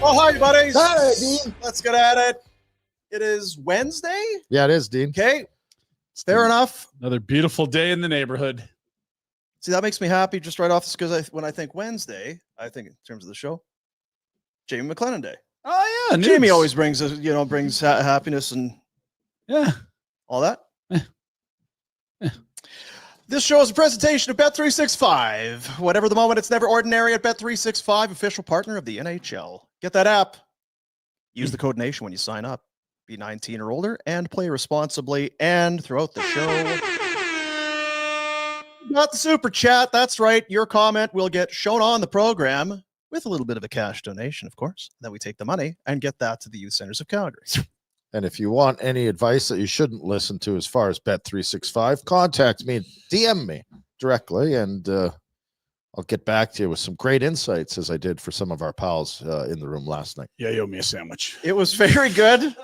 Oh, hi, buddies. Hi, Dean. Let's get at it. It is Wednesday. Yeah, it is, Dean. Okay. Fair enough. Another beautiful day in the neighborhood. See, that makes me happy just right off because when I think Wednesday, I think in terms of the show, Jamie McLennan Day. Oh, yeah. Jamie always brings happiness and all that. This show is a presentation of Bet365. Whatever the moment, it's never ordinary at Bet365, official partner of the NHL. Get that app. Use the code NATION when you sign up. Be 19 or older and play responsibly. And throughout the show, got the super chat. That's right. Your comment will get shown on the program with a little bit of a cash donation, of course. Then we take the money and get that to the Youth Centers of Calgary. And if you want any advice that you shouldn't listen to as far as Bet365, contact me, DM me directly, and I'll get back to you with some great insights as I did for some of our pals in the room last night. Yeah, you owe me a sandwich. It was very good.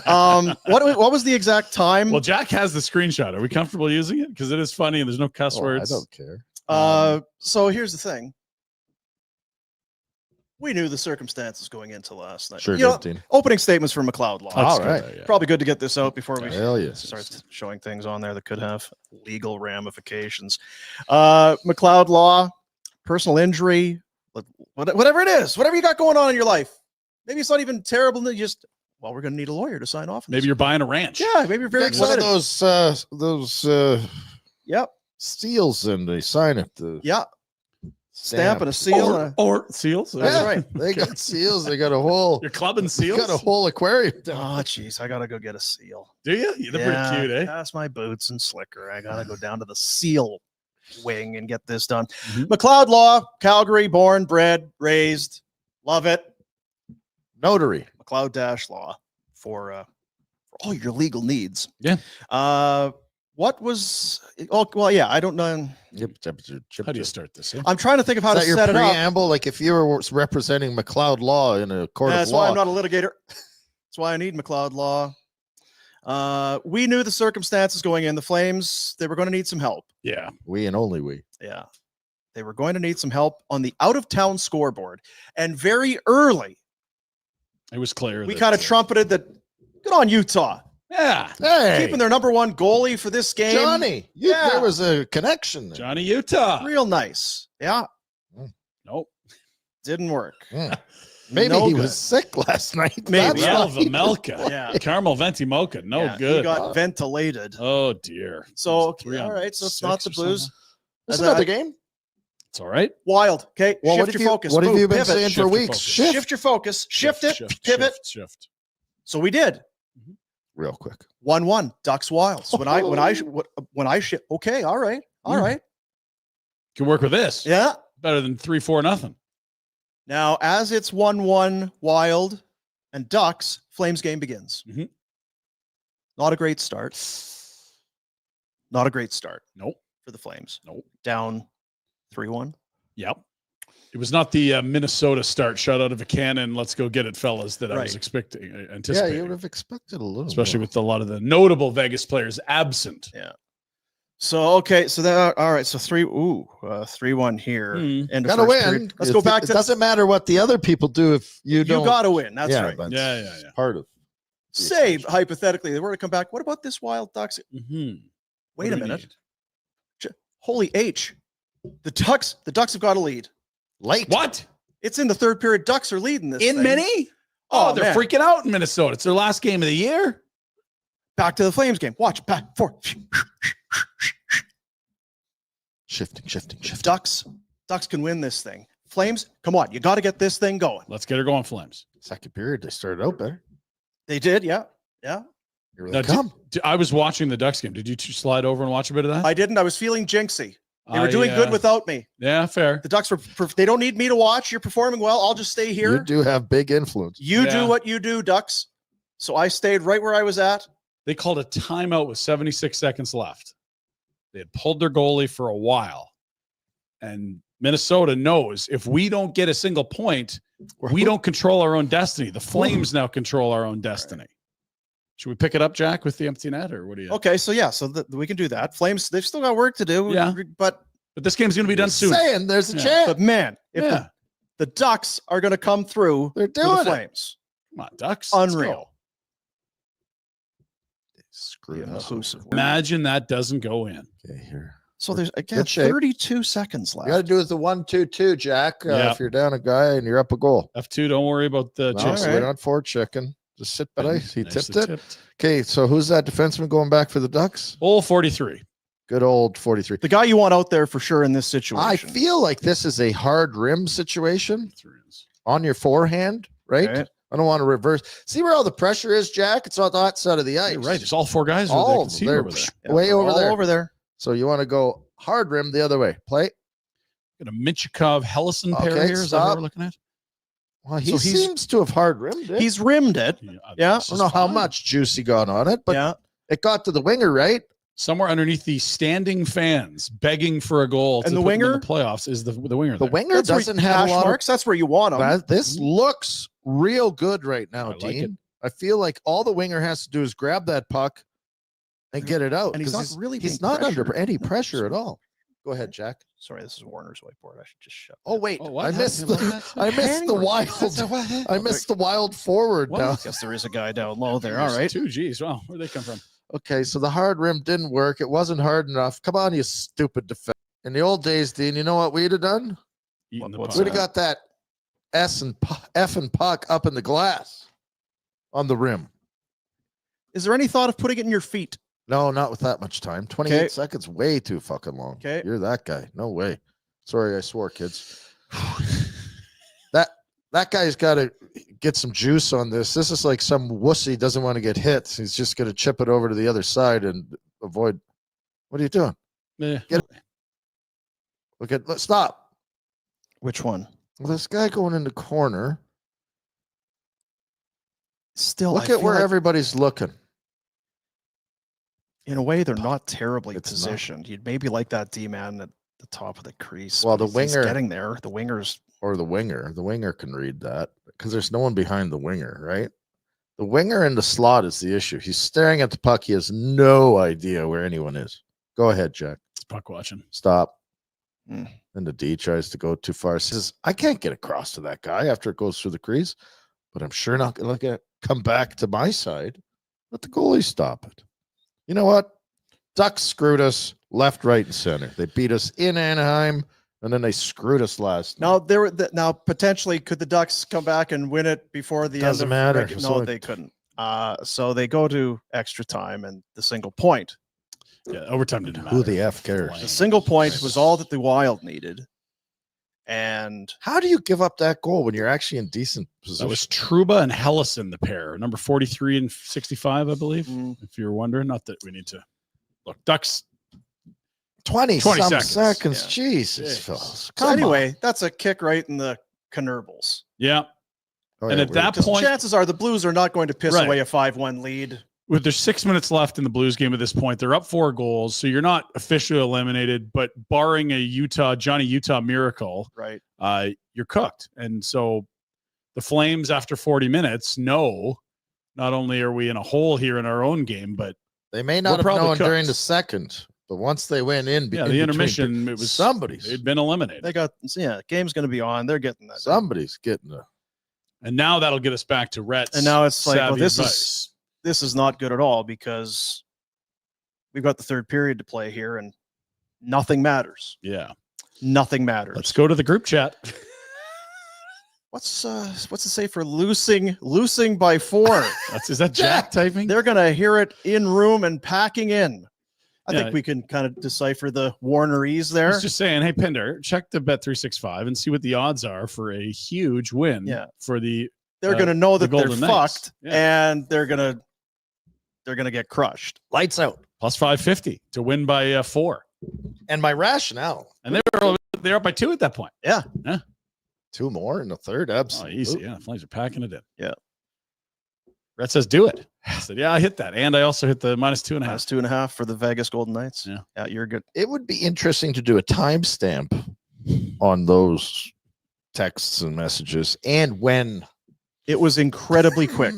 What was the exact time? Well, Jack has the screenshot. Are we comfortable using it? Because it is funny and there's no cuss words. I don't care. So here's the thing. We knew the circumstances going into last night. Sure did, Dean. Opening statements from McLeod Law. All right. Yeah. Probably good to get this out before we start showing things on there that could have legal ramifications. McLeod Law, personal injury, whatever it is, whatever you got going on in your life. Maybe it's not even terrible. We're going to need a lawyer to sign off. Maybe you're buying a ranch. Yeah, maybe you're very excited. One of those Yep. seals, and they sign it. Yeah. Stamp and a seal. Or seals. That's right. They got seals. They got a whole. You're clubbing seals? Got a whole aquarium. Oh, jeez. I got to go get a seal. Do you? They're pretty cute, eh? That's my boots and slicker. I got to go down to the seal wing and get this done. McLeod Law, Calgary, born, bred, raised. Love it. Notary. McLeod-Law for all your legal needs. Yeah. What was? Oh, well, yeah. I don't know. How do you start this? Eh? I'm trying to think of how to your set it up. preamble? Like if you were representing McLeod Law in a court of That's law. why I'm not a litigator. That's why I need McLeod Law. We knew the circumstances going in. The Flames, they were going to need some help. Yeah. We and only we. Yeah. They were going to need some help on the out-of-town scoreboard. And very early, it was clear. We kind of trumpeted that. Good on Utah. Yeah. Hey. Keeping their number one goalie for this game. Johnny. There was a connection there. Johnny Utah. Real nice. Yeah. Nope. Didn't work. Maybe he was sick last night. Maybe. Melka. Yeah. Caramel Venti Mocha. No good. He got ventilated. Oh, dear. So, all right. So it's not the Blues. That's another game. It's all right. Wild. Okay. Well, shift your focus. What have you been pivot. saying for weeks? Shift your focus. Shift it. Pivot. Shift. So we did. Real quick. 1-1. Ducks Wilds. When I shift. Okay. All right. All right. Can work with this. Yeah. Better than 3-4-0. Now, as it's 1-1 Wild and Ducks, Flames game begins. Not a great start. Not a great start. Nope. For the Flames. Nope. Down 3-1. Yep. It was not the Minnesota start, shut out of a cannon, let's go get it, fellas, that I was anticipating. Yeah, you would have expected a little. Especially with a lot of the notable Vegas players absent. Yeah. So, okay. So, all right. So, 3-1 here. Gotta win. Period. Let's go back to. It doesn't matter what the other people do if you don't. You got to win. That's right. Yeah. Part of. Say, hypothetically, they were to come back. What about this Wild Ducks? Wait a minute. Holy H. The Ducks have got a lead. Late. What? It's in the third period. Ducks are leading this in thing. many? Oh, they're freaking out in Minnesota. It's their last game of the year. Back to the Flames game. Watch. Back, forth. Shifting. Ducks can win this thing. Flames, come on. You got to get this thing going. Let's get her going, Flames. Second period, they started out better. They did, yeah. Here they come. I was watching the Ducks game. Did you slide over and watch a bit of that? I didn't. I was feeling jinxy. They were doing good without me. Yeah, fair. The Ducks they don't need me to watch. You're performing well. I'll just stay here. You do have big influence. You do what you do, Ducks. So I stayed right where I was at. They called a timeout with 76 seconds left. They had pulled their goalie for a while. And Minnesota knows if we don't get a single point, we don't control our own destiny. The Flames now control our own destiny. Should we pick it up, Jack, with the empty net, or what do you? Okay, so yeah, we can do that. Flames, they've still got work to do. Yeah, but this game's going to be done soon. There's a chance. But man, if the The Ducks are going to come through. They're for the doing it. Flames. Come on, Ducks. Let's Unreal. go. Screw Yeah, us. Mahoosive. Imagine that doesn't go in. Okay, here. So there's again Good shape. 32 seconds You got to left. do it the 1-2-2, Jack. Yeah. If you're down a guy and you're up a goal. F2, don't worry about the No, chase. so we're not for chicken. Just sit back. He Nicely tipped it. Okay, so who's that defenseman going back for the Ducks? Old 43. Good old 43. The guy you want out there for sure in this situation. I feel like this is a hard rim situation on your forehand, right? Okay. I don't want to reverse. See where all the pressure is, Jack? It's on that side of the ice. You're right. It's all four guys All over of there. them. They're Over there. Yeah, way they're over all there. over there. So you want to go hard rim the other way. Play. Got a Minchikov Hellison pair Okay, here. Is that what stop. we're looking at? Well, he So he's- seems to have hard rimmed it. He's rimmed it. Yeah. this I is don't know how fine. much juice he got on it, but yeah. it got to the winger, right? Somewhere underneath the standing fans begging for a goal And to the put them in winger? the playoffs is the winger. The there. winger That's where doesn't have a hash lot marks. That's where you want him. of. This looks real good right now, I like Dean. it. I feel like all the winger has to do is grab that puck and get it out. And he's 'cause not really he's being not under pressured. any pressure at all. Go ahead, Jack. Sorry, this is Warner's whiteboard. I should just shut. Oh wait, Oh, what? I missed What? the I missed the wild. I missed the wild forward What? now. I guess there is a guy down low there. There's All right. 2 G's. Wow, where'd they come from? Okay, so the hard rim didn't work. It wasn't hard enough. Come on, you stupid defense. In the old days, Dean, you know what we'd have done? Eating the What's puck. We'd have got that F and puck up in the glass on the rim. Is there any thought of putting it in your feet? No, not with that much time. 28 Okay. seconds, way too fucking long. Okay. You're that guy. No way. Sorry, I swore, kids. that guy's got to get some juice on this. This is like some wussy doesn't want to get hit. He's just going to chip it over to the other side and avoid. What are you doing? Yeah. Let's stop. Which one? Well, this guy going in the corner. Still, Look I at feel where like everybody's looking. in a way, they're not terribly It's not. positioned. You'd maybe like that D man at the top of the crease. Well, but the he's winger- getting there. The winger's Or the winger. The winger can read that because there's no one behind the winger, right? The winger in the slot is the issue. He's staring at the puck. He has no idea where anyone is. Go ahead, Jack. It's puck watching. Stop. Hmm. And the D tries to go too far. Says, I can't get across to that guy after it goes through the crease, but I'm sure not going to come back to my side. Let the goalie stop it. You know what? Ducks screwed us left, right, and center. They beat us in Anaheim, and then they screwed us last night. now there. Now potentially, could the Ducks come back and win it before the Doesn't end? matter. No, So they couldn't. So they go to extra time and the single point. Yeah, overtime didn't matter. Who the F cares? The single point was all that the Wild needed. And How do you give up that goal when you're actually in decent position? That was Truba and Hellison, the pair, number 43 and 65, I believe. If you're wondering, not that we need to look. Ducks. 20 20 some seconds. seconds. Yeah. Jesus, Jeez. fellas. so Come anyway, that's a kick right in the Canurbles. Yeah. on. Oh, and yeah, at we're that just- point, Chances are the Blues are not going to piss Right. away a 5-1 lead. with there's 6 minutes left in the Blues game at this point, they're up 4 goals. So you're not officially eliminated, but barring a Johnny Utah miracle, Right. you're cooked. And so the Flames, after 40 minutes, know not only are we in a hole here in our own game, but they may we're not have probably known during cooked. the second, but once they went in, yeah, in the between intermission, it was somebody's they'd been eliminated. They got, game's going to be on. They're getting that. somebody's getting a And now that'll get us back to Rhett's. And now it's like, well, savvy this advice. is not good at all because we've got the third period to play here and nothing matters. Yeah. Nothing matters. Let's go to the group chat. What's it say for loosing by 4? Is that Jack typing? They're gonna hear it in room and packing in. I Yeah. think we can kind of decipher the Warnerese I there. was just saying, hey Pinder, check the Bet365 and see what the odds are for a huge win. Yeah. For the They're gonna know the that they're Golden Knights. fucked Yeah. and they're gonna get crushed. lights out. plus 550 to win by 4, And my rationale, and they're up by 2 at that point. 2 more in the third. Oh, Absolutely. easy. Yeah, the Flames are packing it in. Yeah. Rhett says, "Do it." I said, "Yeah, I hit that, and I also hit the -2.5." That's 2.5 for the Vegas Golden Knights. Yeah. You're good. It would be interesting to do a timestamp on those texts and messages and when. It was incredibly quick.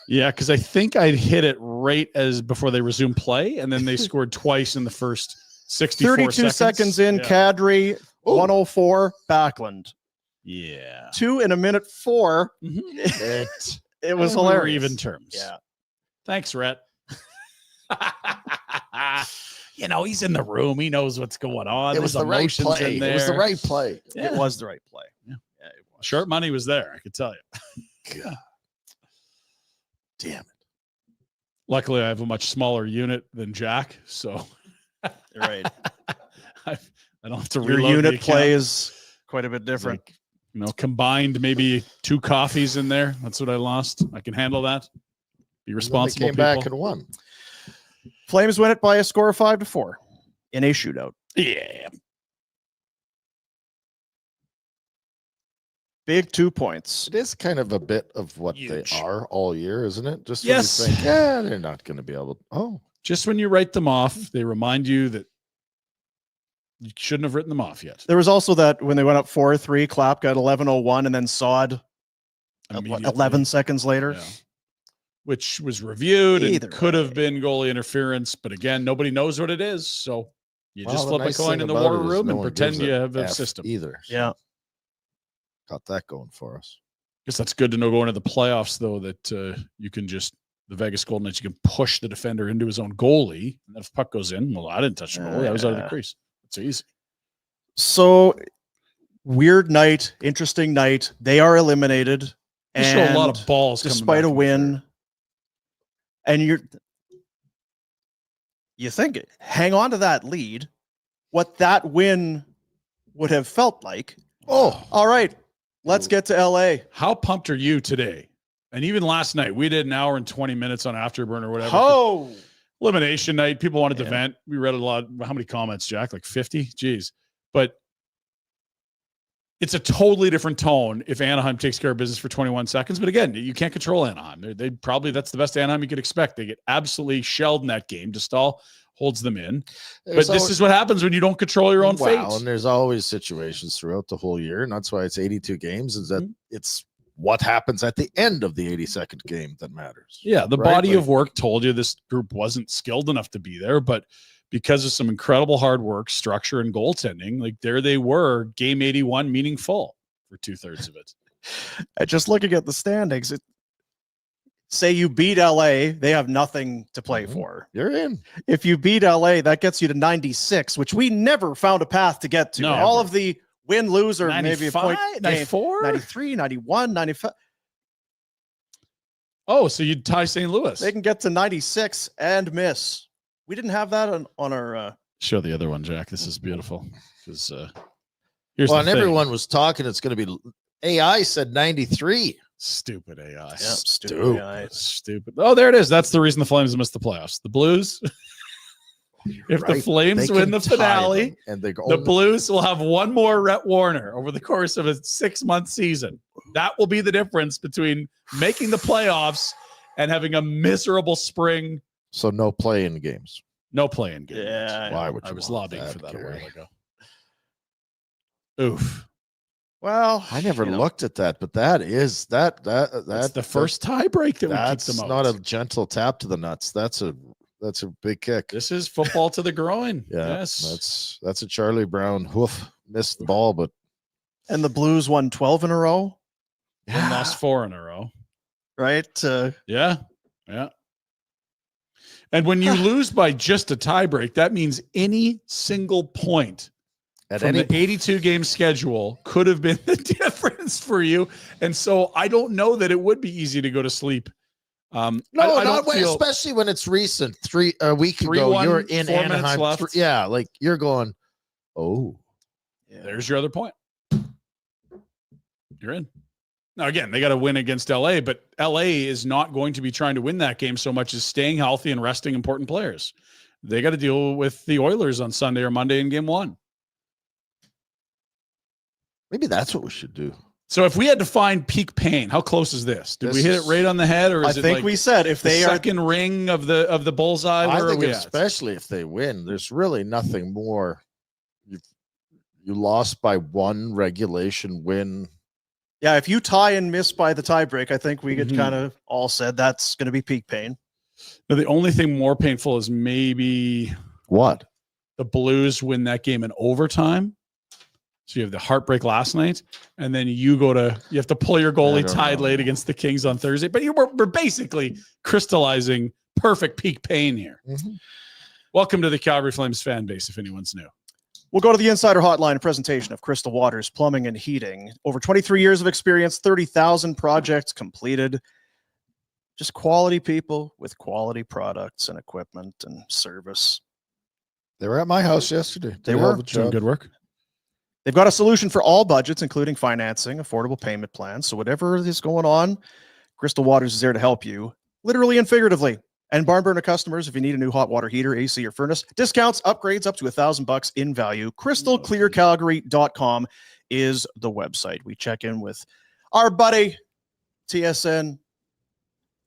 Yeah, because I think I'd hit it right as before they resumed play, and then they scored twice in the first 64 32 seconds in, Yeah. Kadri, Oh. 104, Backlund. Yeah. 2 in a minute 4. Mhm. It was We were hilarious. even terms. Yeah. Thanks, Rhett. He's in the room. He knows what's going on. It was There's the right emotions play. in there. It was the right play. Yeah. It was the right play. Yeah. Yeah, it was. Short money was there, I could tell you. God. Damn it. Luckily, I have a much smaller unit than Jack, so You're right. I don't have to Your reload the unit account. play is quite a bit It's different. like, combined maybe 2 coffees in there. That's what I lost. I can handle that. Be responsible. And then they came back and won. Flames win it by a score of 5-4 in a shootout. Yeah. Big 2 points. It is kind of a bit of what Huge. they are all year, isn't it? Just Yes. when you think, yeah, they're not going to be able to. Oh, Just when you write them off, they remind you that you shouldn't have written them off yet. There was also that when they went up 4-3, Klopp got 11:01 and then sawed Immediately. 11 seconds later. Yeah. Which was reviewed Either and could have way. been goalie interference, but again, nobody knows what it is. So you just well, flip the nice a coin thing in the about war it is room no and one pretend gives you a have a F system. either. So Yeah. got that going for us. Guess that's good to know going into the playoffs, though, that you can just, the Vegas Golden Knights, you can push the defender into his own goalie. And if puck goes in, well, I didn't touch the goalie. I was out of the crease. It's easy. So weird night, interesting night. They are eliminated. They show a lot and of balls coming despite back a from win. third. And you think it, hang on to that lead. What that win would have felt like. Oh, All right, let's get to LA. How pumped are you today? And even last night, we did an hour and 20 minutes on Afterburner or whatever. Oh, Elimination night. People wanted to Yeah. vent. We read a lot. How many comments, Jack? Like 50? Jeez. But it's a totally different tone if Anaheim takes care of business for 21 seconds. But again, you can't control Anaheim. They probably, that's the best Anaheim you could expect. They get absolutely shelled in that game. DeStahl holds them in. But this is what happens when you don't control your own fate. And there's always situations throughout the whole year, and that's why it's 82 games. Is that it's what happens at the end of the 82nd game that matters. Yeah, the Right? body Like- of work told you this group wasn't skilled enough to be there, but because of some incredible hard work, structure, and goaltending, like there they were, game 81 meaningful for 2/3 of it. just looking at the standings, say you beat LA, they have nothing to play Mhm. for. You're in. If you beat LA, that gets you to 96, which we never found a path to get to. No. All of the win, lose, or maybe a point 95, game, 94? 93, 91, 95. Oh, so you'd tie St. Louis. They can get to 96 and miss. We didn't have that on our Show the other one, Jack. This is beautiful. Because here's Well, the and thing. everyone was talking. It's going to be AI said 93. Stupid AI. Stupid. Stupid. Oh, there it is. That's the reason the Flames missed the playoffs. The Blues. If the Right. Flames They win can the tie finale, them, and they go. the Blues will have one more Rhett Warner over the course of a 6-month season. That will be the difference between making the playoffs and having a miserable spring. So no play in games. No playing game. Yeah, Why would you I was want lobbying for that Gary? a while ago. Oof. well, I never you know, looked at that, but that's That's the first tie break that we kicked That's them out. not a gentle tap to the nuts. That's a big kick. This is football to the groin. Yeah, Yes. that's a Charlie Brown hoof. Missed the ball, but and the Blues won 12 in a row, And lost 4 in a row. right? Yeah. Yeah. And when you lose by just a tiebreak, that means any single point at from any the 82 game schedule could have been the difference for you. And so I don't know that it would be easy to go to sleep. I don't feel especially when it's recent. A week 3-1, ago, you're in 4 minutes Anaheim. left. Yeah, like you're going. Oh, there's your other point. You're in. Now, again, they got to win against LA, but LA is not going to be trying to win that game so much as staying healthy and resting important players. They got to deal with the Oilers on Sunday or Monday in game 1. maybe that's what we should do. So if we had to find peak pain, how close is this? Did we hit it right on the head, or I is it think like we said if the they are second ring of the bullseye? I Where are think we at? especially if they win, there's really nothing more. You lost by one regulation win. Yeah, if you tie and miss by the tiebreak, I think we could Mhm. kind of all said that's going to be peak pain. Now, the only thing more painful is maybe What? the Blues win that game in overtime, So you have the heartbreak last night, and then you have to pull your goalie tied late against the Kings on Thursday. But we're basically crystallizing perfect peak pain here. Mhm. Welcome to the Calgary Flames fan base, if anyone's new. We'll go to the Insider Hotline, a presentation of Crystal Waters Plumbing and Heating. Over 23 years of experience, 30,000 projects completed. Just quality people with quality products and equipment and service. They were at my house yesterday. They were Doing good work. They've got a solution for all budgets, including financing, affordable payment plans. So whatever is going on, Crystal Waters is there to help you, literally and figuratively. And barn burner customers, if you need a new hot water heater, AC, or furnace, discounts, upgrades up to $1,000 in value. CrystalClearCalgary.com is the website. We check in with our buddy, TSN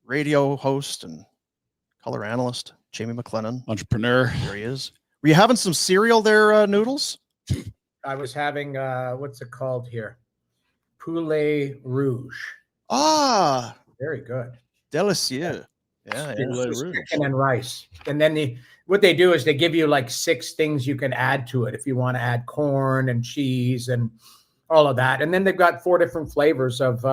radio host and color analyst, Jamie McLennan. Entrepreneur. There he is. Were you having some cereal there, Noodles? I was having what's it called here? Poulet rouge. Ah, Very good. delicieux. Yeah. It's chicken and rice. And then what they do is they give you like 6 things you can add to it if you want to add corn and cheese and all of that. And then they've got 4 different flavors of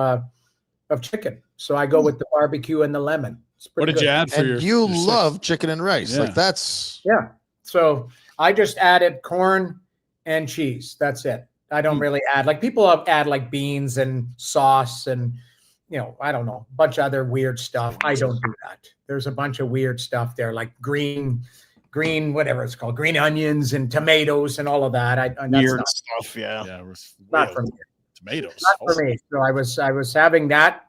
chicken. So I go with the barbecue and the lemon. It's pretty What did you add for And you love chicken and rice. Yeah. Like that's Yeah. So I just added corn and cheese. That's it. I don't really add, like people add like beans and sauce and, I don't know, a bunch of other weird stuff. I don't do that. There's a bunch of weird stuff there, like green, whatever it's called, green onions and tomatoes and all of that. Weird stuff, yeah. Yeah, not for me. Tomatoes. Not for me. So I was having that.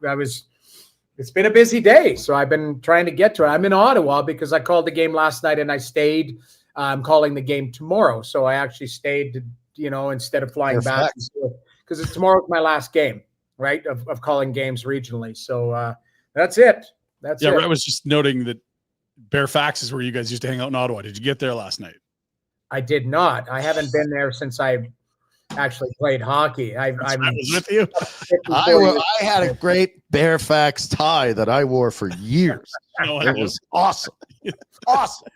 It's been a busy day, so I've been trying to get to it. I'm in Ottawa because I called the game last night and I stayed. I'm calling the game tomorrow, so I actually stayed, instead of flying back because tomorrow's my last game, right? Of calling games regionally. So that's it. That's it. Rhett was just noting that Fairfax is where you guys used to hang out in Ottawa. Did you get there last night? I did not. I haven't been there since I actually played hockey. I was with you. I had a great Fairfax tie that I wore for years. It was awesome. Awesome.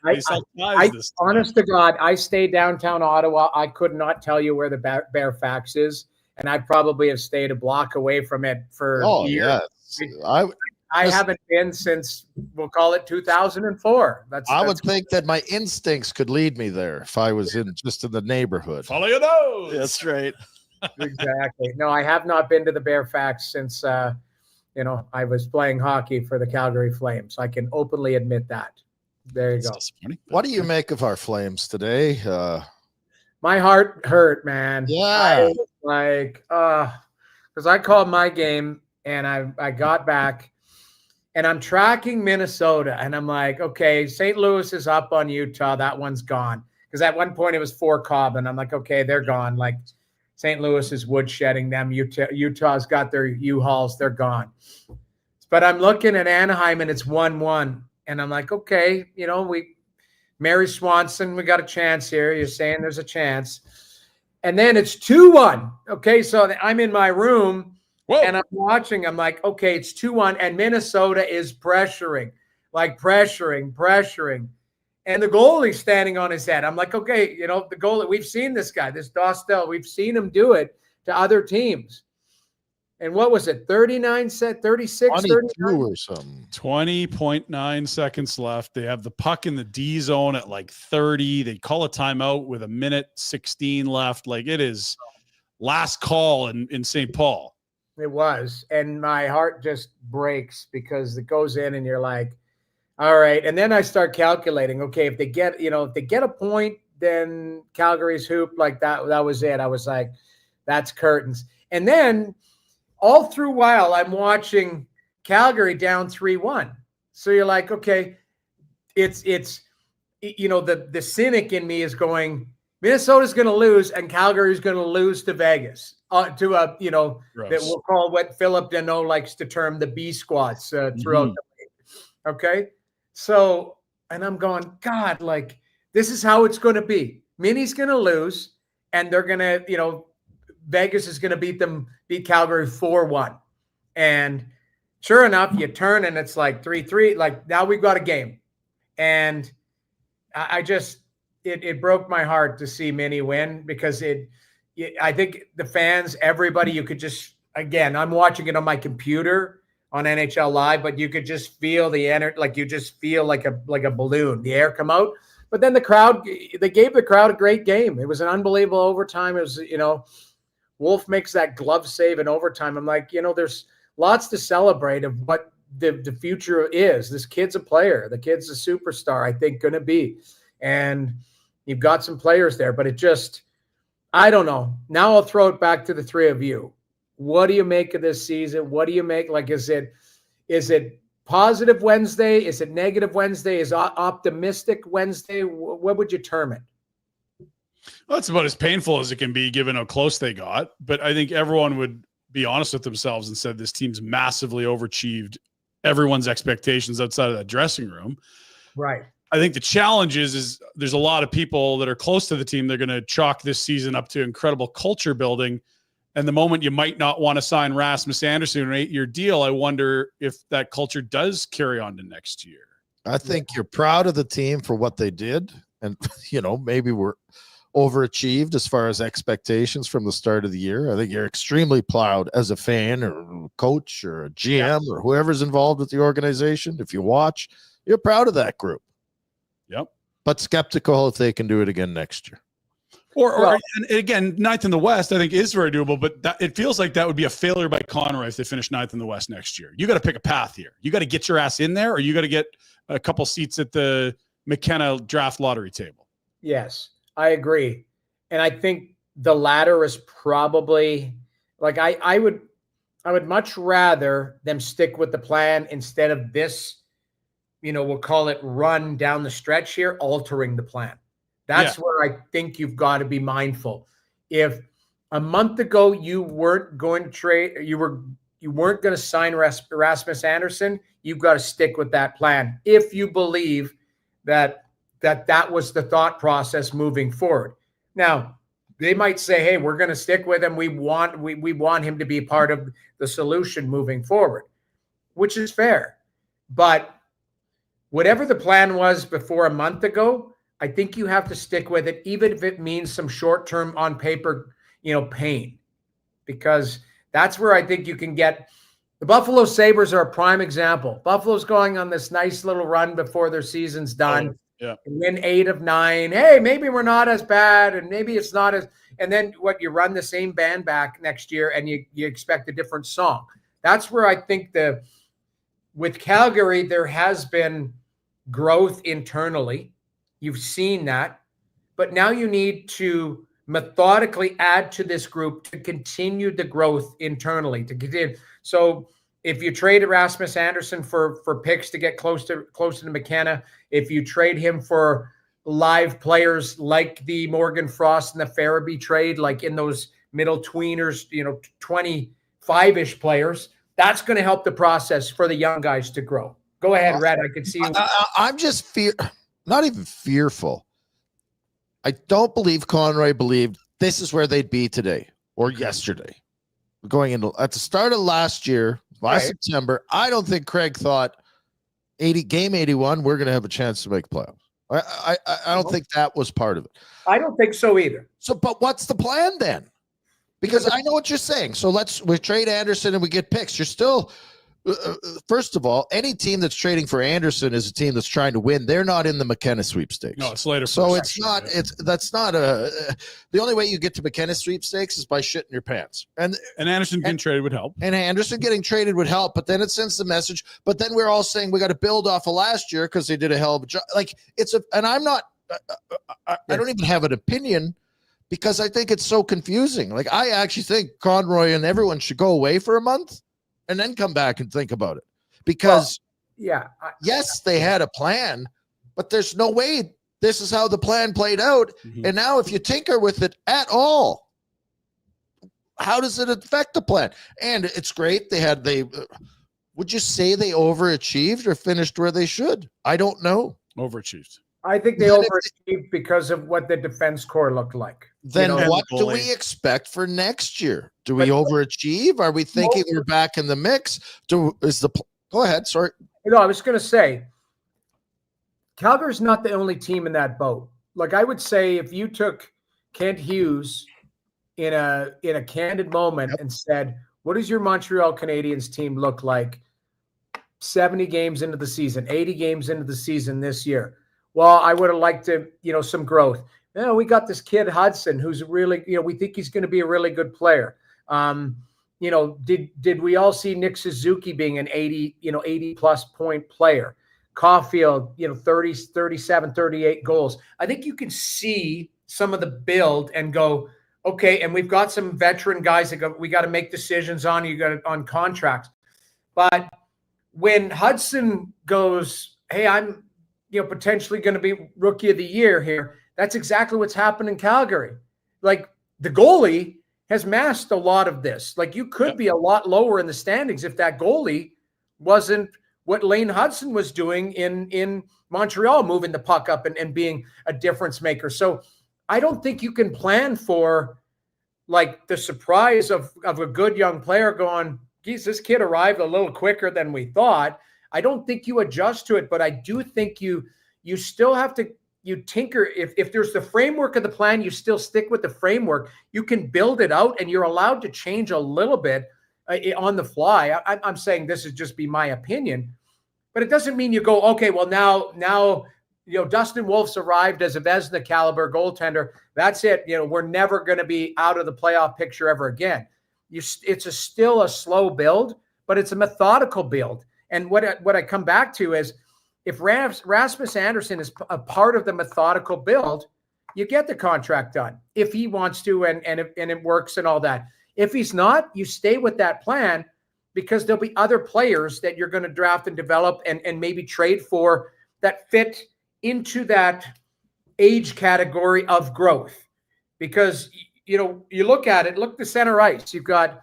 Honest to God, I stay downtown Ottawa. I could not tell you where the Fairfax is, and I probably have stayed a block away from it for years. Yeah. I haven't been since, we'll call it 2004. I would think that my instincts could lead me there if I was just in the neighborhood. Follow your nose. That's right. Exactly. No, I have not been to the Fairfax since, I was playing hockey for the Calgary Flames. I can openly admit that. There you go. What do you make of our Flames today? My heart hurt, man. Yeah. Because I called my game and I got back. And I'm tracking Minnesota, and I'm like, okay, St. Louis is up on Utah. That one's gone. Because at one point it was 4 Cobb, and I'm like, okay, they're gone. Like St. Louis is woodshedding them. Utah's got their U-Hauls. They're gone. But I'm looking at Anaheim, and it's 1-1. And I'm like, okay, Mary Swanson, we got a chance here. You're saying there's a chance. And then it's 2-1. Okay, so I'm in my room. Whoa. And I'm watching. I'm like, okay, it's 2-1, and Minnesota is pressuring. And the goalie's standing on his head. I'm like, okay, the goalie, we've seen this guy, this Dostel, we've seen him do it to other teams. And what was it, 36, 22 or something. 20.9 seconds left. They have the puck in the D zone at like 30. They call a timeout with 1:16 left. Like it is last call in St. Paul. It was. And my heart just breaks because it goes in and you're like, all right. And then I start calculating, okay, if they get a point, then Calgary's hoop, like that was it. I was like, that's curtains. And then all through while I'm watching Calgary down 3-1. So you're like, okay, it's the cynic in me is going, Minnesota's going to lose and Calgary's going to lose to Vegas. That we'll call what Philip Deneau likes to term the B squads throughout the league. Okay. So, and I'm going, God, like, this is how it's going to be. Minnie's going to lose and they're going to, Vegas is going to beat Calgary 4-1. And sure enough, you turn and it's like 3-3. Like now we've got a game. And I just, it broke my heart to see Minnie win because I think the fans, everybody, you could just, again, I'm watching it on my computer on NHL Live, but you could just feel the energy, like you just feel like a balloon, the air come out. But then the crowd, they gave the crowd a great game. It was an unbelievable overtime. It was, Wolf makes that glove save in overtime. I'm like, there's lots to celebrate of what the future is. This kid's a player. The kid's a superstar, I think, going to be. And you've got some players there, but it just, I don't know. Now I'll throw it back to the three of you. What do you make of this season? What do you make? Like, is it positive Wednesday? Is it negative Wednesday? Is optimistic Wednesday? What would you term it? Well, it's about as painful as it can be given how close they got. But I think everyone would be honest with themselves and said this team's massively overachieved everyone's expectations outside of that dressing room. Right. I think the challenge is there's a lot of people that are close to the team. They're going to chalk this season up to incredible culture building. And the moment you might not want to sign Rasmus Andersson an 8-year deal, I wonder if that culture does carry on to next year. I think you're proud of the team for what they did. And, maybe we're overachieved as far as expectations from the start of the year. I think you're extremely proud as a fan or coach or a GM or whoever's involved with the organization. If you watch, you're proud of that group. Yep. But skeptical if they can do it again next year. And again, ninth in the West, I think is very doable, but it feels like that would be a failure by Conroy if they finish ninth in the West next year. You got to pick a path here. You got to get your ass in there, or you got to get a couple seats at the McKenna draft lottery table. Yes, I agree. And I think the latter is probably like, I would much rather them stick with the plan instead of this, we'll call it run down the stretch here, altering the plan. That's where I think you've got to be mindful. If a month ago you weren't going to trade, you weren't going to sign Rasmus Andersson, you've got to stick with that plan. If you believe that was the thought process moving forward. Now, they might say, "Hey, we're going to stick with him. We want him to be part of the solution moving forward," which is fair. But whatever the plan was before a month ago, I think you have to stick with it, even if it means some short-term on paper, pain, because that's where I think you can get. The Buffalo Sabres are a prime example. Buffalo's going on this nice little run before their season's done. Yeah. Win 8 of 9. Hey, maybe we're not as bad, and maybe it's not as. And then you run the same band back next year, and you expect a different song. That's where I think with Calgary there has been growth internally. You've seen that, but now you need to methodically add to this group to continue the growth internally. To continue. So if you trade Rasmus Andersson for picks to get closer to McKenna, if you trade him for live players like the Morgan Frost and the Farabee trade, like in those middle tweeners, 25-ish players, that's going to help the process for the young guys to grow. Go ahead, Rhett. I can see you. I'm just not even fearful. I don't believe Conroy believed this is where they'd be today or yesterday. Going into at the start of last September, I don't think Craig thought game 81, we're going to have a chance to make playoffs. I don't think that was part of it. I don't think so either. So, but what's the plan then? Because I know what you're saying. So we trade Anderson and we get picks. You're still, first of all, any team that's trading for Anderson is a team that's trying to win. They're not in the McKenna sweepstakes. No, it's later. So it's not. The only way you get to McKenna sweepstakes is by shitting your pants. And Anderson getting traded would help. And Anderson getting traded would help. But then it sends the message. But then we're all saying we got to build off of last year because they did a hell of a job. Like and I'm not. I don't even have an opinion. Because I think it's so confusing. Like, I actually think Conroy and everyone should go away for a month and then come back and think about it. Because, yes, they had a plan, but there's no way this is how the plan played out. Mm-hmm. And now if you tinker with it at all, how does it affect the plan? And it's great. Would you say they overachieved or finished where they should? I don't know. Overachieved. I think they overachieved because of what the defense core looked like. Then what do we expect for next year? Do we overachieve? Are we thinking we're back in the mix? Go ahead. Sorry. I was going to say, Calgary's not the only team in that boat. Like, I would say if you took Kent Hughes in a candid moment and said, what does your Montreal Canadiens team look like 70 games into the season, 80 games into the season this year? Well, I would have liked to, some growth. We got this kid Hudson who's really, we think he's going to be a really good player. Did we all see Nick Suzuki being an 80 plus point player? Caulfield, 30, 37, 38 goals. I think you can see some of the build and go, okay, and we've got some veteran guys that we got to make decisions on. You got on contracts. But when Hudson goes, hey, I'm potentially going to be rookie of the year here, that's exactly what's happened in Calgary. Like, the goalie has masked a lot of this. Like, you could be a lot lower in the standings if that goalie wasn't what Lane Hudson was doing in Montreal, moving the puck up and being a difference maker. So I don't think you can plan for like the surprise of a good young player going, geez, this kid arrived a little quicker than we thought. I don't think you adjust to it, but I do think you still have to, tinker. If there's the framework of the plan, you still stick with the framework. You can build it out and you're allowed to change a little bit on the fly. I'm saying this is just be my opinion, but it doesn't mean you go, okay, well now, Dustin Wolf's arrived as a Vezina caliber goaltender. That's it. We're never going to be out of the playoff picture ever again. It's still a slow build, but it's a methodical build. And what I come back to is, if Rasmus Anderson is a part of the methodical build, you get the contract done if he wants to, and it works and all that. If he's not, you stay with that plan, because there'll be other players that you're going to draft and develop and maybe trade for that fit into that age category of growth. Because, you look at it, look the center ice. You've got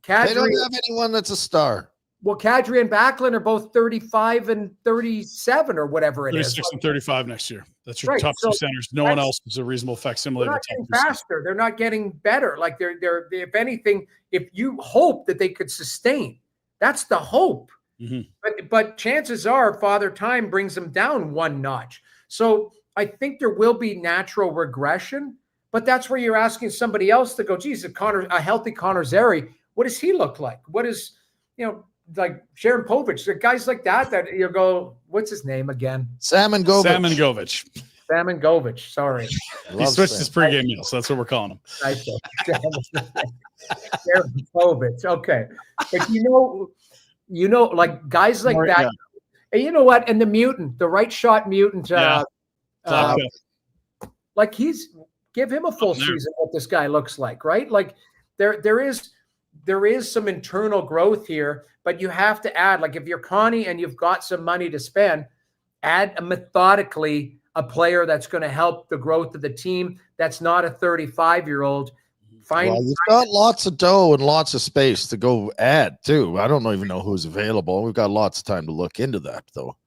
Kadri. They don't have anyone that's a star. Well, Kadri and Backlund are both 35 and 37 or whatever it is. 36 and 35 next year. That's your Right. top two centers. No one else is a reasonable facsimile They're of a not top getting two center. faster. They're not getting better. Like they're if anything, if you hope that they could sustain, that's the hope. Mm-hmm. But chances are Father Time brings them down one notch. So I think there will be natural regression, but that's where you're asking somebody else to go, geez, a healthy Connor Zary, what does he look like? What is, like Sharon Povich, guys like that you go, what's his name again? Salmon Govich. Salmon Govich. Sorry. He switched his pregame meal, so that's what we're calling him. Nice. Sharon Povich. Okay. But like guys like that. Yeah. And you know what? And the mutant, the right shot mutant, like give him a full season what this guy looks like, right? Like there is some internal growth here, but you have to add, like if you're Connie and you've got some money to spend, add methodically a player that's going to help the growth of the team. That's not a 35-year-old. You've got lots of dough and lots of space to go add too. I don't even know who's available. We've got lots of time to look into that though.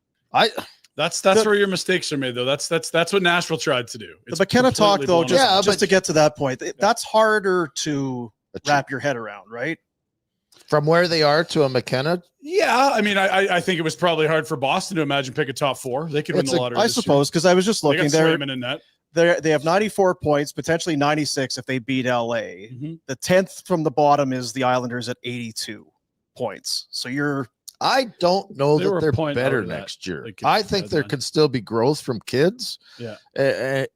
That's where your mistakes are made though. That's what Nashville tried to do. The McKenna talk though, just to get to that point, that's harder to wrap your head around, right? From where they are to a McKenna? Yeah, I mean, I think it was probably hard for Boston to imagine pick a top four. They could win the lottery. I suppose, because I was just looking there. They have 94 points, potentially 96 if they beat LA. Mm-hmm. The 10th from the bottom is the Islanders at 82 points. So I don't know that they're better next year. I think there could still be growth from kids. Yeah.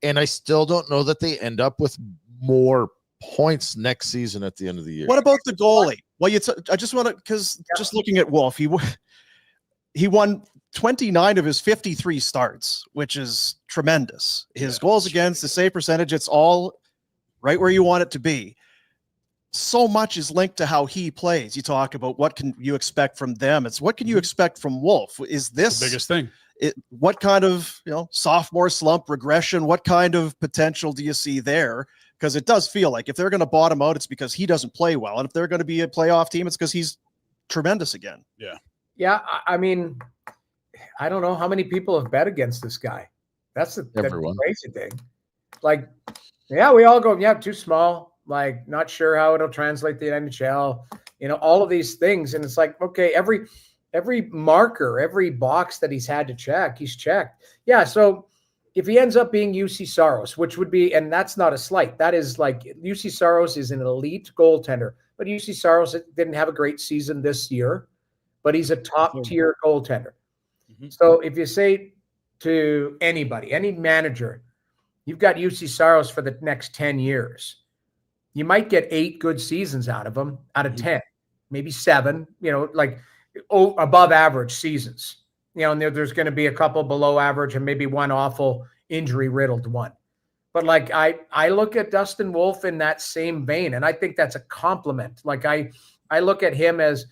And I still don't know that they end up with more points next season at the end of the year. What about the goalie? Well, I just want to, because just looking at Wolf, he won 29 of his 53 starts, which is tremendous. His goals against, the save percentage, it's all right where you want it to be. So much is linked to how he plays. You talk about what can you expect from them. It's what can you expect from Wolf? Is this the biggest thing? What kind of sophomore slump regression? What kind of potential do you see there? Because it does feel like if they're going to bottom out, it's because he doesn't play well. And if they're going to be a playoff team, it's because he's tremendous again. Yeah. Yeah. I mean, I don't know how many people have bet against this guy. That's the crazy thing. Like, yeah, we all go, too small. Like, not sure how it'll translate to the NHL. All of these things. And it's like, okay, every marker, every box that he's had to check, he's checked. Yeah. So, if he ends up being UC Saros, which would be, and that's not a slight, that is like UC Saros is an elite goaltender, but UC Saros didn't have a great season this year, but he's a top tier goaltender. Mhm. So if you say to anybody, any manager, you've got UC Saros for the next 10 years, you might get 8 good seasons out of him out of 10, maybe 7, like above average seasons. And there's going to be a couple below average and maybe one awful injury riddled one. But like I look at Dustin Wolf in that same vein, and I think that's a compliment. Like I look at him as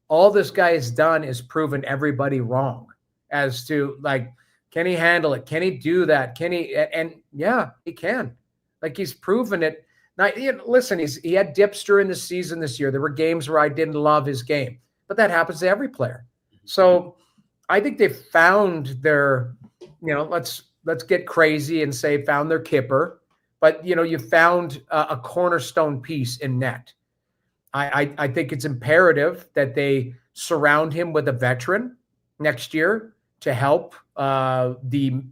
all this guy has done is proven everybody wrong as to like, can he handle it? Can he do that? Can he? And yeah, he can. Like he's proven it. Now, listen, he had dips during the season this year. There were games where I didn't love his game, but that happens to every player. So I think they've found their, let's get crazy and say found their kipper, but you found a cornerstone piece in net. I think it's imperative that they surround him with a veteran next year to help the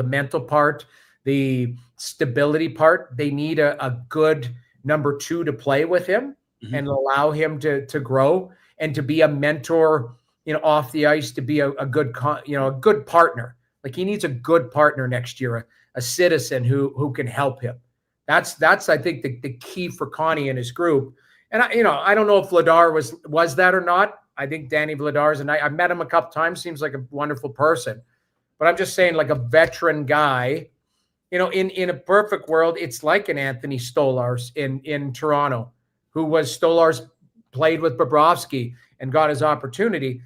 mental part, the stability part. They need a good number 2 to play with him and allow him to grow and to be a mentor, off the ice, to be a good partner. Like he needs a good partner next year, a citizen who can help him. That's I think the key for Connie and his group. And I don't know if Vladar was that or not. I think Danny Vladar's, and I've met him a couple times, seems like a wonderful person. But I'm just saying, like a veteran guy, in a perfect world, it's like an Anthony Stolarz in Toronto, who was Stolarz, played with Bobrovsky and got his opportunity.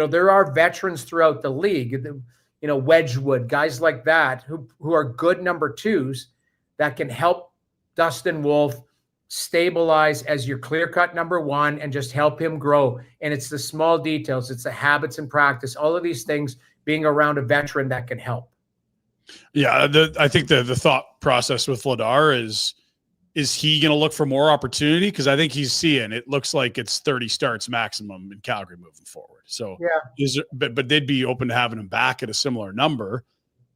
There are veterans throughout the league, Wedgwood, guys like that who are good number 2s that can help Dustin Wolf stabilize as your clear-cut number 1 and just help him grow. And it's the small details. It's the habits and practice, all of these things being around a veteran that can help. Yeah, I think the thought process with Vladar is he going to look for more opportunity? Because I think he's seeing it looks like it's 30 starts maximum in Calgary moving forward. So yeah, but they'd be open to having him back at a similar number.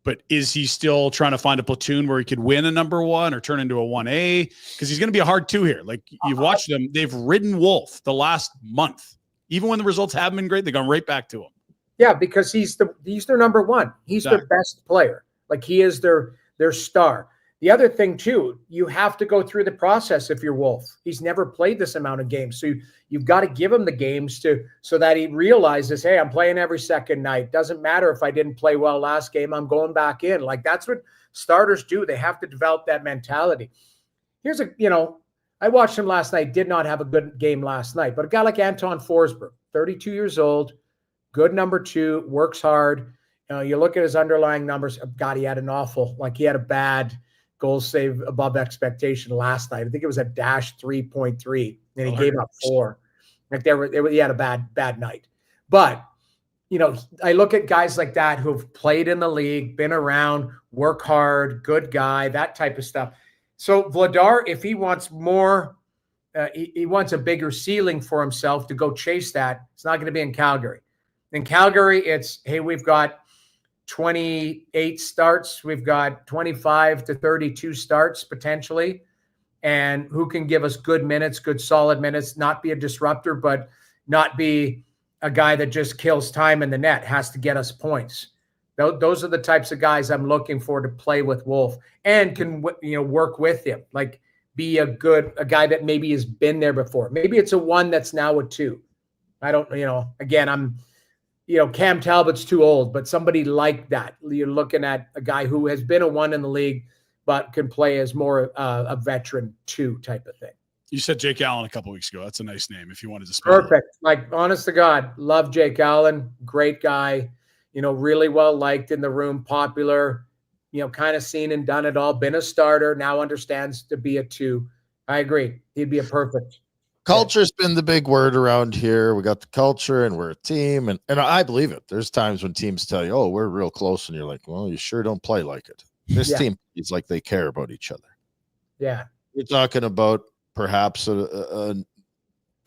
But is he still trying to find a platoon where he could win a number 1 or turn into a 1A? Because he's going to be a hard 2 here. Like you've watched them, they've ridden Wolf the last month. Even when the results haven't been great, they've gone right back to him. Yeah, because he's their number 1. He's their best player. Like he is their star. The other thing too, you have to go through the process if you're Wolf. He's never played this amount of games. So you've got to give him the games so that he realizes, hey, I'm playing every second night. Doesn't matter if I didn't play well last game, I'm going back in. Like that's what starters do. They have to develop that mentality. Here's I watched him last night, did not have a good game last night, but a guy like Anton Forsberg, 32 years old, good number 2, works hard. You look at his underlying numbers. God, he had he had a bad goal save above expectation last night. I think it was a -3.3, and he gave up 4. Like he had a bad night. But I look at guys like that who've played in the league, been around, work hard, good guy, that type of stuff. So Vladar, if he wants more, he wants a bigger ceiling for himself to go chase that. It's not going to be in Calgary. In Calgary, it's, hey, we've got 28 starts. We've got 25 to 32 starts potentially. And who can give us good minutes, good solid minutes, not be a disruptor, but not be a guy that just kills time in the net, has to get us points. Those are the types of guys I'm looking for to play with Wolf and can, work with him. Like be a guy that maybe has been there before. Maybe it's a 1 that's now a 2. I don't, again, Cam Talbot's too old, but somebody like that. You're looking at a guy who has been a 1 in the league, but can play as more a veteran 2 type of thing. You said Jake Allen a couple weeks ago. That's a nice name if you wanted to spell Perfect. It. Like, honest to God, love Jake Allen. Great guy. Really well liked in the room, popular, kind of seen and done it all, been a starter, now understands to be a 2. I agree. He'd be a perfect. Culture's been the big word around here. We got the culture and we're a team. And I believe it. There's times when teams tell you, oh, we're real close. And you're like, well, you sure don't play like it. This team is like they care about each other. Yeah. You're talking about perhaps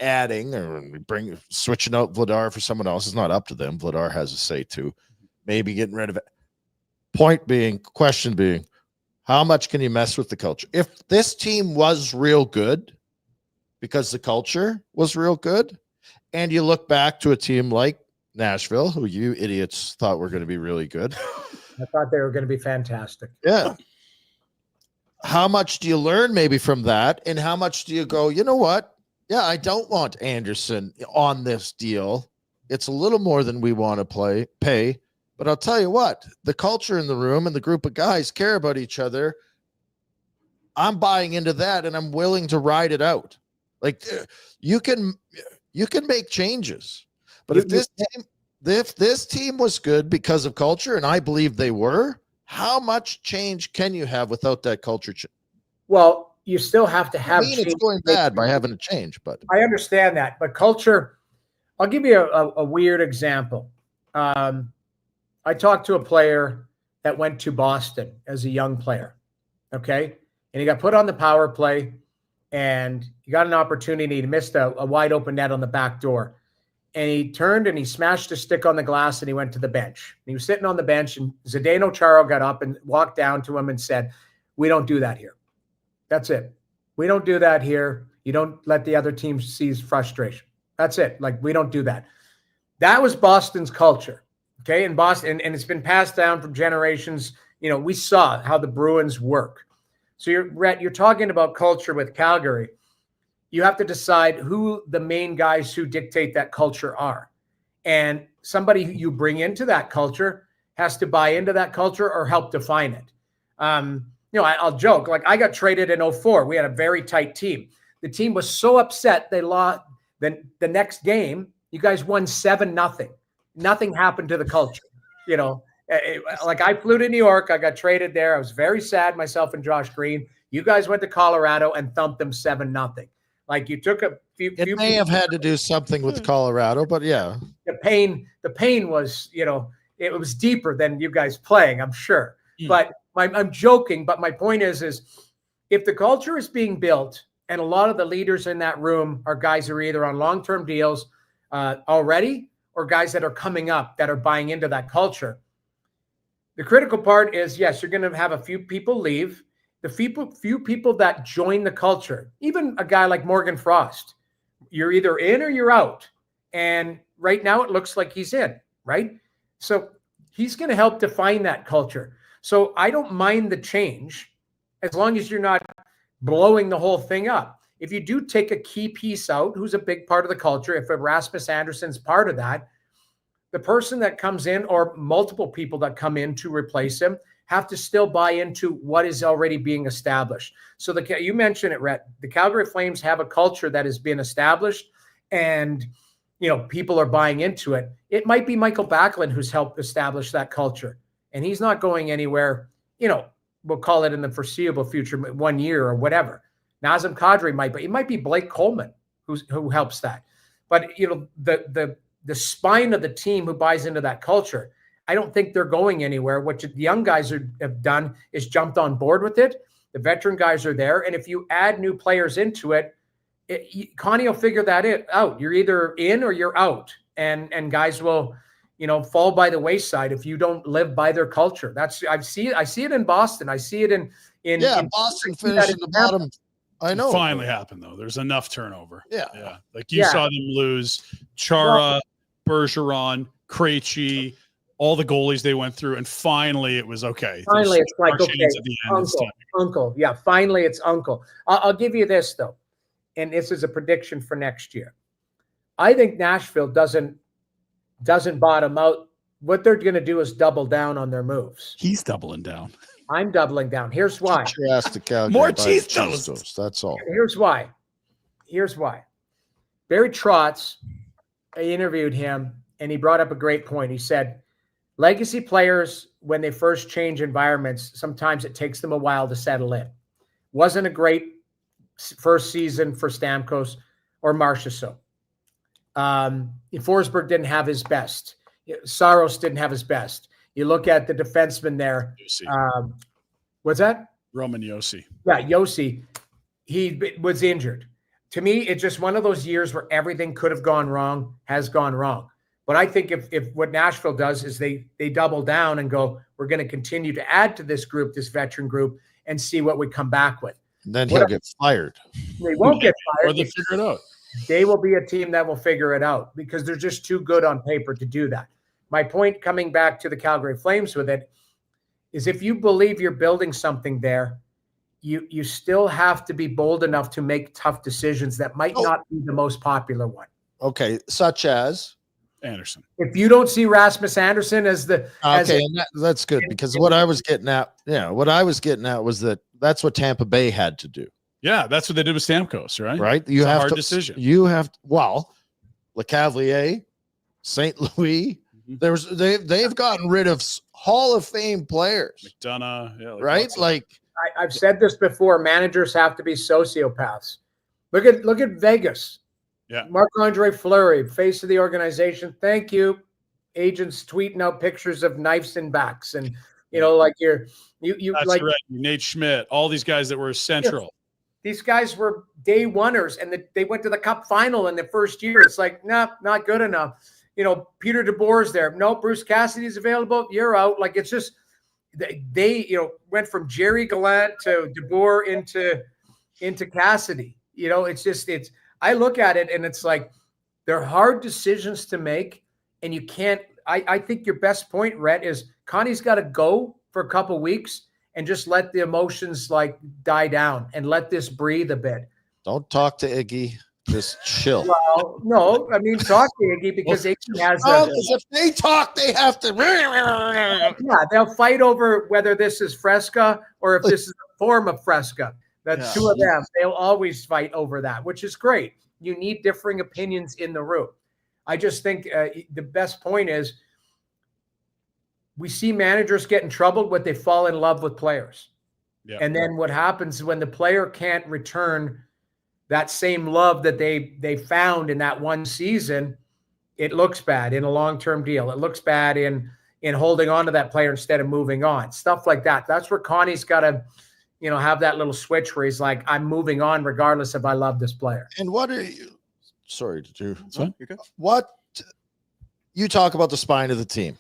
adding or switching out Vladar for someone else. It's not up to them. Vladar has a say too. Maybe getting rid of it. question being, how much can you mess with the culture? If this team was real good because the culture was real good, and you look back to a team like Nashville, who you idiots thought were going to be really good. I thought they were going to be fantastic. Yeah. How much do you learn maybe from that? And how much do you go, you know what? Yeah, I don't want Anderson on this deal. It's a little more than we want to pay. But I'll tell you what, the culture in the room and the group of guys care about each other. I'm buying into that, and I'm willing to ride it out. Like, you can make changes. But if this team was good because of culture, and I believe they were, how much change can you have without that culture? Well, you still have to have. It's going bad by having a change, but I understand that. But culture, I'll give you a weird example. I talked to a player that went to Boston as a young player. Okay. And he got put on the power play, and he got an opportunity. He missed a wide open net on the back door. And he turned and he smashed a stick on the glass, and he went to the bench. And he was sitting on the bench, and Zdeno Chara got up and walked down to him and said, "We don't do that here. That's it. We don't do that here. You don't let the other team see frustration. That's it. Like, we don't do that." That was Boston's culture. Okay. In Boston, and it's been passed down from generations. You know, we saw how the Bruins work. So Rhett, you're talking about culture with Calgary. You have to decide who the main guys who dictate that culture are. And somebody who you bring into that culture has to buy into that culture or help define it. I'll joke. Like, I got traded in 2004. We had a very tight team. The team was so upset they lost. Then the next game, you guys won 7-0. Nothing happened to the culture. You know, like, I flew to New York. I got traded there. I was very sad, myself and Josh Green. You guys went to Colorado and thumped them 7-0. Like, you took a few. It may have had to do something with Colorado, but yeah. The pain was, it was deeper than you guys playing, I'm sure. But I'm joking. But my point is if the culture is being built, and a lot of the leaders in that room are guys who are either on long-term deals already, or guys that are coming up that are buying into that culture. The critical part is, yes, you're going to have a few people leave. The few people that join the culture, even a guy like Morgan Frost, you're either in or you're out. And right now it looks like he's in, right? So he's going to help define that culture. So I don't mind the change as long as you're not blowing the whole thing up. If you do take a key piece out, who's a big part of the culture, if Rasmus Anderson's part of that, the person that comes in, or multiple people that come in to replace him, have to still buy into what is already being established. So you mentioned it, Rhett. The Calgary Flames have a culture that has been established, and people are buying into it. It might be Michael Backlund who's helped establish that culture, and he's not going anywhere. We'll call it in the foreseeable future, 1 year or whatever. Nazem Kadri might, but it might be Blake Coleman who helps that. But the spine of the team who buys into that culture, I don't think they're going anywhere. What the young guys have done is jumped on board with it. The veteran guys are there, and if you add new players into it, Connie will figure that out. You're either in or you're out, and guys will, fall by the wayside if you don't live by their culture. I see it in Boston. I see it in Boston finished in the bottom. I know. It finally happened though. There's enough turnover. Yeah. Like you saw them lose Chara, Bergeron, Krejci, all the goalies they went through, and finally it was okay. Finally, it's like, okay, Uncle. Yeah, finally it's Uncle. I'll give you this though, and this is a prediction for next year. I think Nashville doesn't bottom out. What they're going to do is double down on their moves. He's doubling down. I'm doubling down. Here's why. More cheese toast. That's all. Here's why. Barry Trotz, I interviewed him, and he brought up a great point. He said, legacy players, when they first change environments, sometimes it takes them a while to settle in. Wasn't a great first season for Stamkos or Marchessault. Forsberg didn't have his best. Saros didn't have his best. You look at the defenseman there. What's that? Roman Josi. Yeah, Josi. He was injured. To me, it's just one of those years where everything could have gone wrong, has gone wrong. But I think if what Nashville does is they double down and go, we're going to continue to add to this group, this veteran group, and see what we come back with. And then he'll get fired. They won't get fired. Or they figure it out. They will be a team that will figure it out because they're just too good on paper to do that. My point coming back to the Calgary Flames with it is if you believe you're building something there, you still have to be bold enough to make tough decisions that might not be the most popular one. Okay, such as Anderson. If you don't see Rasmus Anderson as that's good because what I was getting at was that's what Tampa Bay had to do. Yeah, that's what they did with Stamkos, right? Right? It's a hard decision. You have LeCavalier, St. Louis. They've gotten rid of Hall of Fame players. McDonough, right? I've said this before. Managers have to be sociopaths. Look at Vegas. Yeah. Marc-Andre Fleury, face of the organization. Thank you. Agents tweeting out pictures of knives and backs, and like you that's like right. Nate Schmidt, all these guys that were central. Yeah. These guys were day oneers, and they went to the Cup final in the first year. It's like, nah, not good enough. Peter DeBoer's there. No, Bruce Cassidy's available. You're out. Like it's just they went from Jerry Gallant to DeBoer into Cassidy. It's I look at it and it's like they're hard decisions to make, and you can't. I think your best point, Rhett, is Connie's got to go for a couple of weeks and just let the emotions die down and let this breathe a bit. Don't talk to Iggy. Just chill. Well, no, I mean talk to Iggy because Iggy has. Because if they talk, they have to. Yeah, they'll fight over whether this is Fresca or if this is a form of Fresca. That's two of them. They'll always fight over that, which is great. You need differing opinions in the room. I just think the best point is we see managers get in trouble when they fall in love with players. Yeah. And then what happens when the player can't return that same love that they found in that one season, it looks bad in a long-term deal. It looks bad in holding on to that player instead of moving on. Stuff like that. That's where Connie's got to have that little switch where he's like, I'm moving on regardless if I love this player. And what are you – sorry to do – What you talk about the spine of the team,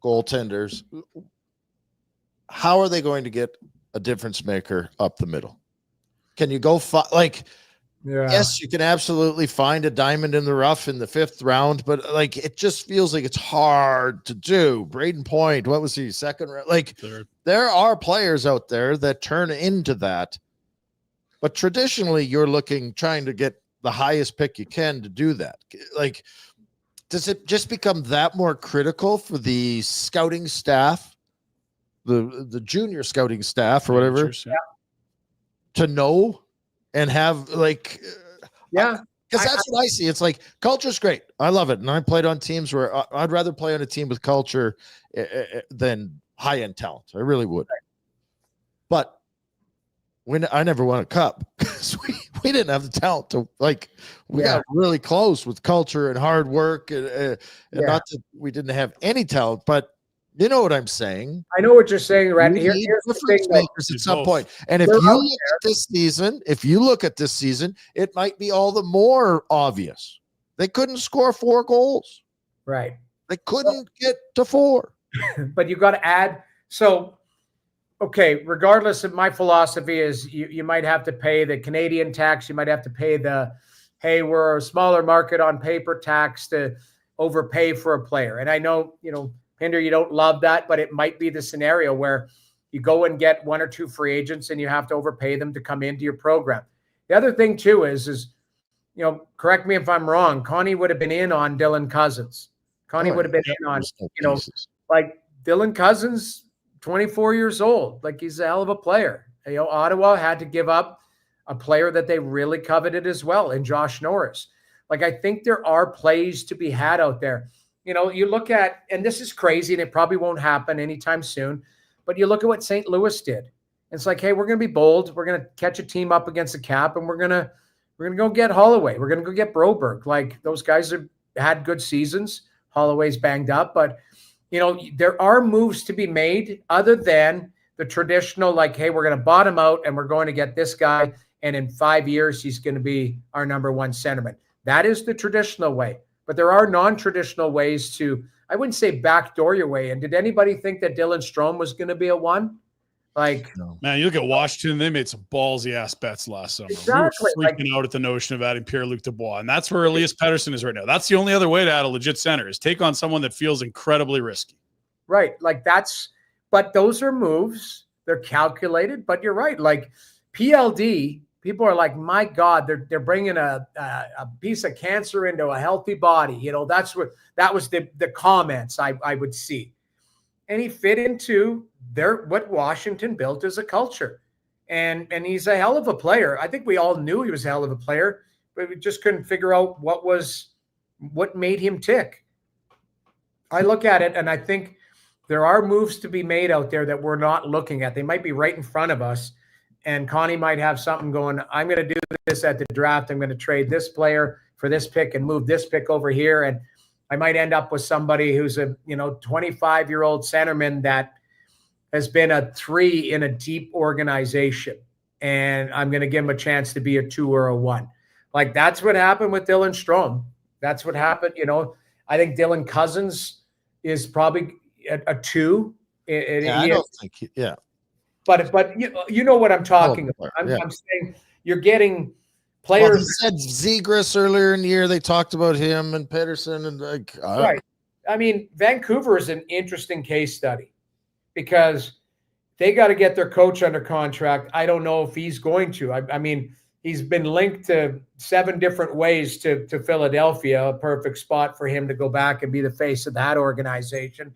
goaltenders. How are they going to get a difference maker up the middle? Can you go yes, you can absolutely find a diamond in the rough in the 5th round, but it just feels like it's hard to do. Braden Point, what was he, 2nd round? There are players out there that turn into that, but traditionally you're trying to get the highest pick you can to do that. Does it just become that more critical for the scouting staff, the junior scouting staff or whatever, to know and have because that's what I see. It's like culture's great. I love it. And I played on teams where I'd rather play on a team with culture than high-end talent. I really would. But I never won a cup because we didn't have the talent to we got really close with culture and hard work and not that we didn't have any talent, but you know what I'm saying. I know what you're saying, Rhett. Here's the thing, makers at some point. And if you look at this season, it might be all the more obvious. They couldn't score 4 goals. Right. They couldn't get to 4. But you got to add. So, okay, regardless of my philosophy is you might have to pay the Canadian tax. You might have to pay we're a smaller market on paper tax to overpay for a player. And I know, Pinder, you don't love that, but it might be the scenario where you go and get 1 or 2 free agents and you have to overpay them to come into your program. The other thing too is correct me if I'm wrong. Connie would have been in on Dylan Cousins. Connie would have been in on, Dylan Cousins, 24 years old. He's a hell of a player. Ottawa had to give up a player that they really coveted as well in Josh Norris. I think there are plays to be had out there. You look at, and this is crazy and it probably won't happen anytime soon, but you look at what St. Louis did. It's like, hey, we're going to be bold. We're going to catch a team up against the cap and we're going to go get Holloway. We're going to go get Broberg. Those guys had good seasons. Holloway's banged up, but there are moves to be made other than the traditional, hey, we're going to bottom out and we're going to get this guy. And in 5 years, he's going to be our number 1 centerman. That is the traditional way. but there are non-traditional ways to, I wouldn't say backdoor your way. And did anybody think that Dylan Strome was going to be a 1? Like, man, you look at Washington, they made some ballsy ass bets last summer. Exactly. We were freaking out at the notion of adding Pierre-Luc Dubois. And that's where Elias Pettersson is right now. That's the only other way to add a legit center is take on someone that feels incredibly risky. Right. Like but those are moves. They're calculated, but you're right. Like PLD, people are like, my God, they're bringing a piece of cancer into a healthy body. You know, that was the comments I would see. And he fit into what Washington built as a culture. And he's a hell of a player. I think we all knew he was a hell of a player, but we just couldn't figure out what made him tick. I look at it and I think there are moves to be made out there that we're not looking at. They might be right in front of us. And Connie might have something going, I'm going to do this at the draft. I'm going to trade this player for this pick and move this pick over here. And I might end up with somebody who's a 25-year-old centerman that has been a 3 in a deep organization. And I'm going to give him a chance to be a 2 or a 1. Like that's what happened with Dylan Strome. That's what happened. I think Dylan Cousins is probably a 2. I don't think yeah. But you know what I'm talking about. I'm saying you're getting players. Well, he said Zegras earlier in the year. They talked about him and Pettersson and right. I mean, Vancouver is an interesting case study because they got to get their coach under contract. I don't know if he's going to. I mean, he's been linked to 7 different ways to Philadelphia, a perfect spot for him to go back and be the face of that organization.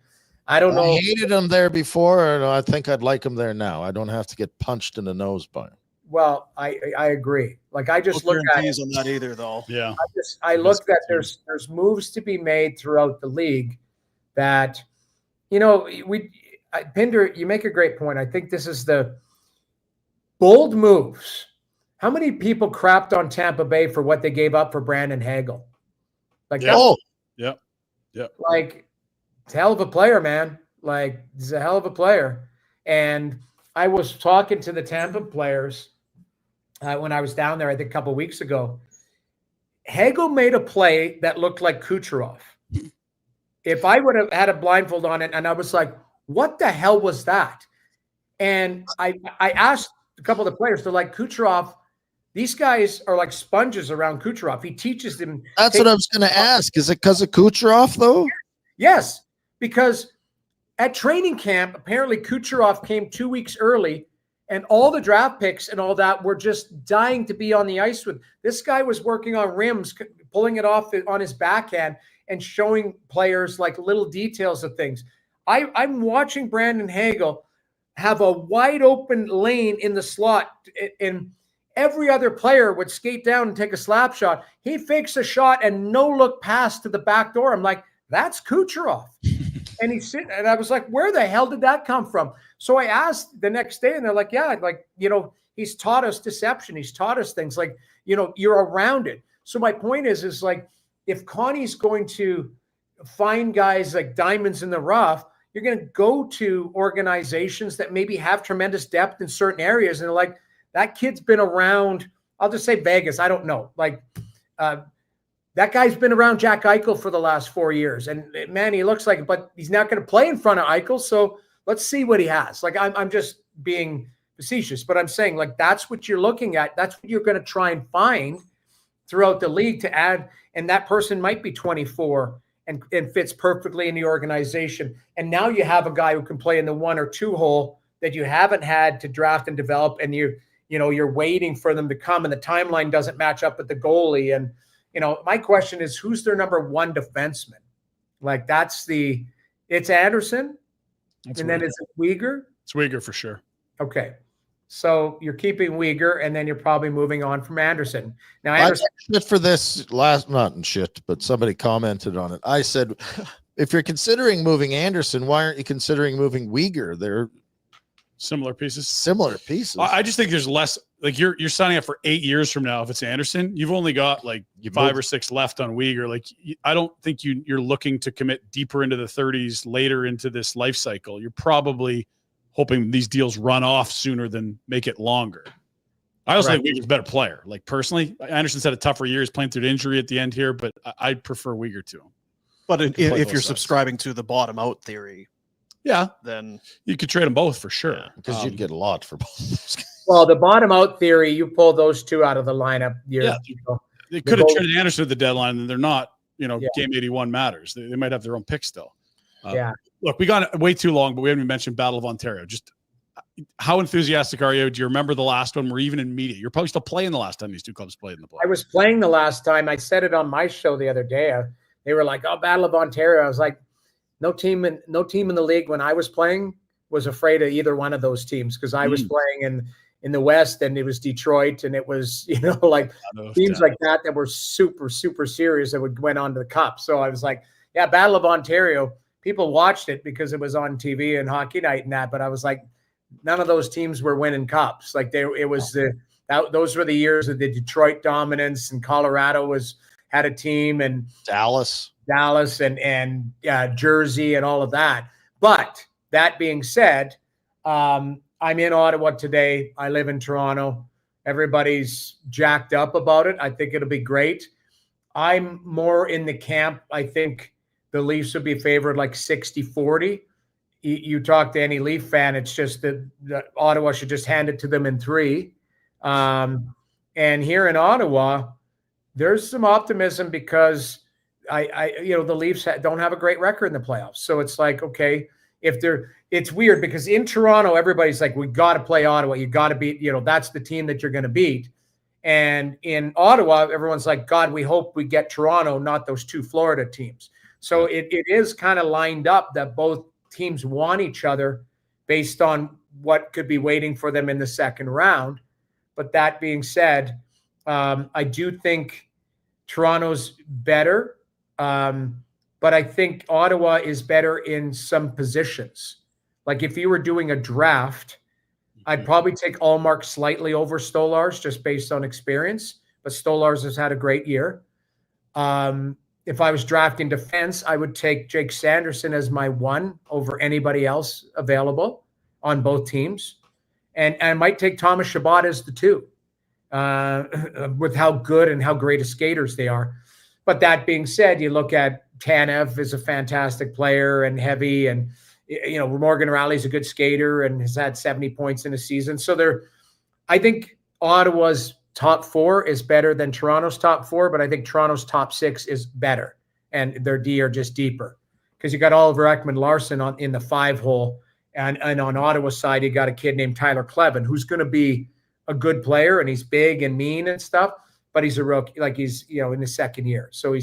I don't know. I hated him there before, and I think I'd like him there now. I don't have to get punched in the nose by him. Well, I agree. Like I just look at on that either, though. Yeah, I look that there's moves to be made throughout the league that, Pinder, you make a great point. I think this is the bold moves. How many people crapped on Tampa Bay for what they gave up for Brandon Hagel? Like, yeah. Like, it's a hell of a player, man. Like, he's a hell of a player. And I was talking to the Tampa players when I was down there, I think a couple of weeks ago. Hagel made a play that looked like Kucherov. If I would have had a blindfold on it, and I was like, what the hell was that? And I asked a couple of the players, they're like, Kucherov, these guys are like sponges around Kucherov. He teaches them. That's what I was going to ask. Is it because of Kucherov, though? Yes, because at training camp, apparently Kucherov came 2 weeks early, and all the draft picks and all that were just dying to be on the ice with. This guy was working on rims, pulling it off on his backhand and showing players like little details of things. I'm watching Brandon Hagel have a wide open lane in the slot, and every other player would skate down and take a slap shot. He fakes a shot and no look pass to the back door. I'm like, that's Kucherov. And and I was like, where the hell did that come from? So I asked the next day, and they're like, yeah, like, he's taught us deception. He's taught us things like, you're around it. So my point is like, if Connie's going to find guys like diamonds in the rough, you're going to go to organizations that maybe have tremendous depth in certain areas. And they're like, that kid's been around, I'll just say Vegas. I don't know. Like, that guy's been around Jack Eichel for the last 4 years. And man, he looks like, but he's not going to play in front of Eichel. So let's see what he has. Like, I'm just being facetious, but I'm saying, like, that's what you're looking at. That's what you're going to try and find throughout the league to add. And that person might be 24 and fits perfectly in the organization. And now you have a guy who can play in the 1 or 2 hole that you haven't had to draft and develop. And you're waiting for them to come, and the timeline doesn't match up with the goalie. And, my question is, who's their number 1 defenseman? Like, it's Anderson. Then is it Weegar? It's Weegar for sure. Okay. So you're keeping Weegar, and then you're probably moving on from Anderson. Now, Anderson, shit for this not shit, but somebody commented on it. I said, if you're considering moving Anderson, why aren't you considering moving Weegar? They're similar pieces. I just think there's less. Like, you're signing up for 8 years from now. If it's Anderson, you've only got like 5 or 6 left on Weegar. Like, I don't think you're looking to commit deeper into the 30s later into this life cycle. You're probably hoping these deals run off sooner than make it longer. I also Right. think Uyghur's a better player. Like personally, Anderson's had a tougher year. He's playing through an injury at the end here, but I prefer Uyghur to him. But play if both you're sides. subscribing to the bottom out theory, Yeah, then you could trade them both for sure. Yeah, because you'd get a lot for both of those guys. Well, the bottom out theory, you pull those two out of the lineup. Yeah. You know, They could have goal- traded Anderson at the deadline, and they're not. Yeah. Game 81 matters. They might have their own pick still. yeah. Look, we got way too long, but we haven't even mentioned Battle of Ontario. Just how enthusiastic are you? Do you remember the last one? We're even in media. You're probably still playing the last time these two clubs played in the playoffs. I was playing the last time. I said it on my show the other day. They were like, "Oh, Battle of Ontario." I was like, "No team in the league when I was playing was afraid of either one of those teams because I was playing in the West and it was Detroit and it was like teams like that were super super serious that went on to the Cup." So I was like, "Yeah, Battle of Ontario." People watched it because it was on TV and Hockey Night and that, but I was like, none of those teams were winning cups. Like those were the years of the Detroit dominance, and Colorado had a team, and Dallas and Jersey and all of that. But that being said, I'm in Ottawa today. I live in Toronto. Everybody's jacked up about it. I think it'll be great. I'm more in the camp. I think the Leafs would be favored like 60-40. You talk to any Leaf fan, it's just that Ottawa should just hand it to them in 3. And here in Ottawa, there's some optimism because the Leafs don't have a great record in the playoffs. So it's like, okay, it's weird because in Toronto, everybody's like, we got to play Ottawa. You got to beat, that's the team that you're going to beat. And in Ottawa, everyone's like, God, we hope we get Toronto, not those 2 Florida teams. So it is kind of lined up that both teams want each other based on what could be waiting for them in the second round. But that being said, I do think Toronto's better, but I think Ottawa is better in some positions. Like if you were doing a draft, I'd probably take Allmark slightly over Stolarz just based on experience, but Stolarz has had a great year. If I was drafting defense, I would take Jake Sanderson as my 1 over anybody else available on both teams. And I might take Thomas Chabot as the 2 with how good and how great of skaters they are. But that being said, you look at Tanev is a fantastic player and heavy, and Morgan Rielly's a good skater and has had 70 points in a season. So I think Ottawa's top 4 is better than Toronto's top 4, but I think Toronto's top 6 is better, and their D are just deeper because you got Oliver Ekman-Larsson in the 5 hole, and on Ottawa's side you got a kid named Tyler Klevin who's going to be a good player, and he's big and mean and stuff, but he's a rookie, like he's in his second year, so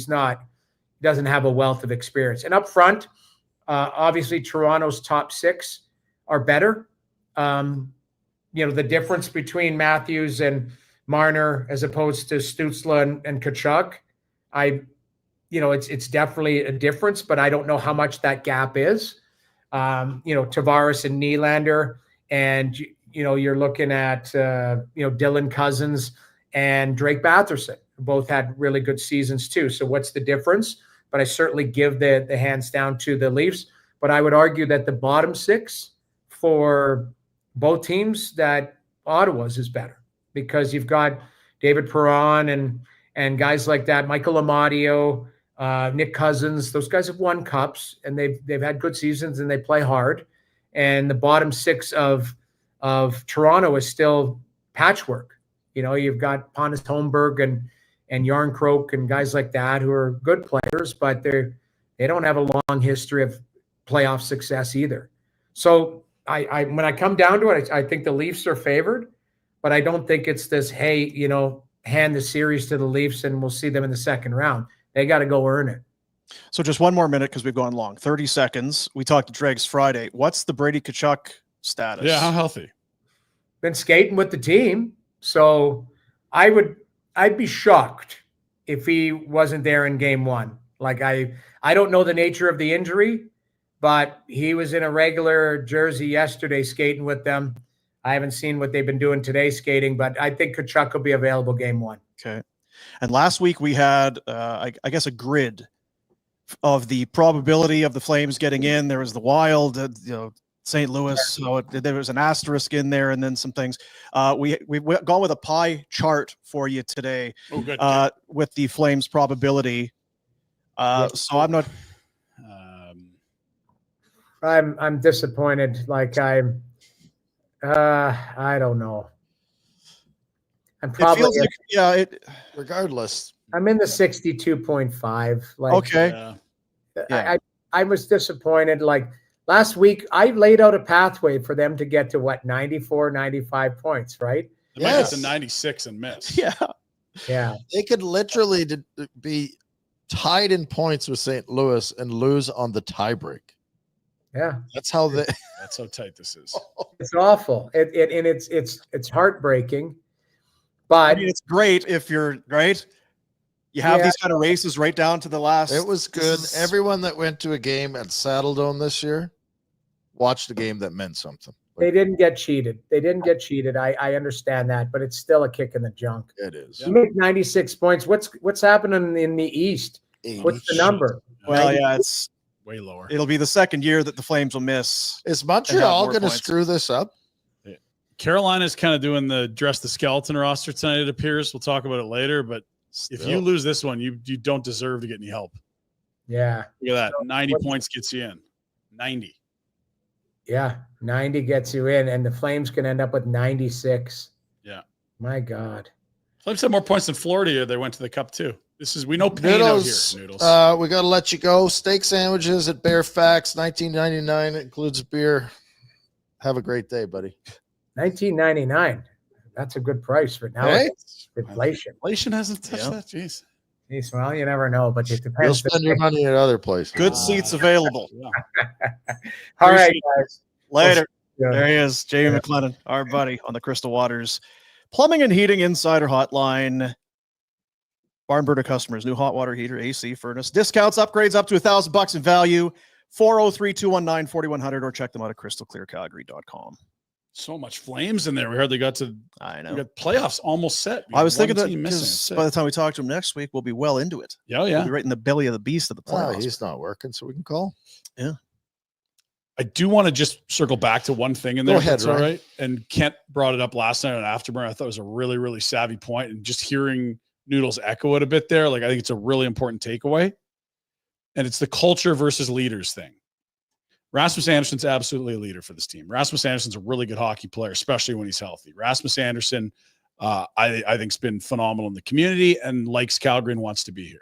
doesn't have a wealth of experience. And up front, obviously Toronto's top 6 are better. The difference between Matthews and Marner as opposed to Stützle and Tkachuk, it's definitely a difference, but I don't know how much that gap is. Tavares and Nylander, and you're looking at Dylan Cousins and Drake Batherson, who both had really good seasons too. So what's the difference? But I certainly give the hands down to the Leafs. But I would argue that the bottom 6 for both teams, that Ottawa's is better, because you've got David Perron and guys like that, Michael Amadio, Nick Cousins. Those guys have won cups, and they've had good seasons, and they play hard. And the bottom 6 of Toronto is still patchwork. You've got Pontus Holmberg and Yarncroke and guys like that who are good players, but they don't have a long history of playoff success either. So I when I come down to it, I think the Leafs are favored, but I don't think it's this, hey, hand the series to the Leafs and we'll see them in the second round. They got to go earn it. So just one more minute because we've gone long. 30 seconds. We talked to Dregs Friday. What's the Brady Tkachuk status? Yeah, how healthy? Been skating with the team. So I'd be shocked if he wasn't there in game 1. Like I don't know the nature of the injury, but he was in a regular jersey yesterday skating with them. I haven't seen what they've been doing today skating, but I think Tkachuk will be available game 1. Okay. And last week we had, I guess, a grid of the probability of the Flames getting in. There was the Wild, St. Louis. So there was an asterisk in there, and then some things. We've gone with a pie chart for you today. Oh, good. With the Flames probability. So I'm not. I'm disappointed. Like I don't know. I'm probably It feels like, regardless. I'm in the 62.5. Like, okay. I was disappointed. Like last week, I laid out a pathway for them to get to what 94, 95 points, right? They might get to 96 and miss. Yeah. They could literally be tied in points with St. Louis and lose on the tiebreak. Yeah. That's how That's how tight this is. It's awful. It's heartbreaking. But I mean, it's great if you're right. You have these kind of races right down to the last. It was good. Everyone that went to a game at Saddle Dome this year watched a game that meant something. They didn't get cheated. I understand that, but it's still a kick in the junk. It is. You make 96 points. What's happening in the East? 80. What's the number? Well, yeah, it's way lower. It'll be the second year that the Flames will miss. Is Montreal going to screw this up? Carolina's kind of doing the dress the skeleton roster tonight, it appears. We'll talk about it later, but if you lose this one, you don't deserve to get any help. Yeah. Look at that. 90 points gets you in. 90. Yeah. 90 gets you in, and the Flames can end up with 96. Yeah. My God. Flames had more points than Florida. They went to the Cup too. We know pain Noodles, out here, Noodles. We got to let you go. Steak sandwiches at Fairfax, $19.99. It includes beer. Have a great day, buddy. $19.99. That's a good price for now. Hey? Inflation hasn't touched that. Jeez. Well, you never know, but it depends. You'll spend your money at other places. Good seats available. All right, guys. Later. There he is, Jamie McLennan, our buddy on the Crystal Waters Plumbing and Heating Insider Hotline. Barn burner customers, new hot water heater, AC, furnace, discounts, upgrades up to $1,000 in value. 403-219-4100 or check them out at crystalclearcalgary.com. So much Flames in there. We hardly got to. I know. We got playoffs almost set. I was thinking that because by the time we talk to him next week, we'll be well into it. Yeah, yeah. We'll be right in the belly of the beast of the playoffs. He's not working, so we can call. Yeah. I do want to just circle back to one thing in there. Go ahead, all right. And Kent brought it up last night on Afterburner. I thought it was a really, really savvy point, and just hearing Noodles echo it a bit there, like I think it's a really important takeaway. And it's the culture versus leaders thing. Rasmus Anderson's absolutely a leader for this team. Rasmus Anderson's a really good hockey player, especially when he's healthy. Rasmus Anderson, I think's been phenomenal in the community and likes Calgary and wants to be here.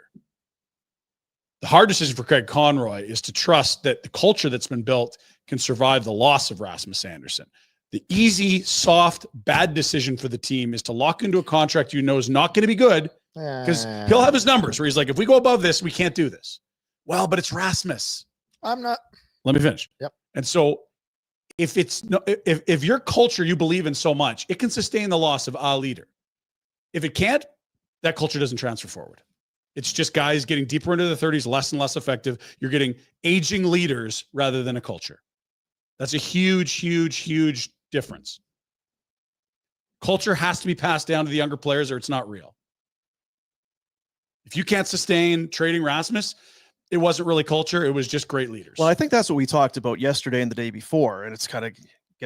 The hard decision for Craig Conroy is to trust that the culture that's been built can survive the loss of Rasmus Anderson. The easy, soft, bad decision for the team is to lock into a contract you know is not going to be good because he'll have his numbers where he's like, if we go above this, we can't do this. Well, but it's Rasmus. I'm not. Let me finish. Yep. And so if your culture you believe in so much, it can sustain the loss of a leader. If it can't, that culture doesn't transfer forward. It's just guys getting deeper into the 30s, less and less effective. You're getting aging leaders rather than a culture. That's a huge, huge, huge difference. Culture has to be passed down to the younger players or it's not real. If you can't sustain trading Rasmus, it wasn't really culture. It was just great leaders. Well, I think that's what we talked about yesterday and the day before. And it's kind of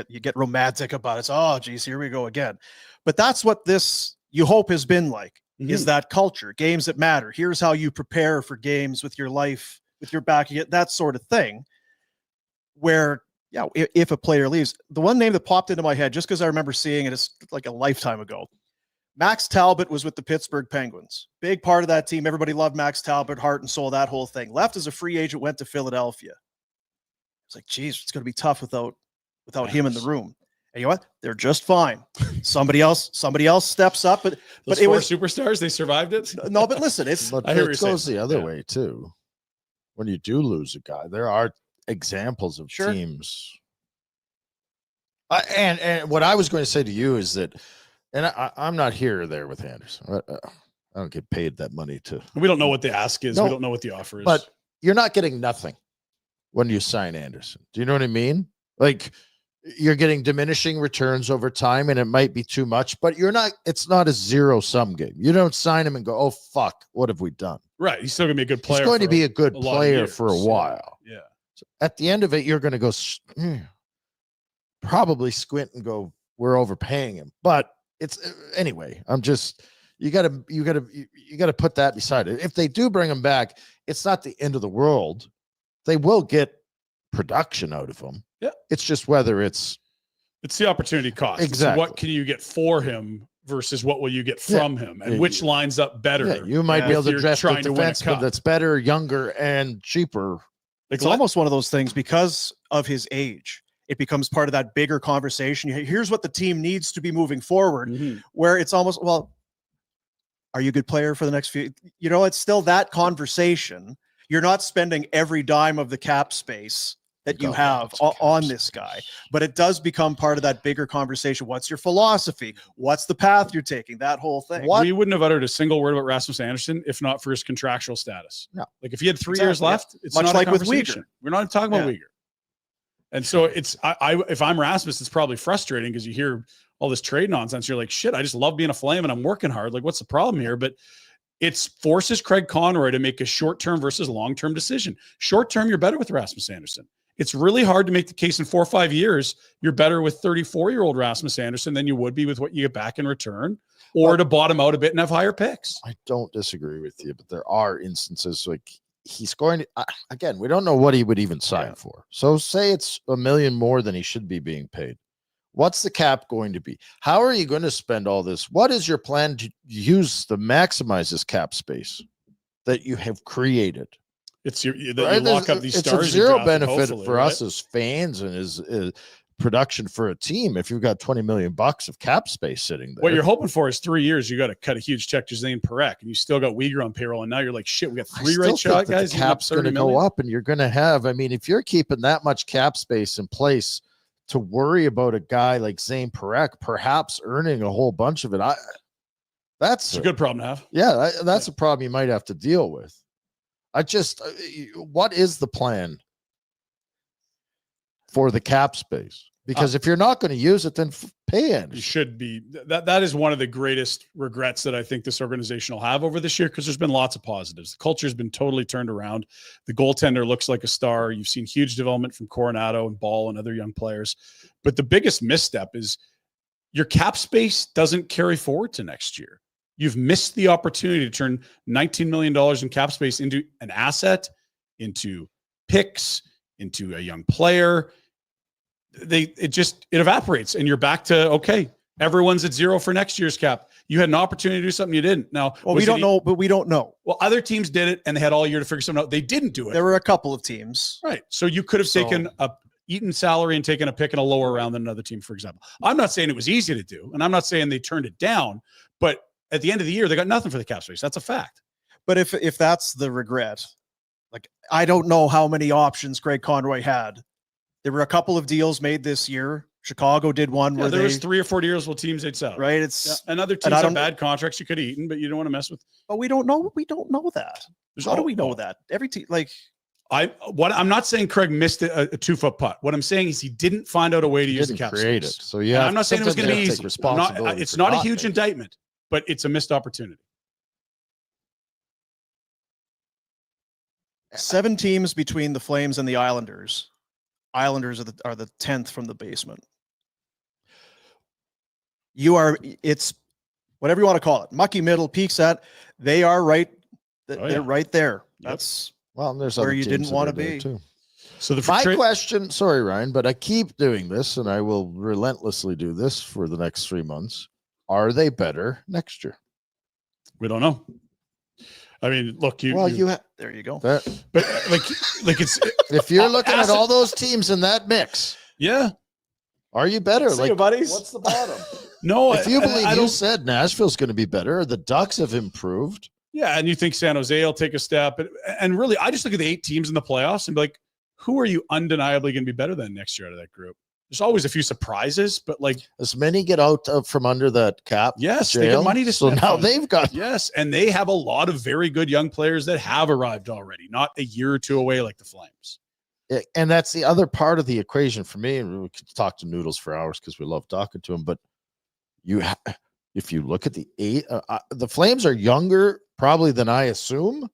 you get romantic about it. It's, oh, geez, here we go again. But that's what this, you hope, has been like, is that culture, games that matter. Here's how you prepare for games with your life, with your back, that sort of thing. Where, yeah, if a player leaves, the one name that popped into my head, just because I remember seeing it, it's like a lifetime ago. Max Talbot was with the Pittsburgh Penguins. Big part of that team. Everybody loved Max Talbot, heart and soul, that whole thing. Left as a free agent, went to Philadelphia. It's like, geez, it's going to be tough without him in the room. And you know what? They're just fine. Somebody else steps up. But it was superstars. They survived it. No, but listen, it's. But it goes the other way too. When you do lose a guy, there are examples of teams. And what I was going to say to you is that. And I'm not here or there with Anderson. I don't get paid that money to. We don't know what the ask is. We don't know what the offer is. But you're not getting nothing when you sign Anderson. Do you know what I mean? Like you're getting diminishing returns over time, and it might be too much. But you're not. It's not a zero-sum game. You don't sign him and go, "Oh fuck, what have we done?" Right. He's still going to be a good player. He's going to be a good player for a while. Yeah. So at the end of it, you're going to go. probably squint and go, we're overpaying him. But it's anyway, you got to put that beside it. If they do bring him back, it's not the end of the world. They will get production out of him. Yeah. It's just whether it's the opportunity cost. Exactly. What can you get for him versus what will you get from him, and which lines up better? Yeah, you might be able to draft a trying to win a defenseman cup. that's better, younger, and cheaper. It's almost one of those things because of his age. It becomes part of that bigger conversation. Here's what the team needs to be moving forward, where it's almost, well, are you a good player for the next few? It's still that conversation. You're not spending every dime of the cap space that you have on this guy, but it does become part of that bigger conversation. What's your philosophy? What's the path you're taking? That whole thing. We wouldn't have uttered a single word about Rasmus Anderson if not for his contractual status. No. Like if he had 3 years left, it's much not like a with conversation. Uyghur. We're not talking about Uyghur. And so it's if I'm Rasmus, it's probably frustrating because you hear all this trade nonsense. You're like, shit, I just love being a Flame and I'm working hard. Like, what's the problem here? But it's forces Craig Conroy to make a short-term versus long-term decision. Short-term, you're better with Rasmus Anderson. It's really hard to make the case in 4 or 5 years you're better with 34-year-old Rasmus Anderson than you would be with what you get back in return, or to bottom out a bit and have higher picks. I don't disagree with you, but there are instances like he's going to, again, we don't know what he would even sign for. So say it's $1 million more than he should be being paid. What's the cap going to be? How are you going to spend all this? What is your plan to use to maximize this cap space that you have created? It's you lock up these it's stars. It's of zero benefit for us as fans and as production for a team if you've got $20 million of cap space sitting there. What you're hoping for is 3 years. You got to cut a huge check to Zane Parekh, and you still got Uyghur on payroll, and now you're like, shit, we got 3 right shot guys. The cap's going to go up, and you're going to have. I mean, if you're keeping that much cap space in place to worry about a guy like Zane Parekh perhaps earning a whole bunch of it, that's a good problem to have. Yeah, that's a problem you might have to deal with. What is the plan for the cap space? Because if you're not going to use it, then pay it. You should be. That is one of the greatest regrets that I think this organization will have over this year, because there's been lots of positives. The culture has been totally turned around. The goaltender looks like a star. You've seen huge development from Coronado and Ball and other young players. But the biggest misstep is your cap space doesn't carry forward to next year. You've missed the opportunity to turn $19 million in cap space into an asset, into picks, into a young player. It evaporates, and you're back to, okay, everyone's at zero for next year's cap. You had an opportunity to do something you didn't. Now, we don't know, but we don't know. Well, other teams did it, and they had all year to figure something out. They didn't do it. There were a couple of teams. Right. So you could have taken a Eaton salary and taken a pick in a lower round than another team, for example. I'm not saying it was easy to do, and I'm not saying they turned it down, but at the end of the year, they got nothing for the cap space. That's a fact. But if that's the regret, like, I don't know how many options Craig Conroy had. There were a couple of deals made this year. Chicago did one where there was 3 or 4 years these out. Right. It's and other teams have bad contracts you could have eaten, but you don't want to mess with. But we don't know. We don't know that. How do we know that? Every team, like, I'm not saying Craig missed a 2-foot putt. What I'm saying is he didn't find out a way to use the cap space. So yeah, I'm not saying it was going to be easy. It's not a huge indictment, but it's a missed opportunity. 7 teams between the Flames and the Islanders. Islanders are the 10th from the basement. It's whatever you want to call it. Mucky middle, peaks at. They are right. They're right there. That's there's where you didn't want to be. Too. So my question, sorry, Ryan, but I keep doing this, and I will relentlessly do this for the next 3 months. Are they better next year? We don't know. I mean, look, there you go. But like it's if you're looking at all those teams in that mix, are you better? See you, buddies. What's the bottom? No, if you believe you said Nashville's going to be better, the Ducks have improved. Yeah, and you think San Jose will take a step, and really, I just look at the 8 teams in the playoffs and be like, who are you undeniably going to be better than next year out of that group? There's always a few surprises, but like as many get out from under that cap. Yes, jail, they got money to spend. So now they've got and they have a lot of very good young players that have arrived already, not a year or two away like the Flames. And that's the other part of the equation for me. And we could talk to Noodles for hours because we love talking to him. But if you look at the 8, the Flames are younger probably than I assume,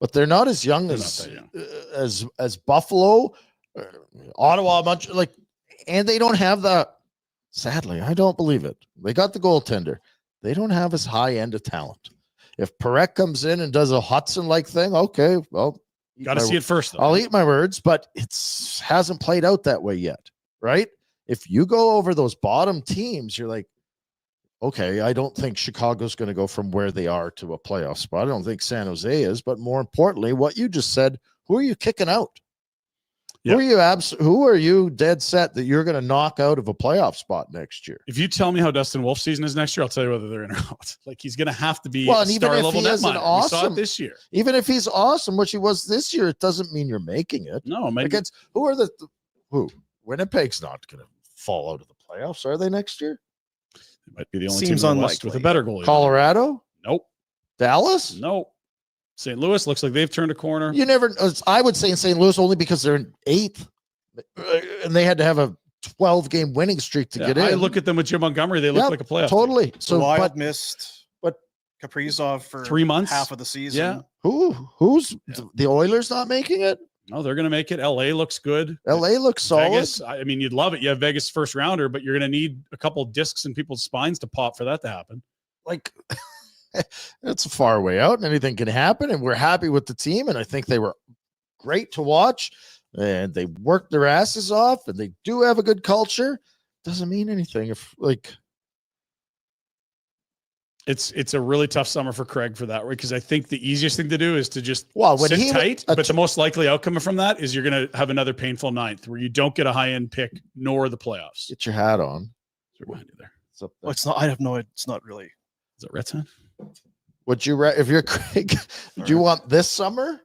but they're not as young as Buffalo, Ottawa. Much like. And they don't have the, sadly, I don't believe it. They got the goaltender. They don't have as high end of talent. If Parekh comes in and does a Hudson-like thing, okay, well, Got to see it first, though. I'll eat my words, but it hasn't played out that way yet, right? If you go over those bottom teams, you're like, okay, I don't think Chicago's going to go from where they are to a playoff spot. I don't think San Jose is, but more importantly, what you just said, who are you kicking out? Yep. Who are you dead set that you're going to knock out of a playoff spot next year? If you tell me how Dustin Wolf's season is next year, I'll tell you whether they're in or out. Like, he's going to have to be well, a and even star if level he is an netminer. We saw awesome it this year. Even if he's awesome, which he was this year, it doesn't mean you're making it. No, maybe. Against who? Winnipeg's not going to fall out of the playoffs, are they next year? It might be the only Seems team in the West unlikely. with a better goalie. Colorado? Nope. Dallas? Nope. St. Louis looks like they've turned a corner. You never. I would say in St. Louis only because they're in 8th, and they had to have a 12-game winning streak to get in. I look at them with Jim Montgomery; they look Yep, like a playoff. totally. So Wild but missed but Kaprizov for 3 months, half of the season. Yeah. who's the Oilers not making it? No, they're going to make it. LA looks good. LA looks solid. Vegas, I mean, you'd love it. You have Vegas first rounder, but you're going to need a couple discs in people's spines to pop for that to happen. Like, it's a far way out, and anything can happen. And we're happy with the team, and I think they were great to watch. And they worked their asses off, and they do have a good culture. Doesn't mean anything if like. It's a really tough summer for Craig for that, right? Because I think the easiest thing to do is to just when sit he tight. But the most likely outcome from that is you're going to have another painful ninth where you don't get a high end pick nor the playoffs. Get your hat on. That's what we're going to do there. It's up there. Well, it's not. I have no. It's not really. Is it Rhett's hand? Would you if you're Craig? Do you want this summer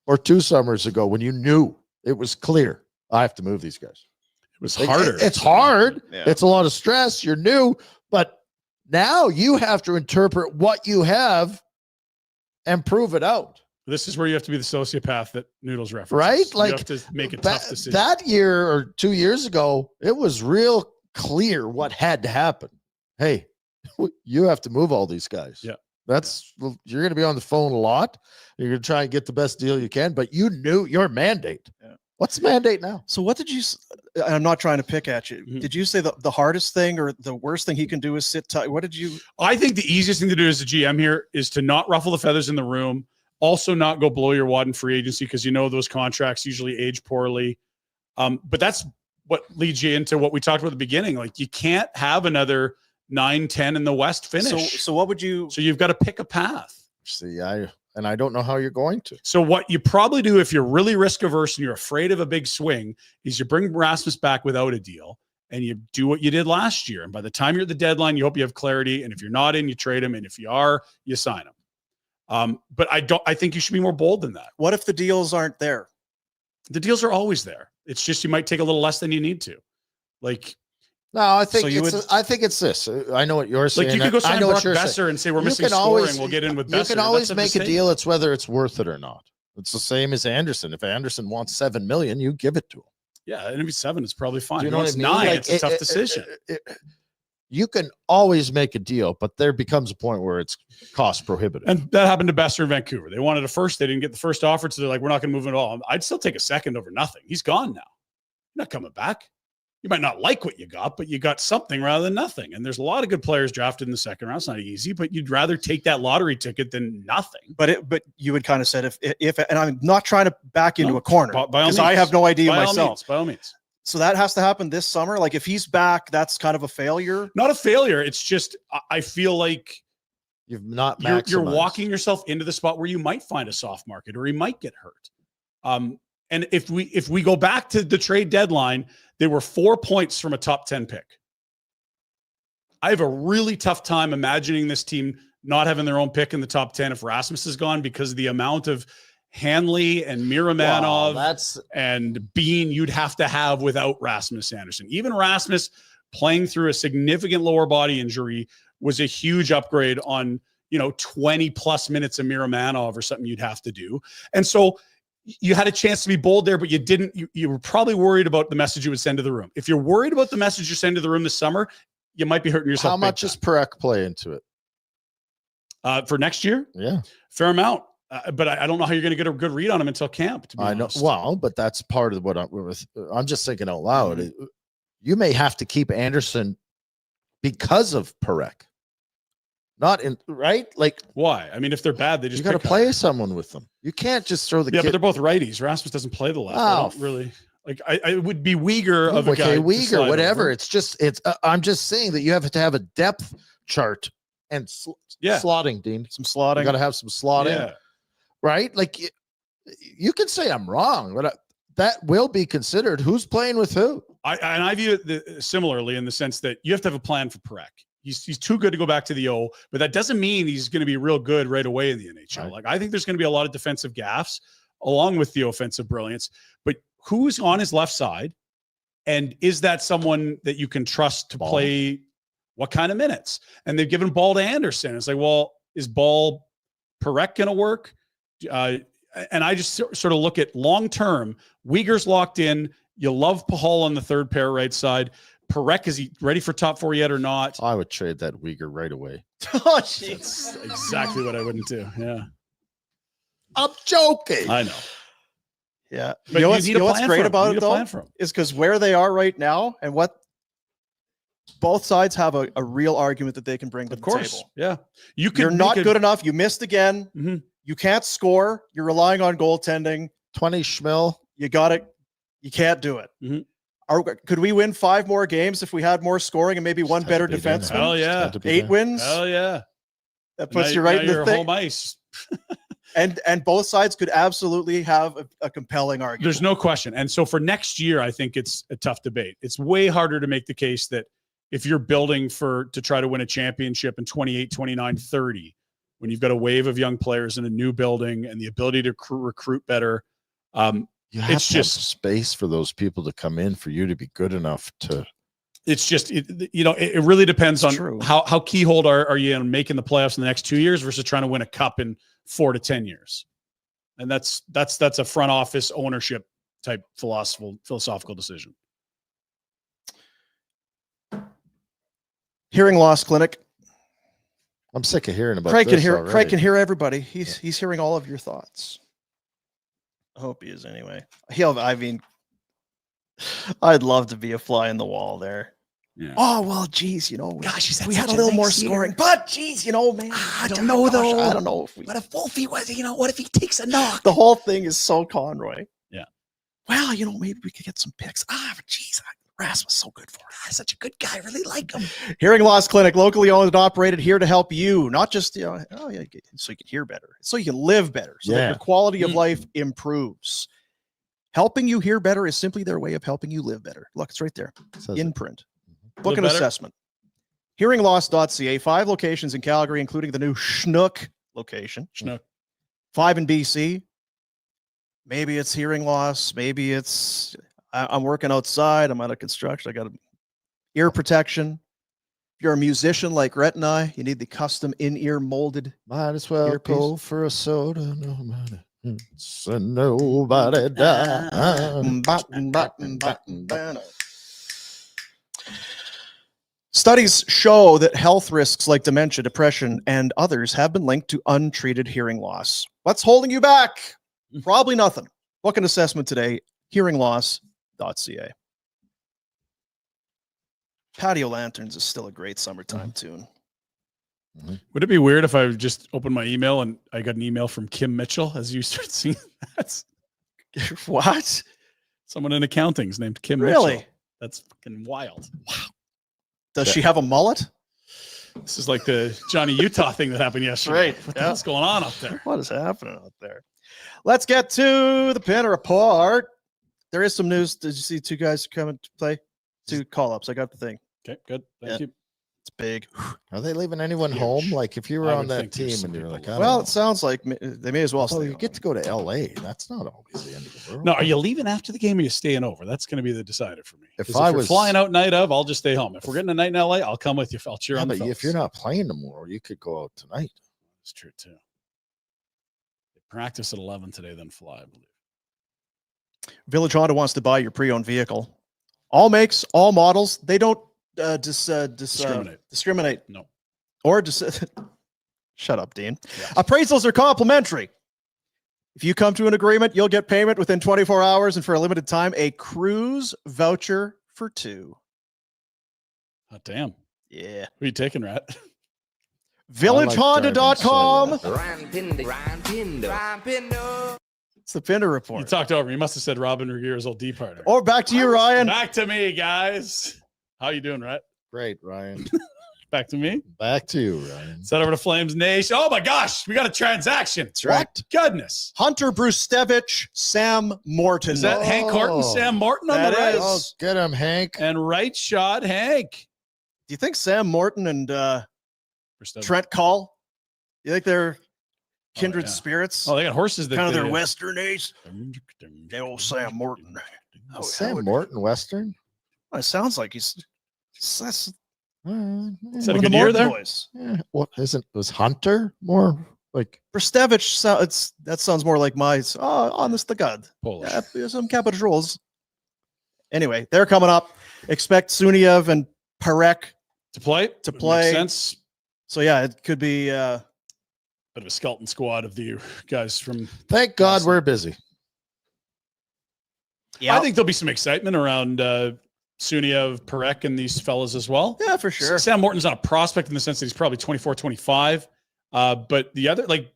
or 2 summers ago when you knew it was clear? I have to move these guys. It was harder. It's hard. Yeah. It's a lot of stress. You're new, but now you have to interpret what you have and prove it out. This is where you have to be the sociopath that Noodles references. Right? Like, you have to make a tough decision. That year or 2 years ago, it was real clear what had to happen. Hey, you have to move all these guys. Yeah. You're going to be on the phone a lot. You're going to try and get the best deal you can, but you knew your mandate. Yeah. What's the mandate now? So what did you? I'm not trying to pick at you. Mhm. Did you say the hardest thing or the worst thing he can do is sit tight? What did you? I think the easiest thing to do as a GM here is to not ruffle the feathers in the room. Also, not go blow your wad in free agency because you know those contracts usually age poorly. But that's what leads you into what we talked about at the beginning. Like, you can't have another 9-10 in the West finish. So what would you? So you've got to pick a path. See, I don't know how you're going to. So what you probably do if you're really risk averse and you're afraid of a big swing is you bring Rasmus back without a deal and you do what you did last year. And by the time you're at the deadline, you hope you have clarity. And if you're not in, you trade him. And if you are, you sign him. But I think you should be more bold than that. What if the deals aren't there? The deals are always there. It's just, you might take a little less than you need to. Like, No, I think So I think it's this. I know what you're saying. like you could go I sign know what Brock you're saying. Besser and say we're You missing can scoring. always- We'll get in with You Besser. can always That's make a mistake. deal. It's whether it's worth it or not. It's the same as Anderson. If Anderson wants $7 million, you give it to him. Yeah, and if he's 7, it's probably fine. Do you If know he what wants I mean? 9, Like, it's a tough decision. You can always make a deal, but there becomes a point where it's cost prohibitive. And that happened to Besser in Vancouver. They wanted a first. They didn't get the first offer, so they're like, we're not going to move him at all. I'd still take a second over nothing. He's gone now. You're not coming back. You might not like what you got, but you got something rather than nothing. And there's a lot of good players drafted in the second round. It's not easy, but you'd rather take that lottery ticket than nothing. But you would kind of said if and I'm not trying to back into No, a corner by all because I means. have no idea By all myself. means, by all means. So that has to happen this summer. Like if he's back, that's kind of a failure. Not a failure. It's just, I feel like You've not you're maximized. walking yourself into the spot where you might find a soft market or he might get hurt. And if we go back to the trade deadline, they were 4 points from a top 10 pick. I have a really tough time imagining this team not having their own pick in the top 10 if Rasmus is gone because of the amount of Hanley and Miramanov and Bean you'd have to have without Rasmus Anderson. Even Rasmus playing through a significant lower body injury was a huge upgrade on, 20 plus minutes of Miramanov or something you'd have to do. And so you had a chance to be bold there, but you didn't. You were probably worried about the message you would send to the room. If you're worried about the message you send to the room this summer, you might be hurting yourself. How much does Parekh play into it? For next year? Yeah. Fair amount. But I don't know how you're going to get a good read on him until camp. To be I know. honest. Well, but that's part of what I'm just thinking out loud. Mhm. you may have to keep Anderson because of Parekh. Not in right, like Why? I mean, if they're bad, they just you got to pick play up. someone with them. You can't just throw the Yeah, kid. but they're both righties. Rasmus doesn't play the left. I Oh. don't really like. I would be Uyghur of a guy. Okay, to Uyghur, slide whatever. over. It's just I'm just saying that you have to have a depth chart and slotting, Dean. Some You slotting. got to have some slotting, Yeah. right? Like you can say I'm wrong, but that will be considered. Who's playing with who? I view it similarly in the sense that you have to have a plan for Parekh. He's too good to go back to the O, but that doesn't mean he's going to be real good right away in the NHL. Right. Like I think there's going to be a lot of defensive gaffes along with the offensive brilliance. But who's on his left side, and is that someone that you can trust to play? What kind of minutes? And they've given Ball to Anderson. It's like, well, is Ball Parekh going to work? And I just sort of look at long term. Uyghur's locked in. You love Pahal on the third pair right side. Parekh, is he ready for top 4 yet or not? I would trade that Uyghur right away. Oh, jeez. That's exactly what I wouldn't do. Yeah, I'm joking. I know. Yeah. But You know what's, need you know a what's plan great for him. about You it, need a though, plan for him. is because where they are right now and what both sides have a real argument that they can bring to Of the course, table. yeah. You're make not a- good enough. You missed again. Mhm. You can't score. You're relying on goaltending. 20 Schmill. You got it. You can't do it. Mhm. Could we win 5 more games if we had more scoring and maybe one Just had better to be there. defenseman? Hell yeah. Had to be 8 there. wins. Hell yeah. That puts Now- you right now in the you're thing. home ice. And both sides could absolutely have a compelling argument. There's no question. And so for next year, I think it's a tough debate. It's way harder to make the case that if you're building to try to win a championship in 28, 29, 30, when you've got a wave of young players in a new building and the ability to recruit better, You have It's to have just- space for those people to come in for you to be good enough to. it's just, it really depends It's on true. how keyhold are you in making the playoffs in the next 2 years versus trying to win a cup in 4 to 10 years. And that's a front office ownership type philosophical decision. Hearing loss clinic. I'm sick of hearing about Craig can this hear. already. Craig can hear everybody. He's hearing all of your thoughts. I hope he is anyway. I mean, I'd love to be a fly in the wall there. Yeah. Oh well, geez, Gosh, is that we had such a a little more nice year? scoring, but geez, man, I don't know, though. I don't know if we. What if Wolfie was, what if he takes a knock? The whole thing is so Conroy. Yeah. Well, maybe we could get some picks. But geez, Ras was so good for us. Such a good guy. I really like him. Hearing loss clinic, locally owned and operated, here to help you. Not just so you can hear better, so you can live better, so that Yeah. your quality of life improves. Helping you hear better is simply their way of helping you live better. Look, it's right there Says in it. print. Book Live an better? assessment. Hearingloss.ca, 5 locations in Calgary, including the new Schnook location. Schnook. 5 in BC. Maybe it's hearing loss. Maybe it's I'm working outside. I'm out of construction. I got ear protection. If you're a musician like Rhett and I, you need the custom in-ear molded. Might as well Earpiece. go for a soda. No matter. So nobody die. Studies show that health risks like dementia, depression, and others have been linked to untreated hearing loss. What's holding you back? Probably nothing. Book an assessment today. Hearingloss.ca. Patio Lanterns is still a great summertime tune. Would it be weird if I just opened my email and I got an email from Kim Mitchell as you start seeing that? What? Someone in accounting is named Kim Really? Mitchell. That's fucking wild. Does she have a mullet? This is like the Johnny Utah thing that happened yesterday. Right, What the yeah. hell's going on up there? What is happening out there? Let's get to the Pinder Report. There is some news. Did you see 2 guys coming to play? 2 call-ups. I got the thing. Okay, good. Thank you. It's big. Are they leaving anyone Huge. home? Like if you were I on would that think there's team some and you're people like, left. I Well, don't it sounds like they may as well know. Oh, stay you get to go to LA. That's not always the end of the world. No, are you leaving after the game or are you staying over? That's going to be the decider for me. If 'Cause I you're was- flying out night of, I'll just stay home. If we're getting a night in LA, I'll come with you. I'll cheer Yeah, on the but fellas. if you're not playing tomorrow, you could go out tonight. It's true too. They practice at 11 today, then fly, I believe. Village Honda wants to buy your pre-owned vehicle. All makes, all models. They don't discriminate. No. Or shut up, Dean. Yeah. Appraisals are complimentary. If you come to an agreement, you'll get payment within 24 hours and for a limited time, a cruise voucher for 2. Oh, damn. Yeah. Who are you taking, Rhett? VillageHonda.com. driving It's the Pinder You Report. talked over. You must have said Robin Regere's old D partner. Or back to you, Ryan. Back to me, guys. How you doing, Rhett? Great, Ryan. Back to me. Back to you, Ryan. Set over to Flames Nation. Oh my gosh, we got a transaction. That's right. Goodness. Hunter Brustevich, Sam Morton. Is that Hank Horton, Sam Morton on That the right? is. Oh, get him, Hank. And right shot, Hank. Do you think Sam Morton and Trent. Trent Call, you think they're kindred yeah. spirits? Oh, they got horses that kind of they- their Western ace. The old Sam Morton. Oh, Sam Morton, Western. It sounds like he's that's Is one that a of good the year Morton there? boys. Yeah, what isn't was Hunter more like Brustevich, that sounds more like my honest to God. Polish. Yeah, some capitals. Anyway, they're coming up. Expect Suniev and Parek To play? to Makes play. sense. So yeah, it could be Bit of a skeleton squad of the guys from. thank God we're busy. I think there'll be some excitement around Suniev, Parek, and these fellas as well. yeah, for sure. Sam Morton's not a prospect in the sense that he's probably 24, 25. But the other, like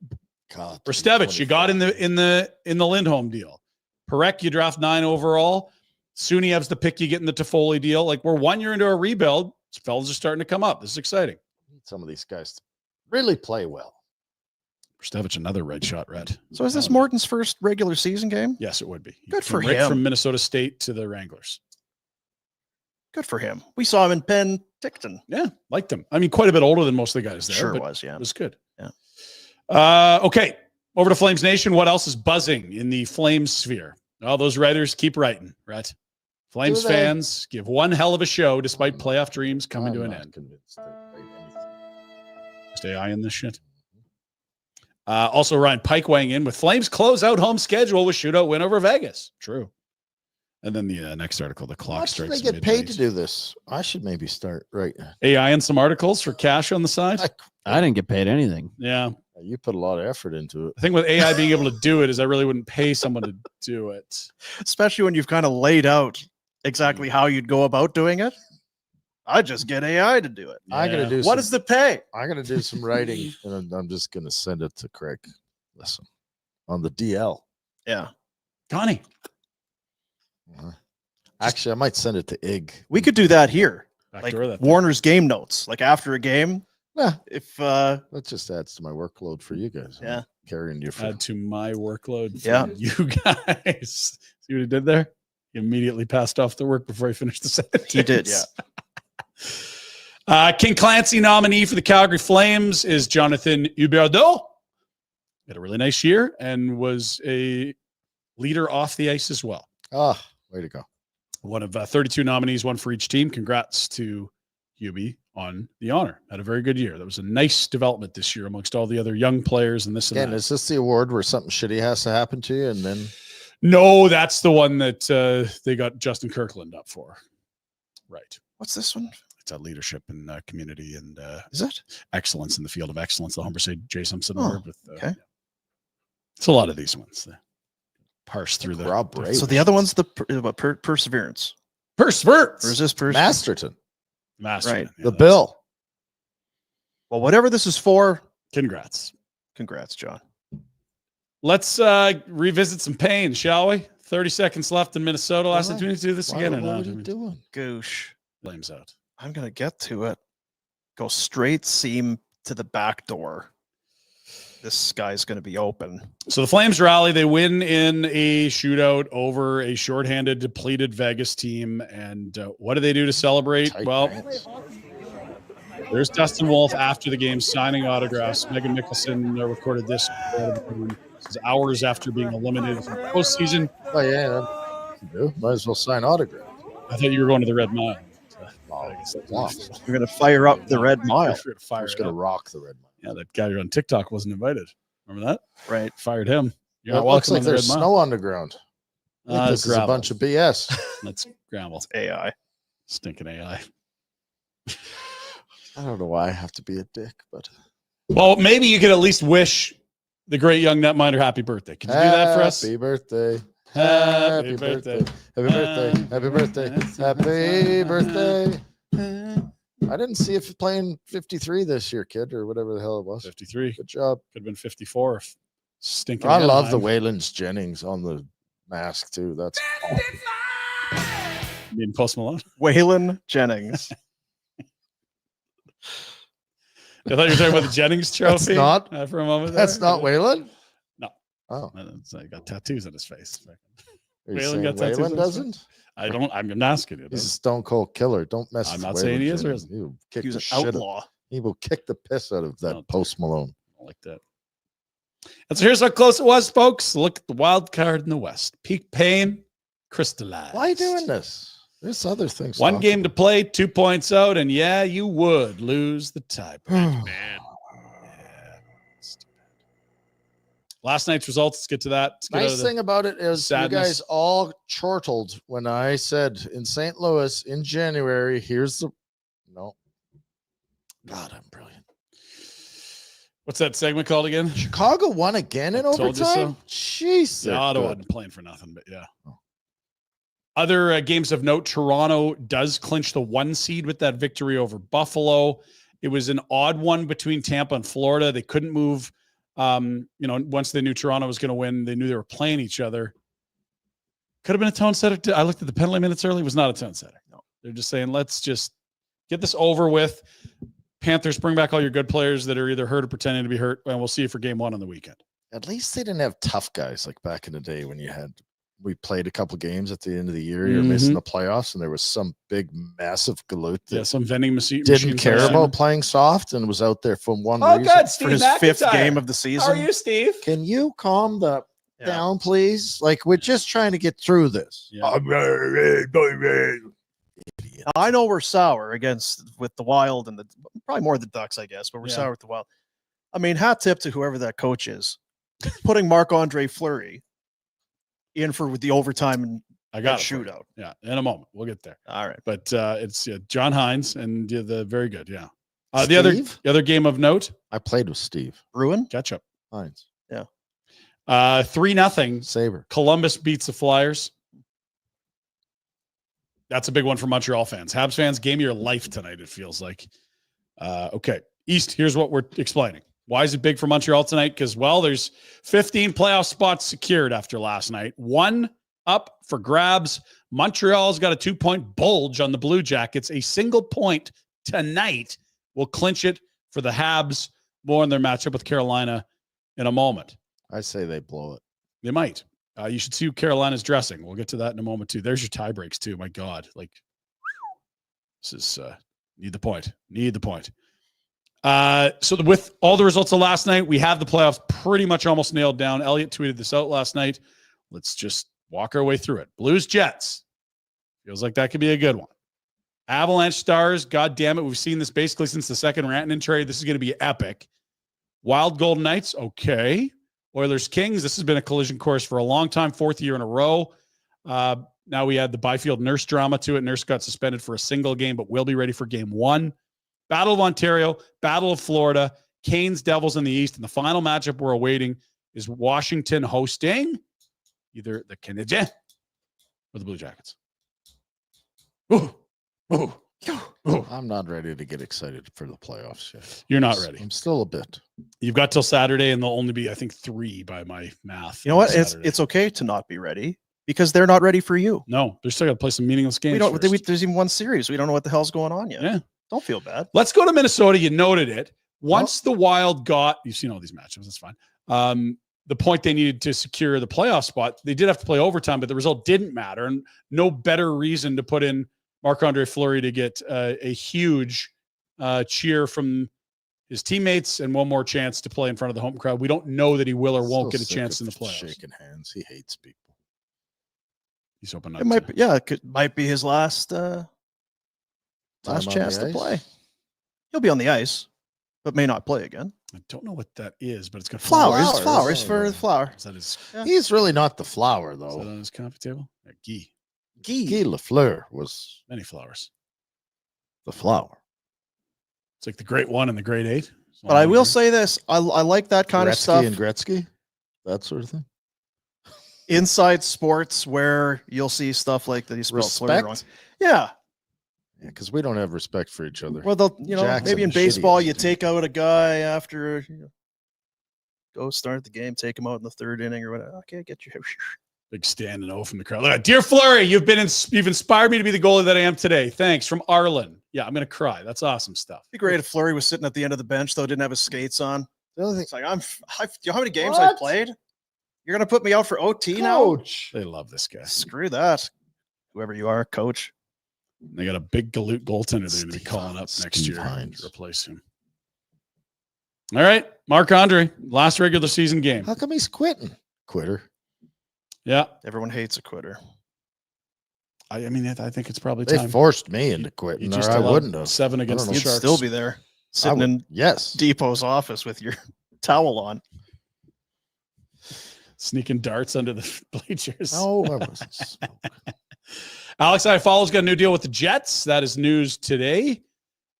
God, Brustevich, you got in the Lindholm deal. Parek, you draft 9 overall. Suniev's the pick you get in the Toffoli deal. Like we're 1 year into a rebuild. Fellas are starting to come up. This is exciting. some of these guys to really play well. Brustevich, another red shot, Rhett. So is this Morton's first regular season game? Yes, it would be. Good for Right him. from Minnesota State to the Wranglers. Good for him. We saw him in Penticton. Yeah, liked him. I mean, quite a bit older than most of the guys there. Sure but was, yeah. It was good. Yeah. Okay. Over to Flames Nation. What else is buzzing in the Flames sphere? All those writers keep writing, Rhett. Flames Do they? fans give one hell of a show despite playoff dreams coming I'm to an not end. convinced they played anything. Stay eyeing this shit. Also, Ryan Pike weighing in with Flames close out home schedule with shootout win over Vegas. True. And then the next article, the How clock much do strikes. they get paid to midnight. do this? I should maybe start right. AI and some articles for cash on the side. I didn't get paid anything. Yeah. You put a lot of effort into it. The thing with AI being able to do it is I really wouldn't pay someone to do it. Especially when you've kind of laid out exactly how you'd go about doing it. I just get AI to do it. I'm gonna do. What is the pay? I'm gonna do some writing, and I'm just gonna send it to Craig. Listen, on the DL. Yeah. Connie. Actually, I might send it to Ig. We could do that here. Like Backdoor that. Warner's game notes. Like after a game. Yeah. If That just adds to my workload for you guys. I'm Yeah. carrying you for. Add to my workload. For Yeah. You guys. See what he did there? He immediately passed off the work before he finished the sentence. he did, yeah. King Clancy nominee for the Calgary Flames is Jonathan Huberdeau. Had a really nice year and was a leader off the ice as well. Ah, way to go. One of 32 nominees, one for each team. Congrats to Hubie on the honor. Had a very good year. That was a nice development this year amongst all the other young players and this and Again, that. is this the award where something shitty has to happen to you, and then No, that's the one that they got Justin Kirkland up for. Right. What's this one? It's a leadership and community and Is it? excellence in the field of excellence. The Humber J. Simpson Oh, Award. With, okay. It's a lot of these ones. They parse through the Rob Ray? So the other one's the perseverance. Perseverance. Or is this Masterton, Master. Right. Yeah, the that's- Bill. Well, whatever this is for, Congrats. congrats, John. Let's revisit some pain, shall we? 30 seconds left in Minnesota. Last Why? opportunity to do this What again. are you doing? Goosh. Flames out. I'm gonna get to it. Go straight seam to the back door. This guy's gonna be open. So the Flames rally. They win in a shootout over a shorthanded, depleted Vegas team. And what do they do to celebrate? Tight Well, pants. there's Dustin Wolf after the game signing autographs. Megan Mickelson recorded this. This is hours after being eliminated from the postseason. Oh yeah, you do. Might as well sign autograph. I thought you were going to the Red Mile. Oh, I guess that's lost. We're gonna fire up the red mile. We're gonna fire I'm just it gonna up. rock the red mile. Yeah, that guy on TikTok wasn't invited. Remember that? Right. Fired him. You're It not looks welcome like on the there's Red snow Mile. on the ground. I think this is a Gravel. bunch of BS. Let's gravel. AI. Stinking AI. I don't know why I have to be a dick, but Well, maybe you could at least wish the great young netminder happy birthday. Could you do that for us? Happy birthday. Happy Happy birthday. birthday. Happy birthday. Happy birthday. Happy birthday. I didn't see if you're playing 53 this year, kid, or whatever the hell it was. 53. Good job. Could have been 54 if stinking. I love the Anaheim. Waylon Jennings on the mask too. That's You mean Post Malone? Waylon Jennings. I thought you were talking about the Jennings trophy. not- For a moment. that's there. not Waylon. No. Oh, He got tattoos on his face. are you Waylon saying got tattoos on Waylon his doesn't? I'm asking you. He's a stone cold killer. Don't mess. I'm with not Waylon saying he is or Jennings. isn't. He will kick He's the an shit. outlaw. He will kick the piss out of that No. Post Malone. I like that. And so here's how close it was, folks. Look at the wild card in the West. Peak pain crystallized. Why are you doing this? There's other things. One game to play, 2 points out, and yeah, you would lose the tie. Man. Last night's results. Let's get to that. Let's get out Nice of the- thing about it is sadness. you guys all chortled when I said in St. Louis in January, here's the no. God, I'm brilliant. What's that segment called again? Chicago won again in I told you overtime. so. Jeez, Yeah, they're Ottawa good. wasn't playing for nothing, but yeah. Oh. Other games of note: Toronto does clinch the 1 seed with that victory over Buffalo. It was an odd one between Tampa and Florida. They couldn't move. Once they knew Toronto was going to win, they knew they were playing each other. Could have been a tone setter. I looked at the penalty minutes early. It was not a tone setter. No, they're just saying, let's just get this over with. Panthers, bring back all your good players that are either hurt or pretending to be hurt, and we'll see you for game 1 on the weekend. At least they didn't have tough guys like back in the day when we played a couple games at the end of the year. You're missing the playoffs, and there was some big, massive galoot that Yeah, some vending machine. didn't care about playing soft and was out there for one Oh, reason. good, For Steve his McIntyre. 5th game of the How season. are you, Steve? Can you calm Yeah. down, please? Like, we're just trying to get through this. Yeah. Now, I know we're sour with the Wild and probably more the Ducks, I guess, but we're Yeah. sour with the Wild. I mean, hat tip to whoever that coach is, putting Marc-Andre Fleury in for the overtime and I got it. shootout. Yeah, in a moment. We'll get there. All right. But it's John Hines and the very good. Yeah. The other game of note, I played with Steve Bruin? catch up. Hines. 3-0. Saber. Columbus beats the Flyers. That's a big one for Montreal fans. Habs fans, game of your life tonight, it feels like. Okay. East, here's what we're explaining. Why is it big for Montreal tonight? Because, well, there's 15 playoff spots secured after last night. 1 up for grabs. Montreal's got a 2-point bulge on the Blue Jackets. A single point tonight will clinch it for the Habs. More in their matchup with Carolina in a moment. I say they blow it. They might. You should see who Carolina's dressing. We'll get to that in a moment, too. There's your tie breaks, too. My God. This is need the point. Need the point. So with all the results of last night, we have the playoffs pretty much almost nailed down. Elliot tweeted this out last night. Let's just walk our way through it. Blues, Jets. Feels like that could be a good one. Avalanche, Stars. God damn it. We've seen this basically since the second Rantanen trade. This is going to be epic. Wild, Golden Knights. Okay. Oilers, Kings. This has been a collision course for a long time. 4th year in a row. Now we had the Byfield Nurse drama to it. Nurse got suspended for a single game, but will be ready for game 1. Battle of Ontario, Battle of Florida, Canes, Devils in the East. And the final matchup we're awaiting is Washington hosting either the Canadiens or the Blue Jackets. Ooh, ooh, ooh. I'm not ready to get excited for the playoffs yet. You're not ready. I'm still a bit. You've got till Saturday, and there'll only be, I think, 3 by my math. You know what? on Saturday. It's okay to not be ready because they're not ready for you. No, they're still got to play some meaningless games. We don't. first. There's even one series. We don't know what the hell's going on yet. Yeah. Don't feel bad. Let's go to Minnesota. You noted it. Once the Wild got, you've seen all these matchups. That's fine. The point they needed to secure the playoff spot, they did have to play overtime, but the result didn't matter. And no better reason to put in Marc-Andre Fleury to get a huge cheer from his teammates and one more chance to play in front of the home crowd. We don't know that he will or won't So get a sick chance of in the playoffs. Shaking hands. He hates people. He's hoping not It might to. be, yeah, might be his last Time on chance the to ice. play. He'll be on the ice, but may not play again. I don't know what that is, but it's got Flowers Flowers. for the flower. Is that his, Yeah. He's really not the flower, is that though. on his coffee table? Guy. Guy Lafleur was Many flowers. the flower. It's like the great 1 and the great 8. But I will say this: I like that kind of Gretzky stuff. and Gretzky, that sort of thing. Inside sports, where you'll see stuff like that. You spelled Fleury wrong. Respect. Yeah, because we don't have respect for each other. Well, they'll, you know, Jackson maybe in is shitty baseball, at you it. take out a guy after, you know, go start the game, take him out in the third inning or whatever. Okay, get your Big standing O from the crowd. Look at that. Dear Flurry, you've inspired me to be the goalie that I am today. Thanks, from Arlen. Yeah, I'm gonna cry. That's awesome stuff. It'd be great if Fleury was sitting at the end of the bench though, didn't have his skates on. The other thing, It's like do you know how many games I What? played? You're gonna put me out for OT now? coach. They love this guy. Screw that. Whoever you are, coach. They got a big Galoot goaltender they're going to be Steve calling up Hines. next Steve year Hines. to replace him. All right, Marc Andre, last regular season game. How come he's quitting? Quitter. Yeah, Everyone hates a quitter. I mean, I think it's probably They time. forced me into You quitting, just or I allowed wouldn't have. 7 against I the don't know. You'd Sharks. still be there, sitting in Yes. Depot's office with your towel on. Sneaking darts under the bleachers. No, I wasn't. smoking. Alex Iafallo's got a new deal with the Jets. That is news today.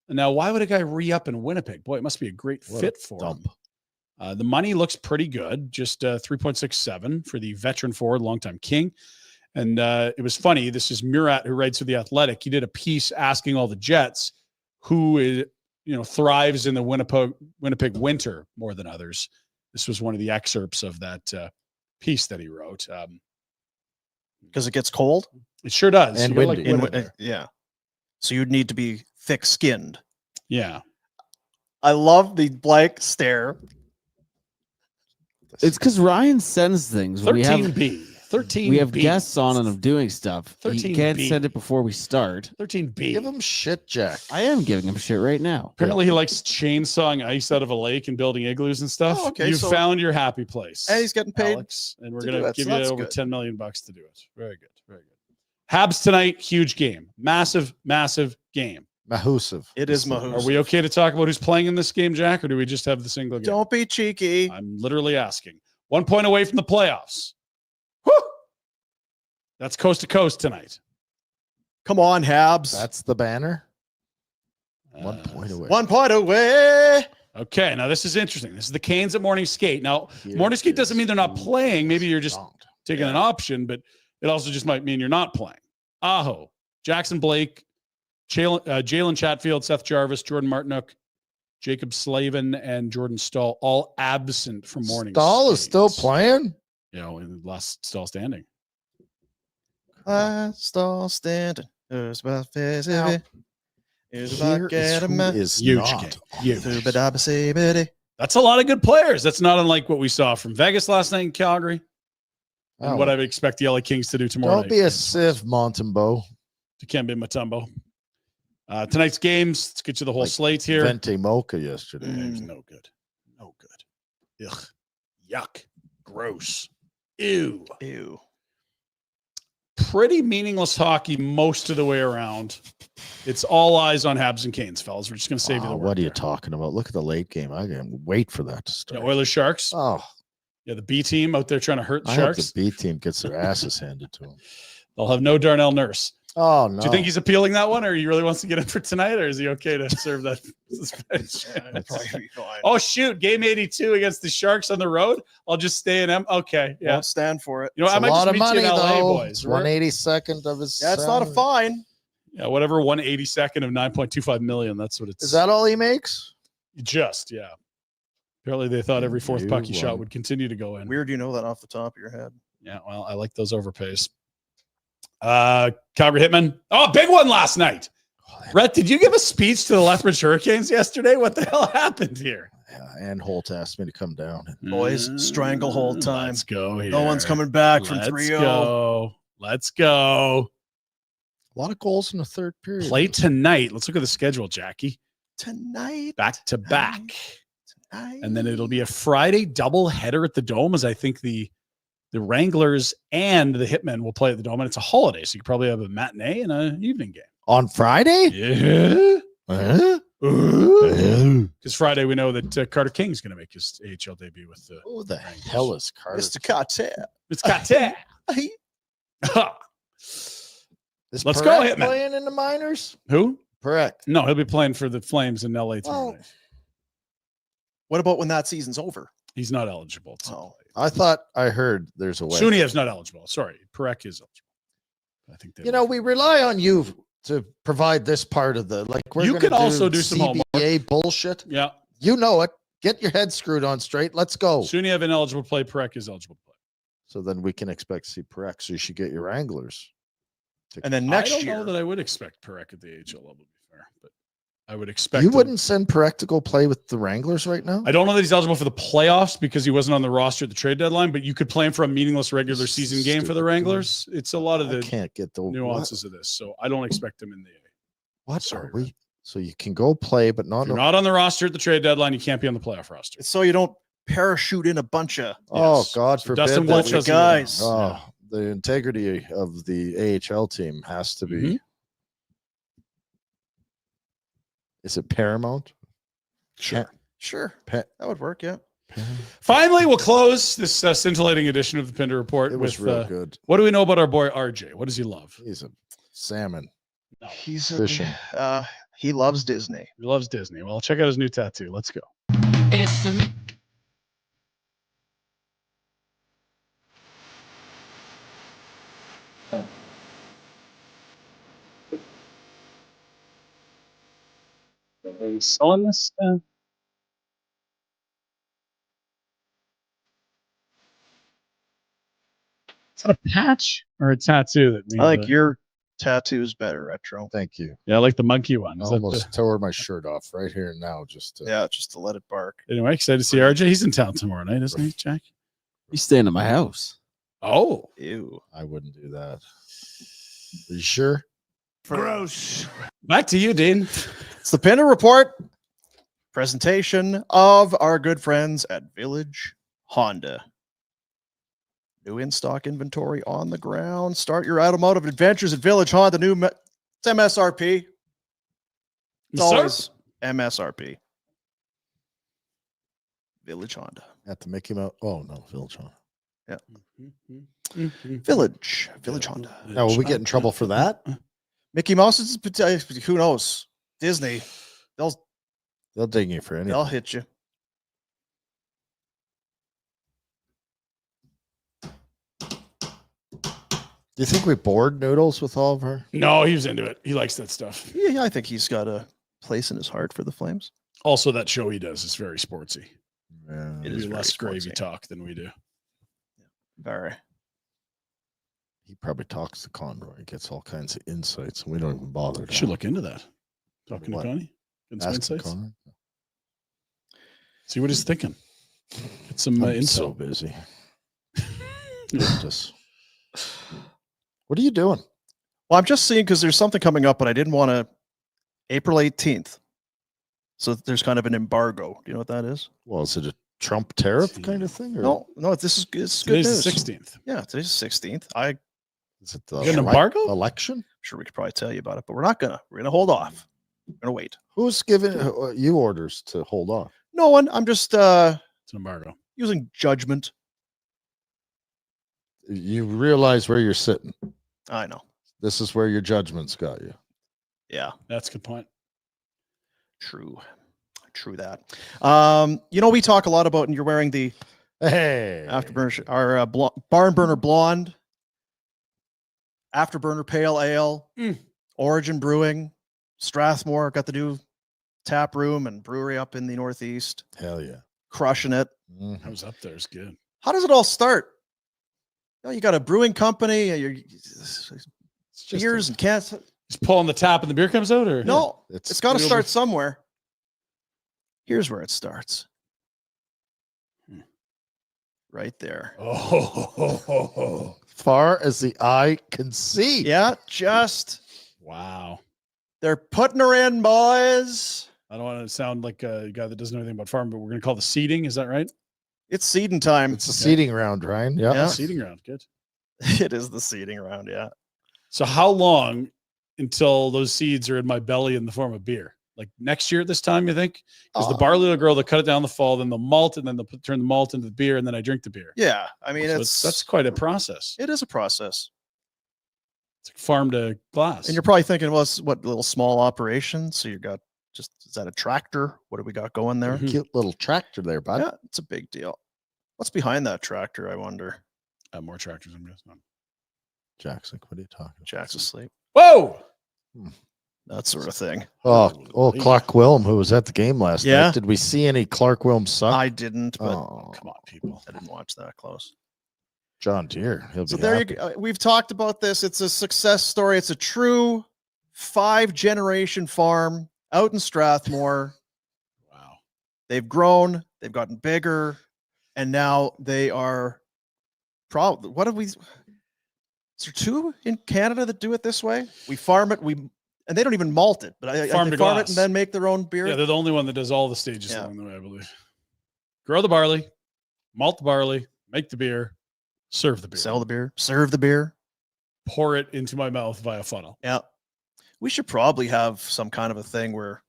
Now, why would a guy re-up in Winnipeg? Boy, it must be a great What a fit for dump. him. The money looks pretty good, just 3.67 for the veteran forward, longtime King. And it was funny. This is Murat, who writes for The Athletic. He did a piece asking all the Jets who thrives in the Winnipeg winter more than others. This was one of the excerpts of that piece that he wrote. Because it gets cold. It sure does. And You're windy. winter there. Yeah. So you'd need to be thick-skinned. Yeah. I love the blank stare. It's because Ryan sends things. We have 13B. 13B. we have guests on and I'm doing stuff. He 13B. can't send it before we start. 13B. Give him shit, Jack. I am giving him shit right now. Apparently, he likes chainsawing ice out of a lake and building igloos and stuff. Oh, okay, You so- found your happy place. And he's getting paid. Alex, and we're to going to do it, give so you that's over good. $10 million to do it. Very good. Very good. Habs tonight, huge game. Massive, massive game. Mahusiv. It is Are Mahomes. we okay to talk about who's playing in this game, Jack, or do we just have the single game? Don't be cheeky. I'm literally asking. 1 point away from the playoffs. Whew! That's coast to coast tonight. Come on, Habs. That's the banner. 1 Uh, point away. 1 point away. Okay, now this is interesting. This is the Canes at Morning Skate. Now, Here Morning Skate doesn't is mean they're not who playing. Maybe you're just stomped. taking an option, but it also just might mean you're not playing. Aho, Jackson Blake, Jalen Chatfield, Seth Jarvis, Jordan Martinook, Jacob Slavin, and Jordan Stahl all absent from Morning Stahl is still Skates. playing. In the last Stahl standing. Still standing. It's about face Now, it. It's Here about is getting who my is Huge not. game. Huge. Doobadabba-sibbity. That's a lot of good players. That's not unlike what we saw from Vegas last night in Calgary, and Oh, what I would expect the LA Kings to do tomorrow don't night. be a sieve, Montembeau. Dikembe Mutombo. Tonight's games, let's get you the whole Like slate here. Vente Mocha yesterday. It was no good. No good. Ugh. Yuck. Gross. Ew. Ew. Pretty meaningless hockey most of the way around. It's all eyes on Habs and Canes, fellas. We're just going to save you the Wow, work. what are you there. talking about? Look at the late game. I can't wait for that to Yeah, start. Oilers Sharks. Oh, Yeah, the B team out there trying to hurt the I hope Sharks. the B team gets their asses handed to them. They'll have no Darnell Nurse. Oh no! Do you think he's appealing that one, or he really wants to get in for tonight, or is he okay to serve that suspension? That'd probably be fine. Oh shoot, game 82 against the Sharks on the road. I'll just stay in M. Okay, yeah. Won't stand for it. You know, It's I a might lot just of meet money you in LA, though. boys. 1/82nd of his. Yeah, it's not a salary. fine. Yeah, whatever. 1/82nd of 9.25 million. That's what it's. Is that all he makes? Just yeah? Apparently, they thought every fourth You puck he shot won. would continue to go in. Weird you know that off the top of your head. Yeah, well, I like those overpays. Calgary Hitmen. Oh, big one last night. Rhett, did you give a speech to the Lethbridge Hurricanes yesterday? What the hell happened here? Yeah, and Holt asked me to come down. Boys, stranglehold time. Let's go here. No one's coming back from Let's 3-0. go. Let's go. A lot of goals in the third period. Play tonight. Let's look at the schedule, Jackie. Tonight. Back to back. Tonight. And then it'll be a Friday double header at the Dome, as I think the Wranglers and the Hitmen will play at the Dome. And it's a holiday, so you could probably have a matinee and an evening game. On Friday? Yeah. Huh? Because Friday we know that Carter King's going to make his AHL debut with the Who the hell is Carter? Mr. Carter. It's Carter. Is Let's go, Perret Hitman. playing in the minors? Who? Correct. No, he'll be playing for the Flames in LA tomorrow Oh. night. What about when that season's over? He's not eligible. To Oh. I thought I heard there's a way. Suniev's not eligible. Sorry, Perek is eligible. I think they. You know, we rely on you to provide this part of the we're You gonna can also do some CBA bullshit. Yeah. You know it. Get your head screwed on straight. Let's go. Soon you have ineligible play. Perek is eligible to play. So then we can expect to see Perek. So you should get your Wranglers. And then I next don't year, know that I would expect Perek at the AHL level, to be fair, but I would expect You him- wouldn't send Perek to go play with the Wranglers right now? I don't know that he's eligible for the playoffs because he wasn't on the roster at the trade deadline, but you could play him for a meaningless regular season game for the Wranglers. It's a lot of I the can't get the nuances of this, so I don't expect him in the A. What Sorry, are we? So you can go play, but not. If you're not on the roster at the trade deadline, you can't be on the playoff roster. so you don't parachute in a bunch of Oh Yes. God So forbid! Dustin that Wolf we- doesn't guys. Oh, the integrity of the AHL team has to be. Mhm. Is it paramount? Sure, Pa- that would work. Yeah. Finally, we'll close this scintillating edition of the Pinder Report It was with real good. what do we know about our boy RJ? What does he love? He's a salmon. He's Fishing. He loves Disney. He loves Disney. Well, check out his new tattoo. Let's go. Are they selling this? Is that a patch or a tattoo? That means I like your tattoos better, Retro. Thank you. Yeah, I like the monkey one. I Is that almost tore my shirt off right here and now. Just to, Yeah, just to let it bark. anyway, excited to see RJ. He's in town tomorrow night, isn't he, Jack? He's staying at my house. Oh, Ew. I wouldn't do that. Are you sure? Gross. back to you, Dean. It's the Pinder Report presentation of our good friends at Village Honda. New in-stock inventory on the ground. Start your automotive adventures at Village Honda. It's MSRP. It's Yes, sir. always MSRP. Village Honda. At the Mickey Mouse. Oh no, Village Honda. Village Honda. Now will we get in trouble for that? Mickey Mouse is who knows? Disney. They'll ding you for anything. They'll hit you. Do you think we bored Noodles with all of her? No, he was into it. He likes that stuff. Yeah, I think he's got a place in his heart for the Flames. Also, that show he does is very sportsy. Yeah. It We is do very less gravy sportsy. talk than we do. Very. He probably talks to Conroy. He gets all kinds of insights, and we don't even bother. to Should look into that. Talking What? to Connie. Get some ask insights. Conroy. See what he's thinking. Get some I'm so insight. busy. Just. What are you doing? Well, I'm just seeing because there's something coming up, but I didn't want to. April 18th. So there's kind of an embargo. Do you know what that is? Well, is it a Trump tariff kind of thing? Or No, this is it's good Today's news. the 16th. Yeah, today's the 16th. I'm is it the You got an embargo? election? sure we could probably tell you about it, but we're not gonna. We're gonna hold off. We're gonna wait. Who's giving you orders to hold off? No one. I'm just It's an embargo. using judgment. You realize where you're sitting. I know. This is where your judgment's got you. Yeah, That's a good point. true that. We talk a lot about, and you're wearing the Hey, Afterburner, our barn burner blonde, Afterburner pale ale, Origin Brewing, Strathmore got the new tap room and brewery up in the Northeast, hell yeah. crushing it. Mhm. I was up there. It's good. How does it all start? You got a brewing company, It's just beers and cans. He's pulling the tap and the beer comes out, or No, It's it's got to it'll start be- somewhere. Here's where it starts. Right there. Oh, far as the eye can see. Yeah, just wow. they're putting her in, boys. I don't want to sound like a guy that doesn't know anything about farming, but we're going to call the seeding. Is that right? It's seeding time. It's a seating round, Ryan. Yeah. Yeah. Seeding round. Good. It is the seeding round, yeah. So how long until those seeds are in my belly in the form of beer? Like next year at this time, you think? Because the barley will grow, they'll cut it down in the fall, then they'll malt, and then they'll turn the malt into the beer, and then I drink the beer. Yeah, I mean, So it's that's quite a process. it is a process. It's like farm to glass. And you're probably thinking, well, it's what little small operation? So you got is that a tractor? What do we got going there? Mhm. Cute little tractor there, bud. Yeah, it's a big deal. What's behind that tractor? I wonder. More tractors. I'm guessing. Jack's like, what are you talking about? Jack's asleep. Whoa! that sort of thing. Oh, Clark Willem, who was at the game last Yeah. night. Did we see any Clark Willem suck? I didn't, but Come on, people. I didn't watch that close. John Deere. He'll So be there happy. you go. We've talked about this. It's a success story. It's a true 5-generation farm out in Strathmore. Wow. They've grown, they've gotten bigger, and now they are probably, what have we, is there 2 in Canada that do it this way? We farm it, and they don't even malt it, but Farm they to farm glass. it and then make their own beer. Yeah, they're the only one that does all the stages Yeah. along the way, I believe. Grow the barley, malt the barley, make the beer, serve the beer, Sell the beer, serve the beer. pour it into my mouth via funnel. Yeah. We should probably have some kind of a thing where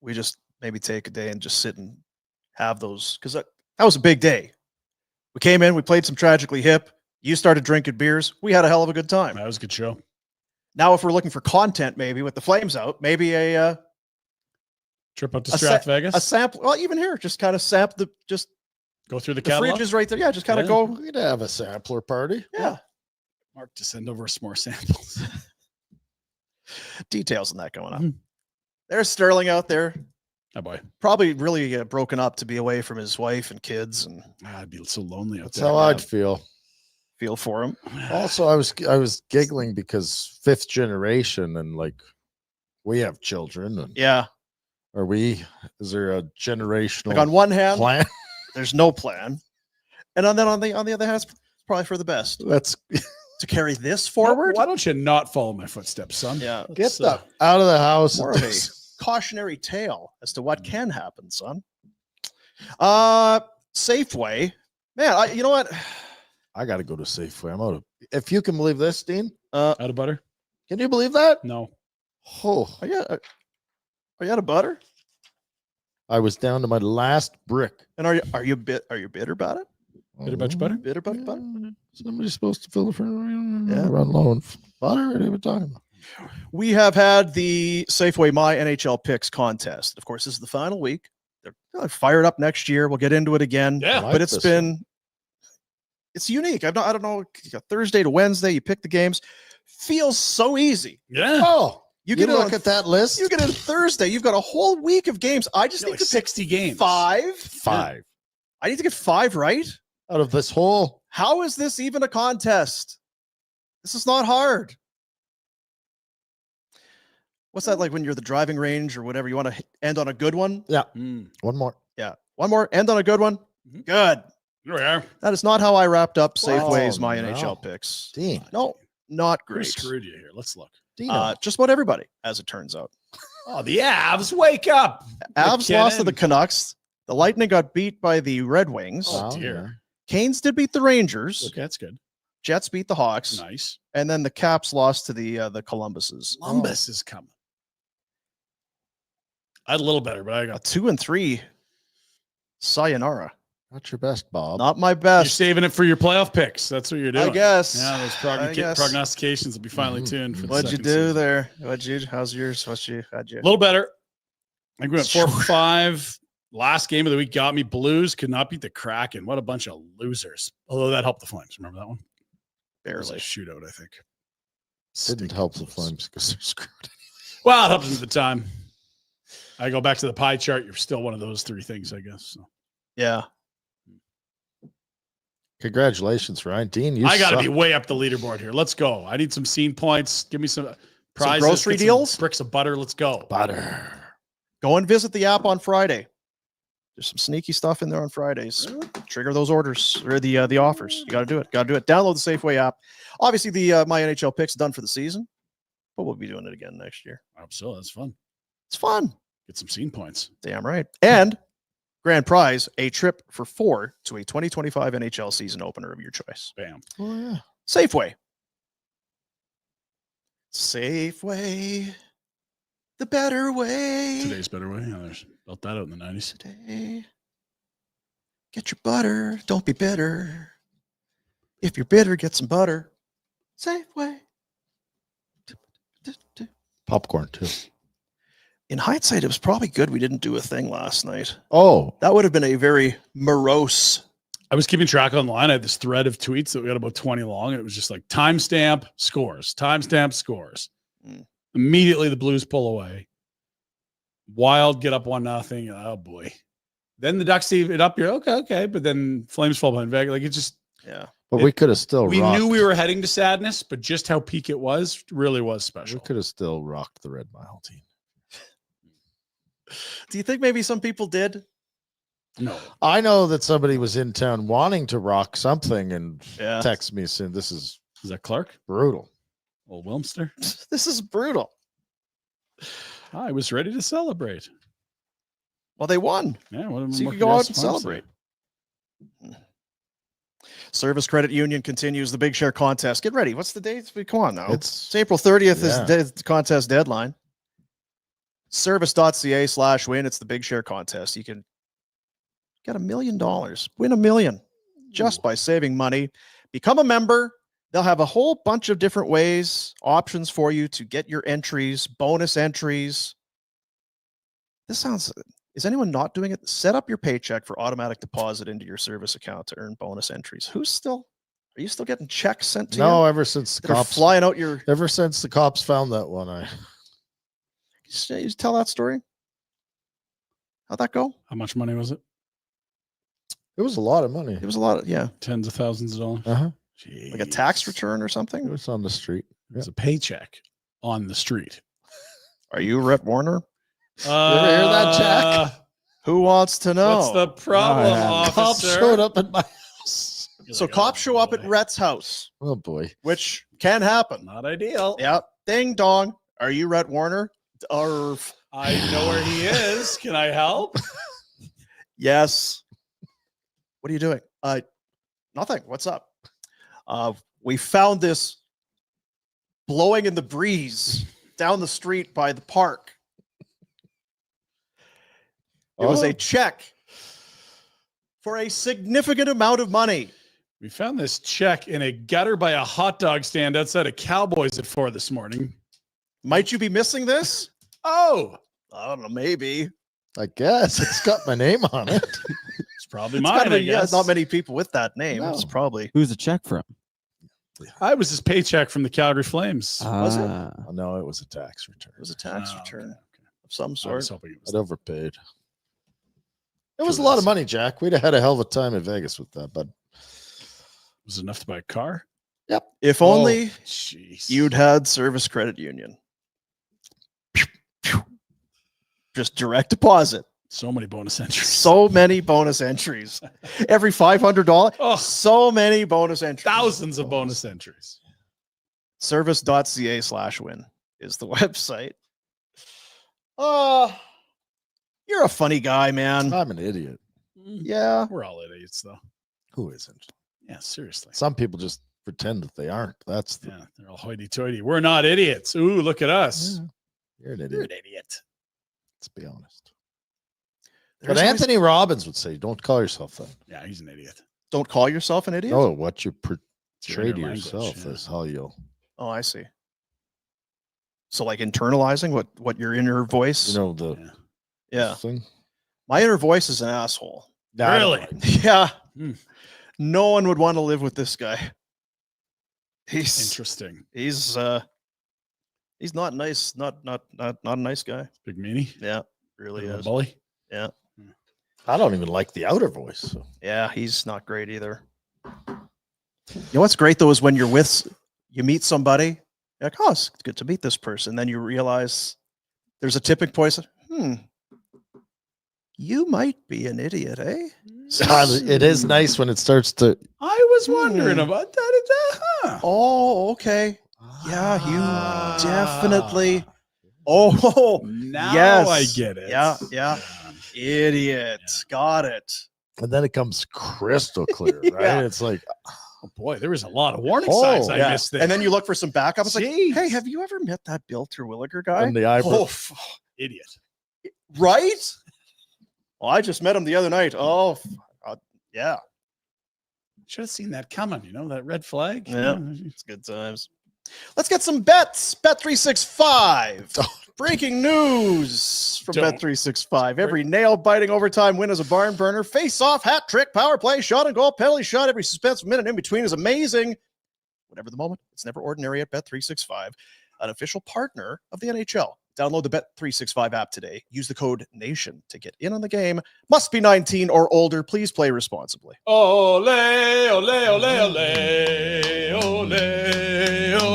we just maybe take a day and just sit and have those, because that was a big day. We came in, we played some Tragically Hip. You started drinking beers. We had a hell of a good time. That was a good show. Now, if we're looking for content, maybe with the Flames out, maybe a Trip up to A sa- Strath Vegas. sample. Well, even here, just kind of sap the Go through the the catalog. fridge is right there. Yeah, just kind of Yeah. go. We'd have a sampler party. Yeah, Mark to send over some more samples. details on that going on. Mhm. There's Sterling out there, Oh boy, probably really broken up to be away from his wife and kids, and I'd be so lonely out That's there. how I'd feel. feel for him. Also, I was giggling because 5th generation and like we have children. And Yeah, is there a generational like on one hand, plan? there's no plan, and then on the other hand, it's probably for the best Let's to carry this forward. Why don't you not follow my footsteps, son? Yeah, get Let's, that out of the house. more of a cautionary tale as to what can happen, son. Safeway, man. You know what? I got to go to Safeway. I'm out of. If you can believe this, Dean, out of butter? can you believe that? No. Oh, Are you out of butter? I was down to my last brick. And are you bitter about it? Bitter about your butter? Bitter about your butter? Somebody's supposed to fill the fridge. Yeah. Run low on butter. What are we talking about? We have had the Safeway My NHL Picks contest. Of course, this is the final week. They're fired up next year. We'll get into it again. Yeah. like But it's this been it's unique. I don't know. Thursday to Wednesday, you pick the games. Feels so easy. Yeah. Oh, You you get look on, at that list. you get in Thursday. You've got a whole week of games. I just need Like to pick 60 games. 5. 5 I need to get 5 right. out of this whole. How is this even a contest? This is not hard. What's that like when you're at the driving range or whatever? You want to end on a good one? Mm. One more. Yeah. One more. End on a good one. Mhm. Good. Here we are. That is not how I wrapped up Whoa, Safeway's My no. NHL picks. Dean. No, not Who great. screwed you here? Let's look. Dino. Just about everybody, as it turns out. Oh, the Avs, wake up. Avs Get lost to in. the Canucks. The Lightning got beat by the Red Wings. Oh, Wow, dear. Canes did beat the Rangers. Okay, that's good. Jets beat the Hawks. Nice. And then the Caps lost to the Columbuses. Columbus is coming. I had a little better, but I A got 2 and 3. Sayonara. Not your best, Bob. Not my you're best. saving it for your playoff picks. That's what you're doing. I guess. Yeah, those I guess. prognostications will be finally Mhm. tuned for the What'd you second do season. there? How's yours? How'd you? A little better. I think we went 4-5. Last game of the week got me. Blues could not beat the Kraken. What a bunch of losers. Although that helped the Flames. Remember that one? It was a Barely. shootout, I think. Didn't Stinking help the Blues. Flames because they're screwed. Well, it helped them at the time. I go back to the pie chart. You're still one of those 3 things, I guess. So. Yeah. Congratulations, Ryan. Dean, you I got to suck. be way up the leaderboard here. Let's go. I need some scene points. Give me some prizes. grocery get some deals? bricks of butter. Let's go. butter. Go and visit the app on Friday. There's some sneaky stuff in there on Fridays. Trigger those orders or the offers. You got to do it. Got to do it. Download the Safeway app. Obviously, the My NHL Picks done for the season, but we'll be doing it again next year. Absolutely. That's fun. It's fun. Get some scene points. Damn right. And grand prize, a trip for 4 to a 2025 NHL season opener of your choice. Bam. Oh, yeah. Safeway. Safeway. The better way. Today's better way. Yeah, there's built that out in the 90s. Today. Get your butter. Don't be bitter. If you're bitter, get some butter. Safeway. Popcorn, too. In hindsight, it was probably good we didn't do a thing last night. Oh, That would have been a very morose. I was keeping track online. I had this thread of tweets that we got about 20 long, and it was just like timestamp scores, timestamp scores. Mm. Immediately the Blues pull away. Wild get up 1-0. Oh boy. Then the Ducks even it up. You're okay. But then Flames fall behind Vegas. Like it just But we could have still we rocked. knew we were heading to sadness, but just how peak it was really was special. We could have still rocked the Red Mile team. Do you think maybe some people did? No. I know that somebody was in town wanting to rock something and Yeah. text me saying this is Is that Clark? brutal. Old Wilmster? This is brutal. I was ready to celebrate. Well, they won. Yeah, what So you more can could go you out ask and for, honestly? celebrate. Service Credit Union continues the Big Share contest. Get ready. What's the date? Come on now. It's April 30th is the contest deadline. Service.ca/win. It's the Big Share contest. You can get $1 million. Win $1 million just by saving money. Become a member. They'll have a whole bunch of different ways, options for you to get your entries, bonus entries. This sounds, is anyone not doing it? Set up your paycheck for automatic deposit into your service account to earn bonus entries. Are you still getting checks sent to you? No, ever since the That are cops flying out your, ever since the cops found that one, you tell that story? How'd that go? How much money was it? it was a lot of money. It was a lot of, yeah, Tens of thousands of dollars. Uh-huh. like a tax Jeez. return or It something. was on the street. It was a paycheck on the street. Are you Rhett Warner? ever hear that, Jack? Who wants to know? What's the problem, Cops officer? showed up at my house. You're So like, cops show up at boy. Rhett's house, Oh boy. which can happen. Not ideal. Yep. Ding dong. Are you Rhett Warner? Or I know where he is. Can I help? yes. What are you doing? Nothing. What's up? We found this blowing in the breeze down the street by the park. It was Oh. a check for a significant amount of money. We found this check in a gutter by a hot dog stand outside of Cowboys at 4 this morning. Might you be missing this? Oh, I don't know. Maybe. I guess it's got my name on it. it's probably It's mine, gotta I be- yeah, guess. not many people with that name. No. It's probably. Who's the check from? I was his paycheck from the Calgary Flames. Was it? Oh, no, it was a tax return. It was a tax Oh, return okay. of some I was sort. hoping it was I'd overpaid. It True was a lot of that. money, Jack. We'd have had a hell of a time in Vegas with that, but was it enough to buy a car. If only Jeez. you'd had Service Credit Union. Just direct deposit. so many bonus entries. So many bonus entries. Every $500. Oh. So many bonus entries. Thousands of bonus entries. Service.ca/win is the website. You're a funny guy, man. I'm an idiot. Yeah. We're all idiots, though. Who isn't? Yeah, seriously. Some people just pretend that they aren't. That's the Yeah, they're all hoity-toity. We're not idiots. Ooh, look at us. Yeah, you're an You're idiot. an idiot. Let's be honest. There's But always- Anthony Robbins would say, "Don't call yourself that." Yeah, he's an idiot. Don't call yourself an idiot. No, what you portray your to language, yourself yeah. is how you'll. Oh, I see. So like internalizing what your inner voice. You know the Yeah. Yeah. thing. My inner voice is an asshole. Really? Yeah. Hmm. No one would want to live with this guy. He's Interesting. he's not nice. Not a nice guy. Big meanie. Yeah, really Bit of a is. bully. Yeah. I don't even like the outer voice. So. Yeah, he's not great either. You know what's great though is when you meet somebody, you're like, oh, it's good to meet this person. Then you realize there's a tipping point. You might be an idiot, eh? It is nice when it starts to. I was wondering about that. Huh? Oh, okay. Yeah, you Ah. definitely. Oh, Now yes. I get it. Yeah. Idiot. Got it. And then it comes crystal clear, right? Yeah. It's like, Oh boy, there was a lot of warning Oh, signs I Yeah. missed there. And then you look for some backup. It's like, Jeez. hey, have you ever met that Bill Terwilliger guy? and the eyebrow. Oh, Idiot. right? Well, I just met him the other night. Oh, yeah. Should have seen that coming. You know that red flag. Yeah. It's good times. Let's get some bets. Bet365. Breaking news from Don't. Bet365. Every nail-biting overtime win is a barn burner. Face-off, hat trick, power play, shot and goal, penalty shot. Every suspense minute in between is amazing Whatever the moment, it's never ordinary at Bet365, an official partner of the NHL. Download the Bet365 app today. Use the code NATION to get in on the game. Must be 19 or older. Please play responsibly. Ole, ole, ole, ole, ole,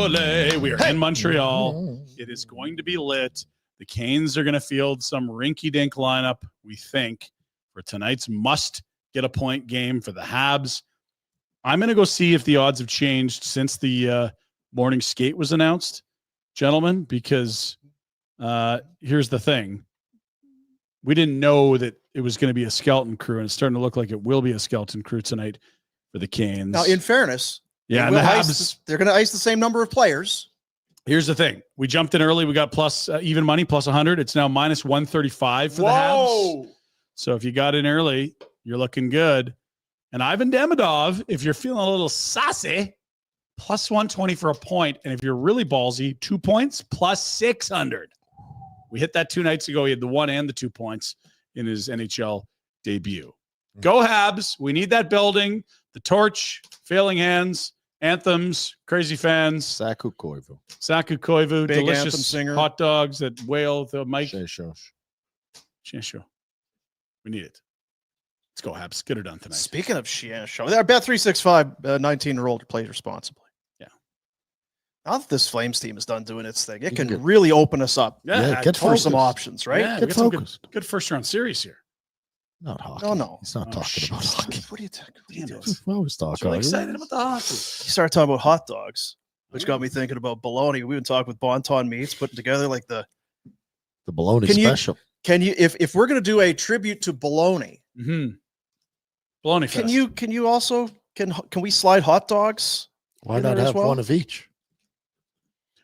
ole. We are in Montreal. It is going to be lit. The Canes are going to field some rinky-dink lineup, we think, for tonight's must-get-a-point game for the Habs. I'm going to go see if the odds have changed since the morning skate was announced, gentlemen, because here's the thing. We didn't know that it was going to be a skeleton crew, and it's starting to look like it will be a skeleton crew tonight for the Canes. Now, in fairness, yeah, and the Habs, they're going to ice the same number of players. Here's the thing. We jumped in early. We got plus even money, plus 100. It's now minus 135 for the Habs. So if you got in early, you're looking good. And Ivan Demidov, if you're feeling a little saucy, plus 120 for a point. And if you're really ballsy, 2 points, plus 600. We hit that 2 nights ago. He had the 1 and the 2 points in his NHL debut. Go Habs. We need that building. The torch, failing hands, anthems, crazy fans. Saku Koivu. Saku Koivu, Big anthem delicious singer. hot dogs that wail the mic. Sheshosh. We need it. Let's go, Habs. Get her done tonight. Speaking of show, our Bet365 19 or older plays responsibly. Yeah. Now that this Flames team is done doing its thing, it You can can get- really open us up Yeah, get for some focused. options, right? Yeah, we Get got some focused. good first round series here. Not hockey. No. He's not Oh, talking about shit. hockey. What are you talking Damn about? it. We always talk I'm hockey. excited about the hockey. You started talking about hot dogs, which got me thinking about bologna. We've been talking with Bonton Meats, putting together like the. The bologna Can you- special. Can you, if we're going to do a tribute to bologna, Mm-hmm. Bologna fest. can you also can we slide hot dogs? Why in not there as have well? one of each?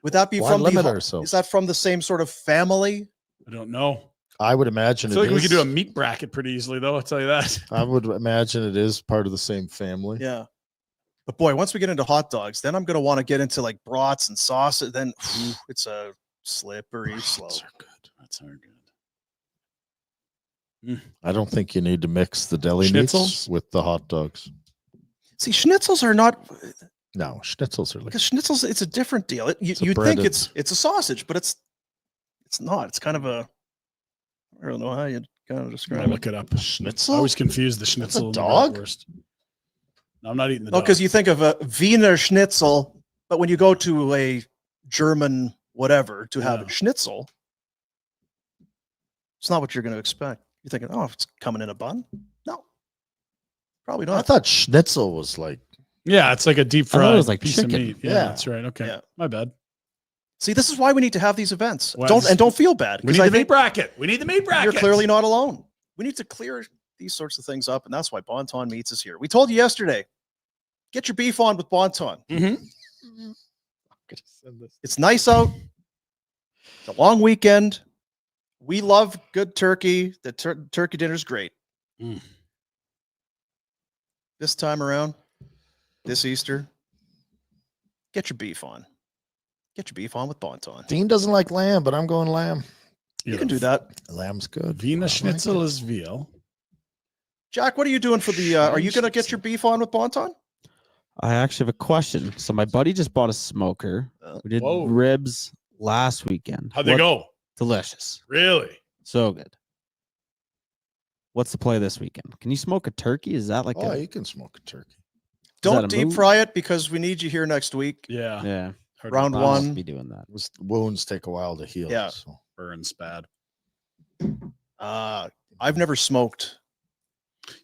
Would that be Why from limit the? ourselves? Is that from the same sort of family? I don't know. I would I imagine feel it like we is. could do a meat bracket pretty easily, though. I'll tell you that. I would imagine it is part of the same family. Yeah. But boy, once we get into hot dogs, then I'm going to want to get into like brats and sauces. Then it's a slippery slope. That's good. That's our good. I don't think you need to mix the deli Schnitzel? meats with the hot dogs. See, schnitzels are not No, schnitzels are like because schnitzels. It's a different deal. a You'd think breaded- it's a sausage, but it's not. It's kind of a. I don't know how you kind of I'm describe gonna it. look it up. schnitzel. I always confuse the schnitzel and the dog? bratwurst. No, I'm not eating the No, dog. because you think of a Wiener Schnitzel, but when you go to a German whatever to have Yeah. a Schnitzel, it's not what you're going to expect. You're thinking, oh, it's coming in a bun. No, probably I not. thought schnitzel was like Yeah, it's like a deep I thought it fried was like piece chicken. of meat. Yeah, Yeah. that's right. Okay, Yeah. my bad. See, this is why we need to have these events. Well, Don't feel bad. We 'cause need I the meat think bracket. We need the meat bracket. you're clearly not alone. We need to clear these sorts of things up, and that's why Bonton Meats is here. We told you yesterday, get your beef on with Bonton. Mm-hmm. It's nice out. It's a long weekend. We love good turkey. The turkey dinner's great. Mm. This time around, this Easter, get your beef on. Get your beef on with Bonton. Dean doesn't like lamb, but I'm going lamb. You can do that. Lamb's good. I Wiener like Schnitzel it. is veal. Jack, what are you doing for the are you going to get your beef on with Bonton? I actually have a question. So my buddy just bought a smoker. We did Whoa. ribs last weekend. How'd they go? Delicious. Really? So good. What's the play this weekend? Can you smoke a turkey? Is that like Oh, a you can smoke a turkey. Don't a deep move? fry it because we need you here next week. Yeah. yeah? Hard Round to I won't one. be doing that. Wounds take a while to heal. Yeah. So. burns bad. I've never smoked.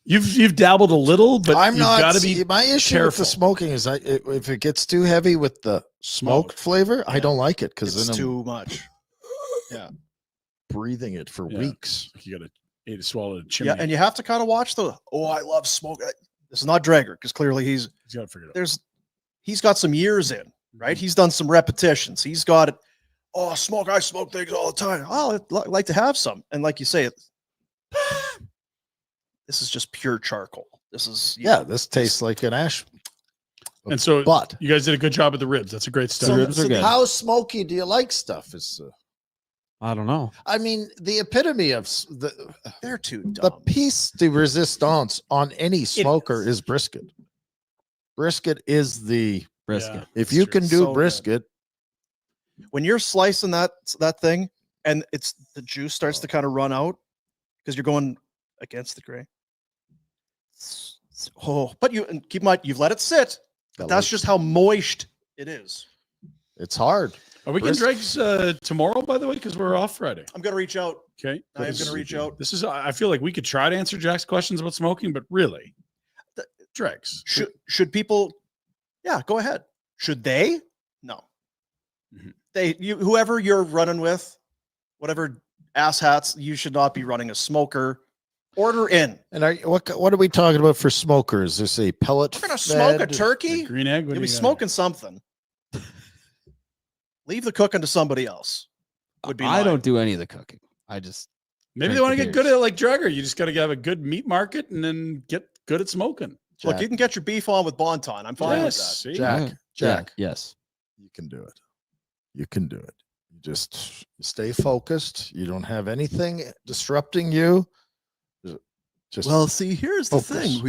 You've dabbled a little, but I'm you've not. got to be see, my issue with careful. the smoking is if it gets too heavy with the smoked flavor, I Yeah. don't like it because It's then I'm too much. breathing it for Yeah. weeks. You got to swallow the chimney. Yeah, and you have to kind of watch the. Oh, I love smoke. This is not Drager because clearly He's got to figure it out. he's got some years in, right? He's done some repetitions. He's got it. Oh, I smoke things all the time. Oh, I'd like to have some. And like you say, this is just pure charcoal. This is Yeah, this tastes like an ash. And so But you guys did a good job at the ribs. That's a great start. ribs are good. how smoky do you like stuff? Is I don't know. I mean, the epitome of they're too the dumb. piece de resistance on any smoker is brisket. Brisket is the Brisket. If you can do So good. brisket, When you're slicing that thing and it's the juice starts to kind of run out because you're going against the grain. Oh, but and keep in mind you've let it sit. But that's just how moist it is. it's hard. Are we getting dregs tomorrow, by the way? Because we're off Friday. I'm gonna reach out. Okay. I am gonna reach out. This is, I feel like we could try to answer Jack's questions about smoking, but really, dregs. Should people? Yeah, go ahead. Should they? No. Mhm. Whoever you're running with, whatever asshats, you should not be running a smoker. Order in. And what are we talking about for smokers? There's a pellet. We're gonna smoke a fed- turkey. The green egg. What You'll do be you got? smoking something. Leave the cooking to somebody else. Would be I mine. don't do any of the cooking. I just Maybe drink they want to the get good beers. at it like Dragger. You just got to have a good meat market and then get good at smoking. Look, Jack, you can get your beef on with Bonton. I'm fine with that. See? Jack, Jack, Yes. you can do it. You can do it. You just stay focused. You don't have anything disrupting you. Just see, here's focus.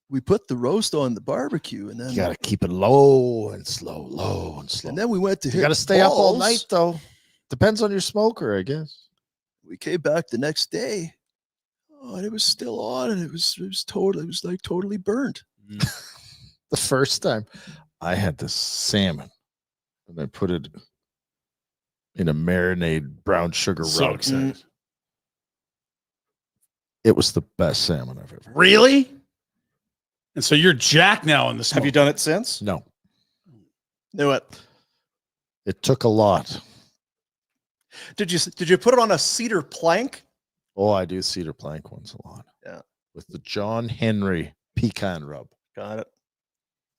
We put the roast on the barbecue, and then you got to keep it low and slow, low and slow. we went to You got to stay up all night though. Depends on your smoker, I guess. We came back the next day. Oh, and it was still on, and it was totally burnt. The first time I had this salmon and I put it in a marinade brown sugar So rub. excited. It was the best salmon I've ever. Really? And so you're Jack now in the smoke. Have you done it since? No, Knew it. it took a lot. Did you put it on a cedar plank? Oh, I do cedar plank ones a lot. Yeah. With the John Henry pecan rub. Got it.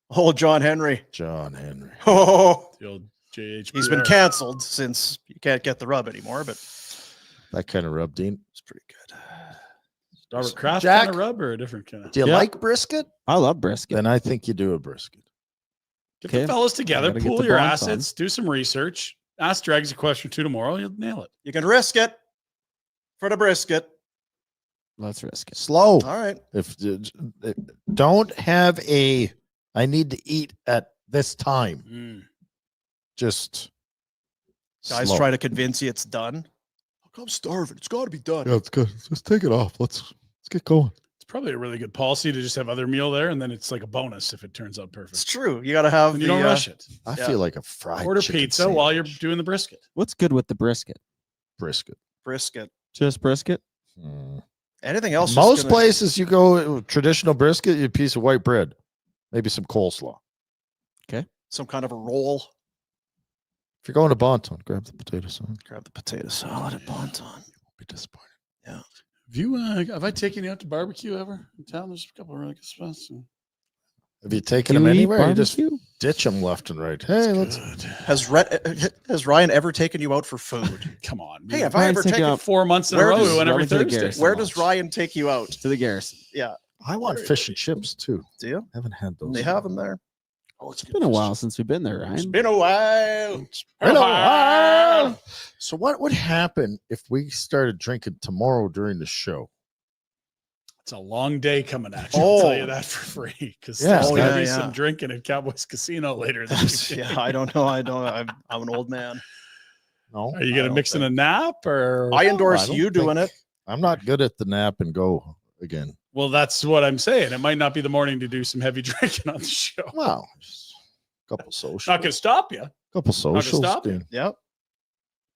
Oh, John Henry. John Henry. Oh, The old JH. he's been canceled since you can't get the rub anymore, but That kind of rub, Dean. it's pretty good. Robert Kraft Jack? kind of rub or a different kind of? Do you Yeah. like brisket? I love brisket. Then I think you do a brisket. Get Okay. the fellas together, Gotta get pool the your bonds on. assets, do some research, ask Dregs a question or two tomorrow. You'll nail it. You can risk it for the brisket. Let's risk it. Slow. All right. If don't have a I need to eat at this time. Just Guys slow. try to convince you it's done. I'm starving. It's got to be done. Yeah, it's good. Just take it off. Let's get going. It's probably a really good policy to just have other meal there, and then it's like a bonus if it turns out It's perfect. true. You got to have And the you don't rush it. I Yeah. feel like a fried Order chicken pizza while you're sandwich. doing the brisket. What's good with the brisket? Brisket. brisket. Just brisket? Anything else? Most places you go traditional brisket, you piece of white bread, maybe some coleslaw. some kind of a roll. If you're going to Bonton, grab the potato salad. Grab the potato salad at Bonton. Won't be disappointed. Have I taken you out to barbecue ever in town? There's a couple of really good spots. Have you taken Do them you eat anywhere? You just barbecue? ditch them left and right. Hey, let's. Good. Has Ryan ever taken you out for food? Come on. Hey, have man. I Ryan's ever taking taken? out 4 months in a Where row, does- we went every Ryan take Thursday. Garrison? Where lunch. does Ryan take you out? To the Garrison. Yeah. I want fish and chips too. Do you? Haven't had those. They have them there. Oh, it's It's been a while since we've been there, It's Ryan. been a while. Been a while. So what would happen if we started drinking tomorrow during the show? It's a long day coming at you. I'll tell you Oh. that for free because Yeah. there's Oh, going to yeah, be yeah. some drinking at Cowboys Casino later this weekend. Yeah, I don't know. I'm an old man. No. Are you I going to don't mix in think- a nap or? I endorse don't you doing think- it. I'm not good at the nap and go again. Well, that's what I'm saying. It might not be the morning to do some heavy drinking on the show. Wow. Just a couple socials. Not going to stop you. Couple socials. stop you. Dean. Yep.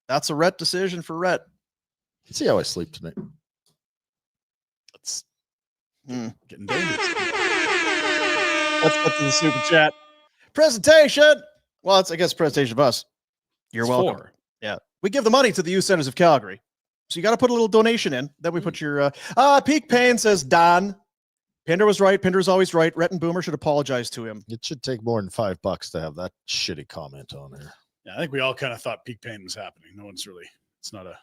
That's a Rhett decision for Rhett. See how I sleep tonight. It's Hmm. getting dangerous. Let's get to the super chat. Presentation. Well, it's, I guess, presentation of us. You're It's welcome. 4. Yeah. We give the money to the youth centers of Calgary. So you got to put a little donation in. Then we put your, Peak Pain says, Don. Pinder was right. Pinder's always right. Rhett and Boomer should apologize to him. It should take more than $5 to have that shitty comment on there. Yeah, I think we all kind of thought peak pain was happening. No one's really, it's not a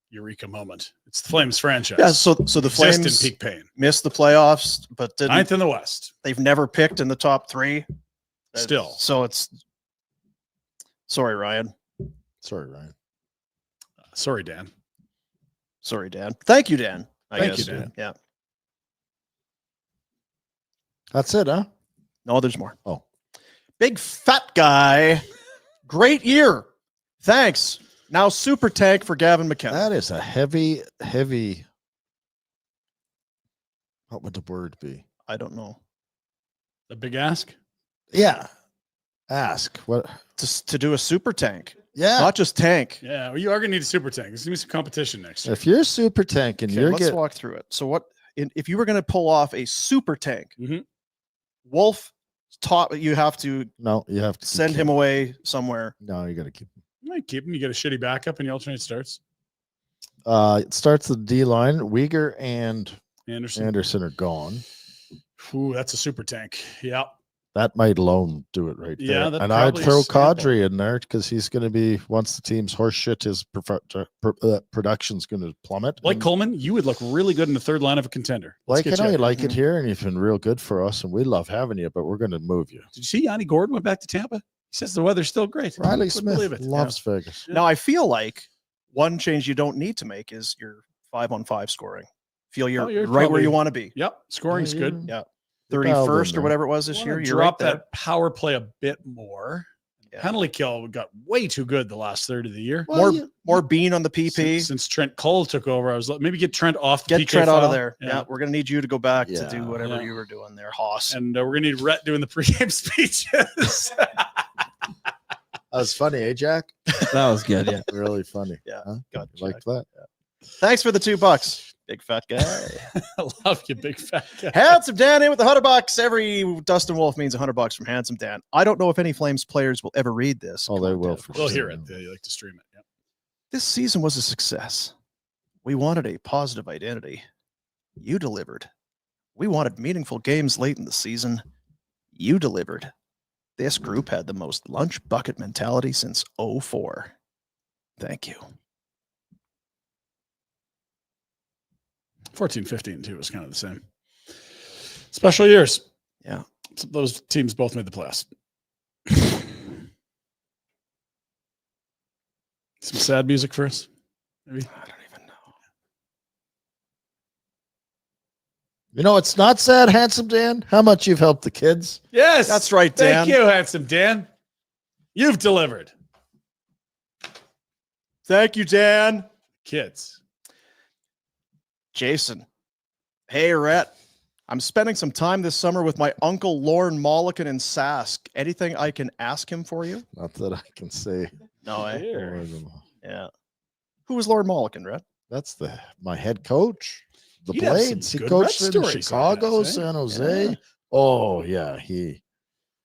eureka moment. It's the Flames franchise. Yeah. So the Just Flames in peak pain. missed the playoffs, but didn't, 9th in the West. they've never picked in the top 3. Still. So it's, sorry, Ryan. Sorry, Ryan. Sorry, Dan. Sorry, Dan. Thank you, Dan. Thank you, Dan. Yeah. That's it, huh? No, there's more. Oh. Big fat guy. Great year. Thanks. Now super tank for Gavin McKenna. That is a heavy. What would the word be? I don't know. The big ask. Yeah. Ask what? To do a super tank, Yeah. not just tank. Yeah, well, you are gonna need a super tank. There's gonna be some competition next year. If you're super tank and Okay, you're let's getting, walk through it. So what if you were going to pull off a super tank? Mhm. Wolf taught you have to no, you have to send him away somewhere. No, you got to keep him. You might keep him. You get a shitty backup and you alternate starts. It starts the D line. Uyghur and Anderson. are gone. Ooh, that's a super tank. Yeah. That might alone do it right Yeah, there. that And I'd probably throw sample. Kadri in there because he's going to be, once the team's horse shit, his production's going to plummet. Like And Coleman, you would look really good in the third line of a contender. Let's I get know you you out. like it here, and you've been real good for us, and we love having you, but we're going to move you. Did you see Yanni Gordon went back to Tampa? He says the weather's still great. Riley Couldn't believe Smith it. loves Vegas. Yeah. Now I feel like one change you don't need to make is your 5-on-5 scoring. Feel you're, you're right where probably- you want to be. Yep, scoring's Yeah, good. Yeah. You're dialed in 31st or there. whatever it was this Wanna year. You're drop right there. that power play a bit more. Yeah. Penalty kill got way too good the last third of the year. More Bean on the PP. Since Trent Cole took over, I was like, maybe get Trent off the Get PK Trent out of file. there. Yeah. We're going to need you to go back to Yeah. do whatever Yeah. you were doing there, Hoss. And we're gonna need Rhett doing the pregame speeches. That was funny, eh, Jack? That was good. Yeah. Really funny. Yeah. Huh? Got You like that? Thanks for the $2. Big fat guy. I love you, big fat guy. Handsome Dan in with the $100. Every Dustin Wolf means $100 from Handsome Dan. I don't know if any Flames players will ever read this. Oh, they will. content. For We'll sure. hear it. Yeah, you like to stream it. Yep. This season was a success. We wanted a positive identity. You delivered. We wanted meaningful games late in the season. You delivered. This group had the most lunch bucket mentality since '04. Thank you. 14-15 too was kind of the same. Special years. Yeah. So those teams both made the playoffs. Some sad music for us. Maybe. I don't even know. You know, it's not sad, Handsome Dan, how much you've helped the kids. Yes, That's right, Dan. Thank you, handsome Dan. You've delivered, Thank you, Dan. kids. Jason. Hey, Rhett. I'm spending some time this summer with my uncle Lorne Mollican in Sask. Anything I can ask him for you? Not that I can say. No, eh? Here. Yeah. Who was Lorne Mollican, Rhett? That's my head coach. The You'd have some Blades. He good coached Red in stories on Chicago, that, eh? San Jose. Yeah. Oh, yeah. He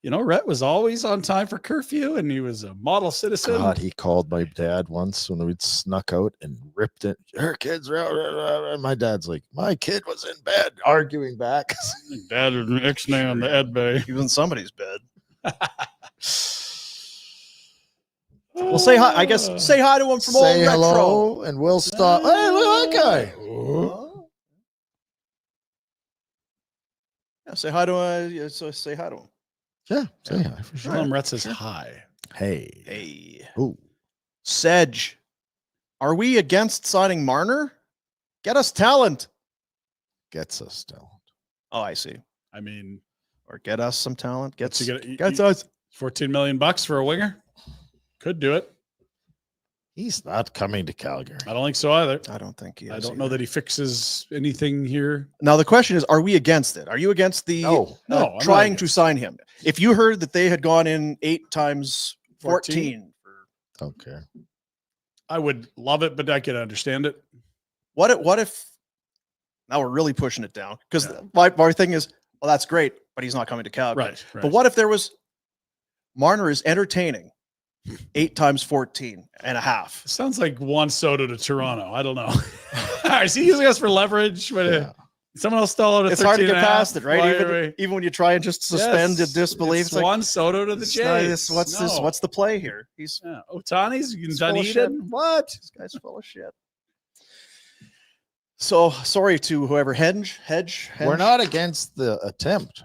You know, Rhett was always on time for curfew, and he was a model citizen. God, he called my dad once when we'd snuck out and ripped it. Her kids were out. And my dad's like, my kid was in bed arguing back. Dad was an X-nay on the Ed Bay. He was in somebody's bed. Well, say hi. I guess say hi to him from Say old Retro. hello and we'll stop. Hey, look at that guy. Yeah, say hi to so say hi to him. Yeah, say hi for Tell sure. him Rhett says hi. Hey. Hey. Ooh. Sedge. Are we against signing Marner? Get us talent. Gets us talent. Oh, I see. I mean, Or get us some talent. What's he gonna- Gets us. $14 million for a winger. Could do it. He's not coming to Calgary. I don't think so either. I don't think he is. I don't know either. that he fixes anything here. Now the question is, are we against it? Are you against the No. No, I'm not trying against to it. sign him? If you heard that they had gone in 8 times 14 for Okay. I would love it, but I could understand it. what if now we're really pushing it down? Because Yeah. my thing is, well, that's great, but he's not coming to Calgary. Right. But what if there was Marner is entertaining 8 times 14 and a half? It sounds like Juan Soto to Toronto. I don't know. Is he using us for leverage? But Yeah. someone else stall out a It's hard to 13 get and a half? past it, right? Why Even, are we- even when you try and just suspend Yes, the disbelief, it's it's like, Juan Soto to the it's not- Jays. what's this? No. What's the play here? He's Yeah. Otani's He's full of Dunedin? What? this guy's full of shit. So sorry to whoever hedge. We're not against the attempt.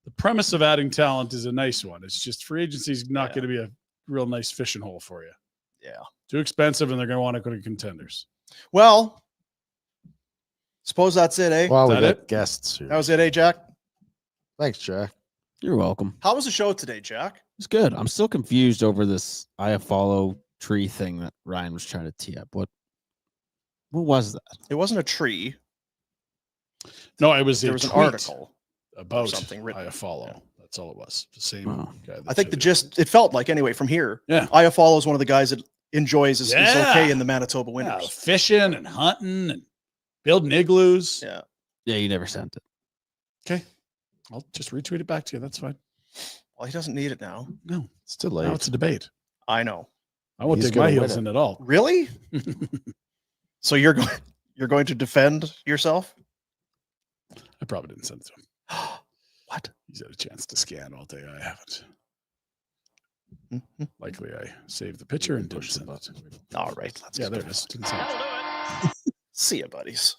The premise of adding talent is a nice one. It's just free agency is not Yeah. going to be a real nice fishing hole for you. Yeah. Too expensive, and they're going to want to go to contenders. Well, suppose that's it, eh? Well, we that got it? guests here. That was it, eh, Jack? Thanks, Jack. You're welcome. How was the show today, Jack? It's good. I'm still confused over this I follow tree thing that Ryan was trying to tee up. What was that? It wasn't a tree. No, it was There a was an tweet article. about something written. I follow. Yeah. That's all it was. The same Oh. guy. I think it felt like anyway from here. Yeah. Iafallo is one of the guys that enjoys is okay Yeah. in the Manitoba Yeah, winters. fishing and hunting and building igloos. Yeah. Yeah, you never sent it. Okay. I'll just retweet it back to you. That's fine. Well, he doesn't need it now. No, It's too late. now it's a debate. I know. I won't He's dig my gonna win heels it. in at all. Really? So you're going to defend yourself? I probably didn't send it to him. What? He's had a chance to scan all day. I haven't. Mhm. Likely I saved the picture and didn't send it. All right. Let's Yeah, just there do it is. this. Didn't send it. See ya, buddies.